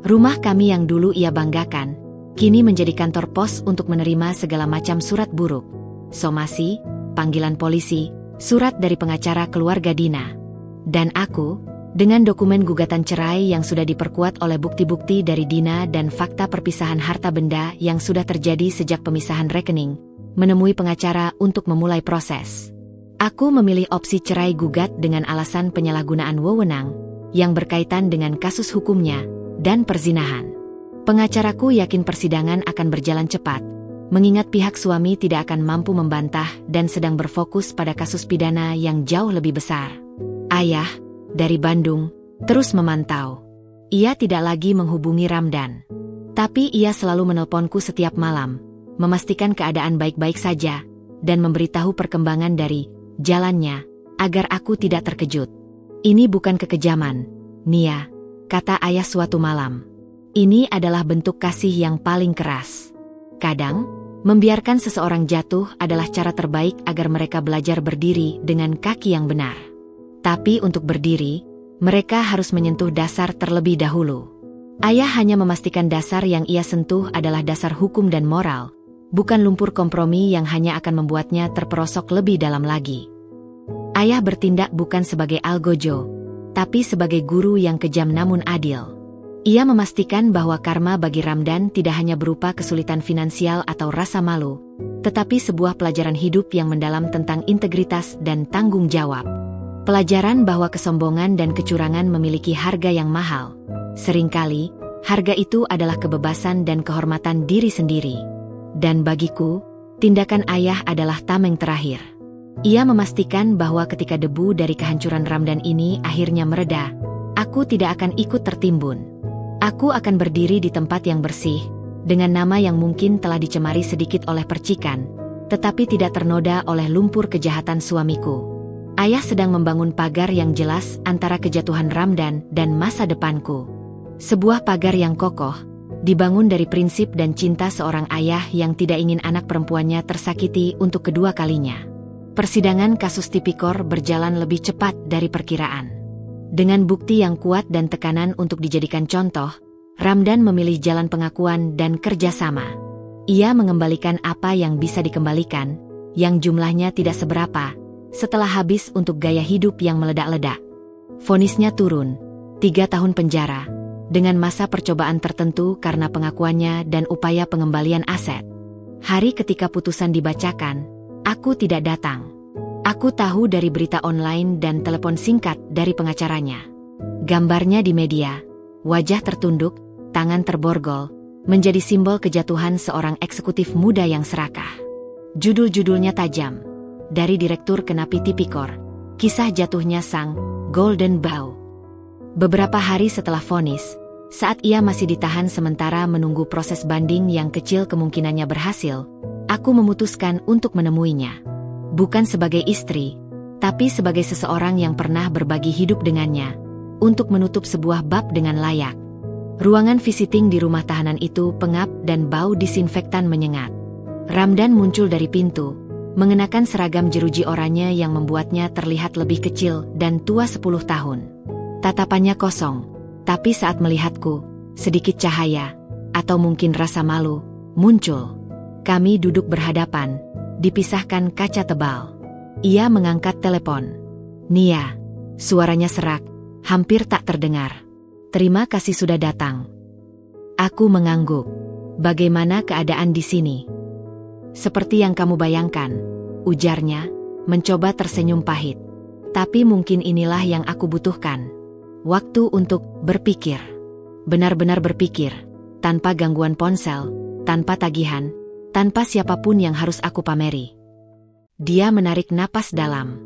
Rumah kami yang dulu ia banggakan, kini menjadi kantor pos untuk menerima segala macam surat buruk, somasi, panggilan polisi, surat dari pengacara keluarga Dina. Dan aku, dengan dokumen gugatan cerai yang sudah diperkuat oleh bukti-bukti dari Dina dan fakta perpisahan harta benda yang sudah terjadi sejak pemisahan rekening, menemui pengacara untuk memulai proses. Aku memilih opsi cerai gugat dengan alasan penyalahgunaan wewenang yang berkaitan dengan kasus hukumnya dan perzinahan. Pengacaraku yakin persidangan akan berjalan cepat, mengingat pihak suami tidak akan mampu membantah dan sedang berfokus pada kasus pidana yang jauh lebih besar. Ayah, dari Bandung, terus memantau. Ia tidak lagi menghubungi Ramdan. Tapi ia selalu menelponku setiap malam, memastikan keadaan baik-baik saja, dan memberitahu perkembangan dari jalannya, agar aku tidak terkejut. Ini bukan kekejaman, Nia, kata ayah suatu malam. Ini adalah bentuk kasih yang paling keras. Kadang, membiarkan seseorang jatuh adalah cara terbaik agar mereka belajar berdiri dengan kaki yang benar. Tapi untuk berdiri, mereka harus menyentuh dasar terlebih dahulu. Ayah hanya memastikan dasar yang ia sentuh adalah dasar hukum dan moral, bukan lumpur kompromi yang hanya akan membuatnya terperosok lebih dalam lagi. Ayah bertindak bukan sebagai algojo, tapi sebagai guru yang kejam namun adil. Ia memastikan bahwa karma bagi Ramdan tidak hanya berupa kesulitan finansial atau rasa malu, tetapi sebuah pelajaran hidup yang mendalam tentang integritas dan tanggung jawab. Pelajaran bahwa kesombongan dan kecurangan memiliki harga yang mahal. Seringkali, harga itu adalah kebebasan dan kehormatan diri sendiri. Dan bagiku, tindakan ayah adalah tameng terakhir. Ia memastikan bahwa ketika debu dari kehancuran Ramdan ini akhirnya mereda, aku tidak akan ikut tertimbun. Aku akan berdiri di tempat yang bersih, dengan nama yang mungkin telah dicemari sedikit oleh percikan, tetapi tidak ternoda oleh lumpur kejahatan suamiku. Ayah sedang membangun pagar yang jelas antara kejatuhan Ramdan dan masa depanku. Sebuah pagar yang kokoh, dibangun dari prinsip dan cinta seorang ayah yang tidak ingin anak perempuannya tersakiti untuk kedua kalinya. Persidangan kasus tipikor berjalan lebih cepat dari perkiraan. Dengan bukti yang kuat dan tekanan untuk dijadikan contoh, Ramdan memilih jalan pengakuan dan kerjasama. Ia mengembalikan apa yang bisa dikembalikan, yang jumlahnya tidak seberapa, setelah habis untuk gaya hidup yang meledak-ledak. Vonisnya turun, 3 tahun penjara, dengan masa percobaan tertentu karena pengakuannya dan upaya pengembalian aset. Hari ketika putusan dibacakan, aku tidak datang. Aku tahu dari berita online dan telepon singkat dari pengacaranya. Gambarnya di media, wajah tertunduk, tangan terborgol, menjadi simbol kejatuhan seorang eksekutif muda yang serakah. Judul-judulnya tajam, dari Direktur ke Napi Tipikor, kisah jatuhnya sang Golden Bough. Beberapa hari setelah vonis, saat ia masih ditahan sementara menunggu proses banding yang kecil kemungkinannya berhasil, aku memutuskan untuk menemuinya. Bukan sebagai istri, tapi sebagai seseorang yang pernah berbagi hidup dengannya, untuk menutup sebuah bab dengan layak. Ruangan visiting di rumah tahanan itu pengap dan bau disinfektan menyengat. Ramdan muncul dari pintu, mengenakan seragam jeruji oranye yang membuatnya terlihat lebih kecil dan tua 10 tahun. Tatapannya kosong, tapi saat melihatku, sedikit cahaya, atau mungkin rasa malu, muncul. Kami duduk berhadapan, dipisahkan kaca tebal. Ia mengangkat telepon. Nia, suaranya serak, hampir tak terdengar. Terima kasih sudah datang. Aku mengangguk. Bagaimana keadaan di sini? Seperti yang kamu bayangkan, ujarnya, mencoba tersenyum pahit. Tapi mungkin inilah yang aku butuhkan. Waktu untuk berpikir. Benar-benar berpikir, tanpa gangguan ponsel, tanpa tagihan, tanpa siapapun yang harus aku pameri. Dia menarik napas dalam.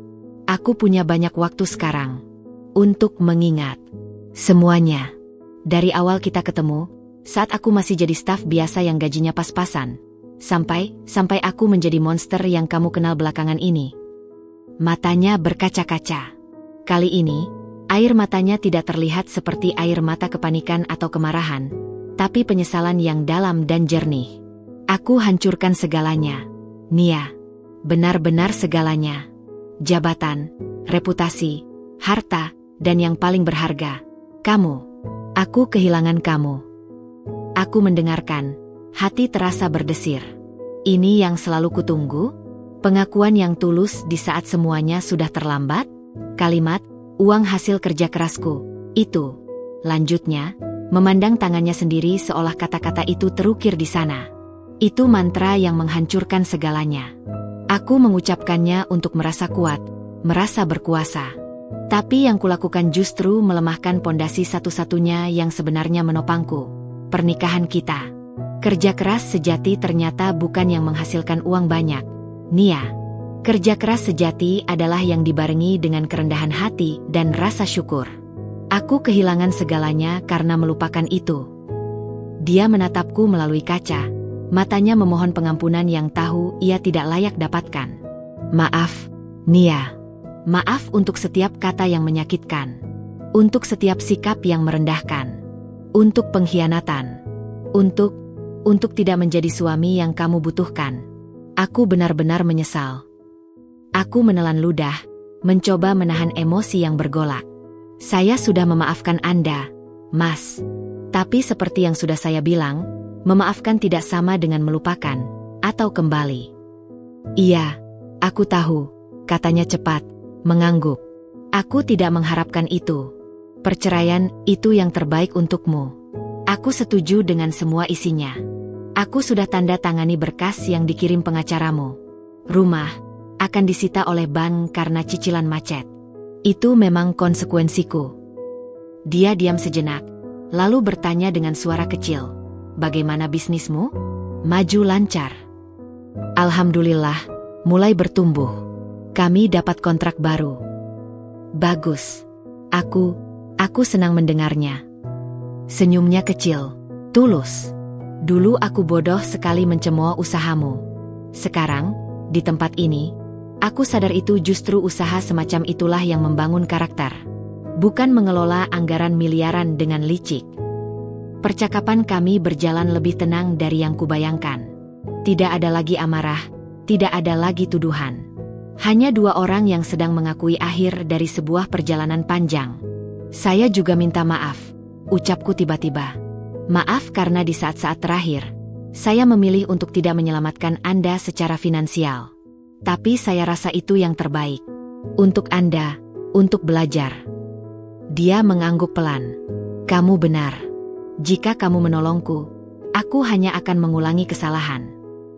Aku punya banyak waktu sekarang untuk mengingat semuanya. Dari awal kita ketemu, saat aku masih jadi staf biasa yang gajinya pas-pasan, sampai aku menjadi monster yang kamu kenal belakangan ini. Matanya berkaca-kaca. Kali ini, air matanya tidak terlihat seperti air mata kepanikan atau kemarahan, tapi penyesalan yang dalam dan jernih. Aku hancurkan segalanya, Nia. Benar-benar segalanya. Jabatan, reputasi, harta, dan yang paling berharga, kamu. Aku kehilangan kamu. Aku mendengarkan, hati terasa berdesir. Ini yang selalu kutunggu? Pengakuan yang tulus di saat semuanya sudah terlambat? Kalimat, uang hasil kerja kerasku, itu. Lanjutnya, memandang tangannya sendiri seolah kata-kata itu terukir di sana. Itu mantra yang menghancurkan segalanya. Aku mengucapkannya untuk merasa kuat, merasa berkuasa. Tapi yang kulakukan justru melemahkan pondasi satu-satunya yang sebenarnya menopangku. pernikahan kita. Kerja keras sejati ternyata bukan yang menghasilkan uang banyak, Nia. Kerja keras sejati adalah yang dibarengi dengan kerendahan hati dan rasa syukur. Aku kehilangan segalanya karena melupakan itu. Dia menatapku melalui kaca, matanya memohon pengampunan yang tahu ia tidak layak dapatkan. Maaf, Nia. Maaf untuk setiap kata yang menyakitkan. Untuk setiap sikap yang merendahkan. Untuk pengkhianatan. Untuk tidak menjadi suami yang kamu butuhkan. Aku benar-benar menyesal. Aku menelan ludah, mencoba menahan emosi yang bergolak. Saya sudah memaafkan Anda, Mas. Tapi seperti yang sudah saya bilang, memaafkan tidak sama dengan melupakan, atau kembali. Iya, aku tahu, katanya cepat, mengangguk. Aku tidak mengharapkan itu. Perceraian itu yang terbaik untukmu. Aku setuju dengan semua isinya. Aku sudah tanda tangani berkas yang dikirim pengacaramu. Rumah akan disita oleh bank karena cicilan macet. Itu memang konsekuensiku. Dia diam sejenak, lalu bertanya dengan suara kecil. Bagaimana bisnismu? Maju lancar. Alhamdulillah, mulai bertumbuh. Kami dapat kontrak baru. Bagus. Aku senang mendengarnya. Senyumnya kecil, tulus. Dulu aku bodoh sekali mencemooh usahamu. Sekarang, di tempat ini, aku sadar itu justru usaha semacam itulah yang membangun karakter. Bukan mengelola anggaran miliaran dengan licik. Percakapan kami berjalan lebih tenang dari yang kubayangkan. Tidak ada lagi amarah, tidak ada lagi tuduhan. Hanya dua orang yang sedang mengakui akhir dari sebuah perjalanan panjang. Saya juga minta maaf, ucapku tiba-tiba. Maaf karena di saat-saat terakhir, saya memilih untuk tidak menyelamatkan Anda secara finansial. Tapi saya rasa itu yang terbaik. Untuk Anda, untuk belajar. Dia mengangguk pelan. Kamu benar. Jika kamu menolongku, aku hanya akan mengulangi kesalahan.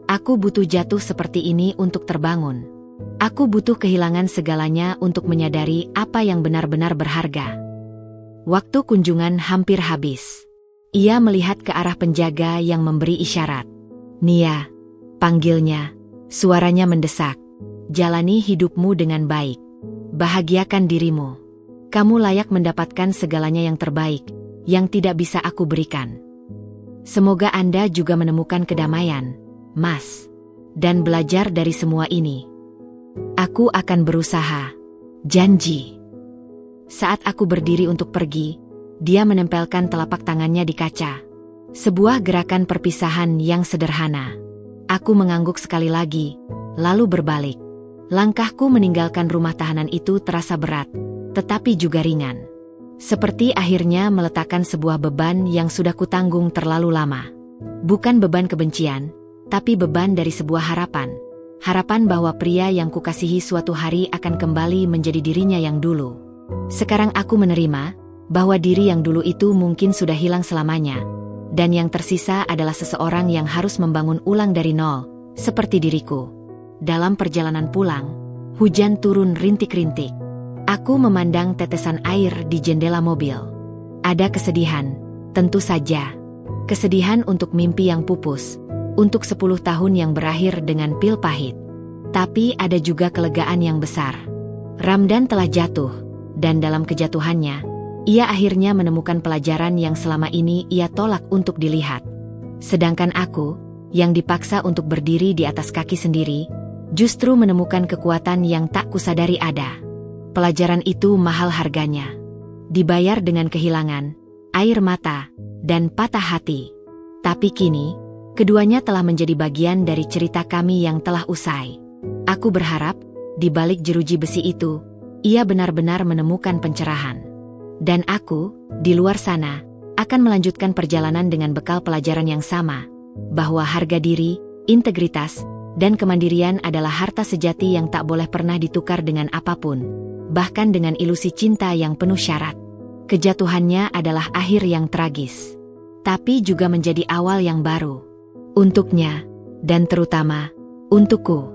Aku butuh jatuh seperti ini untuk terbangun. Aku butuh kehilangan segalanya untuk menyadari apa yang benar-benar berharga. Waktu kunjungan hampir habis. Ia melihat ke arah penjaga yang memberi isyarat. Nia, panggilnya. Suaranya mendesak. Jalani hidupmu dengan baik. Bahagiakan dirimu. Kamu layak mendapatkan segalanya yang terbaik, yang tidak bisa aku berikan. Semoga Anda juga menemukan kedamaian, Mas. Dan belajar dari semua ini. Aku akan berusaha. Janji. Saat aku berdiri untuk pergi, dia menempelkan telapak tangannya di kaca. Sebuah gerakan perpisahan yang sederhana. Aku mengangguk sekali lagi, lalu berbalik. Langkahku meninggalkan rumah tahanan itu terasa berat, tetapi juga ringan. Seperti akhirnya meletakkan sebuah beban yang sudah kutanggung terlalu lama. Bukan beban kebencian, tapi beban dari sebuah harapan. Harapan bahwa pria yang kukasihi suatu hari akan kembali menjadi dirinya yang dulu. Sekarang aku menerima bahwa diri yang dulu itu mungkin sudah hilang selamanya, dan yang tersisa adalah seseorang yang harus membangun ulang dari nol, seperti diriku. Dalam perjalanan pulang, hujan turun rintik-rintik. Aku memandang tetesan air di jendela mobil. Ada kesedihan, tentu saja. Kesedihan untuk mimpi yang pupus, untuk 10 tahun yang berakhir dengan pil pahit. Tapi ada juga kelegaan yang besar. Ramdan telah jatuh, dan dalam kejatuhannya, ia akhirnya menemukan pelajaran yang selama ini ia tolak untuk dilihat. Sedangkan aku, yang dipaksa untuk berdiri di atas kaki sendiri, justru menemukan kekuatan yang tak kusadari ada. Pelajaran itu mahal harganya. Dibayar dengan kehilangan, air mata, dan patah hati. Tapi kini, keduanya telah menjadi bagian dari cerita kami yang telah usai. Aku berharap, di balik jeruji besi itu, ia benar-benar menemukan pencerahan. Dan aku, di luar sana, akan melanjutkan perjalanan dengan bekal pelajaran yang sama, bahwa harga diri, integritas, dan kemandirian adalah harta sejati yang tak boleh pernah ditukar dengan apapun, bahkan dengan ilusi cinta yang penuh syarat. Kejatuhannya adalah akhir yang tragis, tapi juga menjadi awal yang baru. Untuknya, dan terutama, untukku.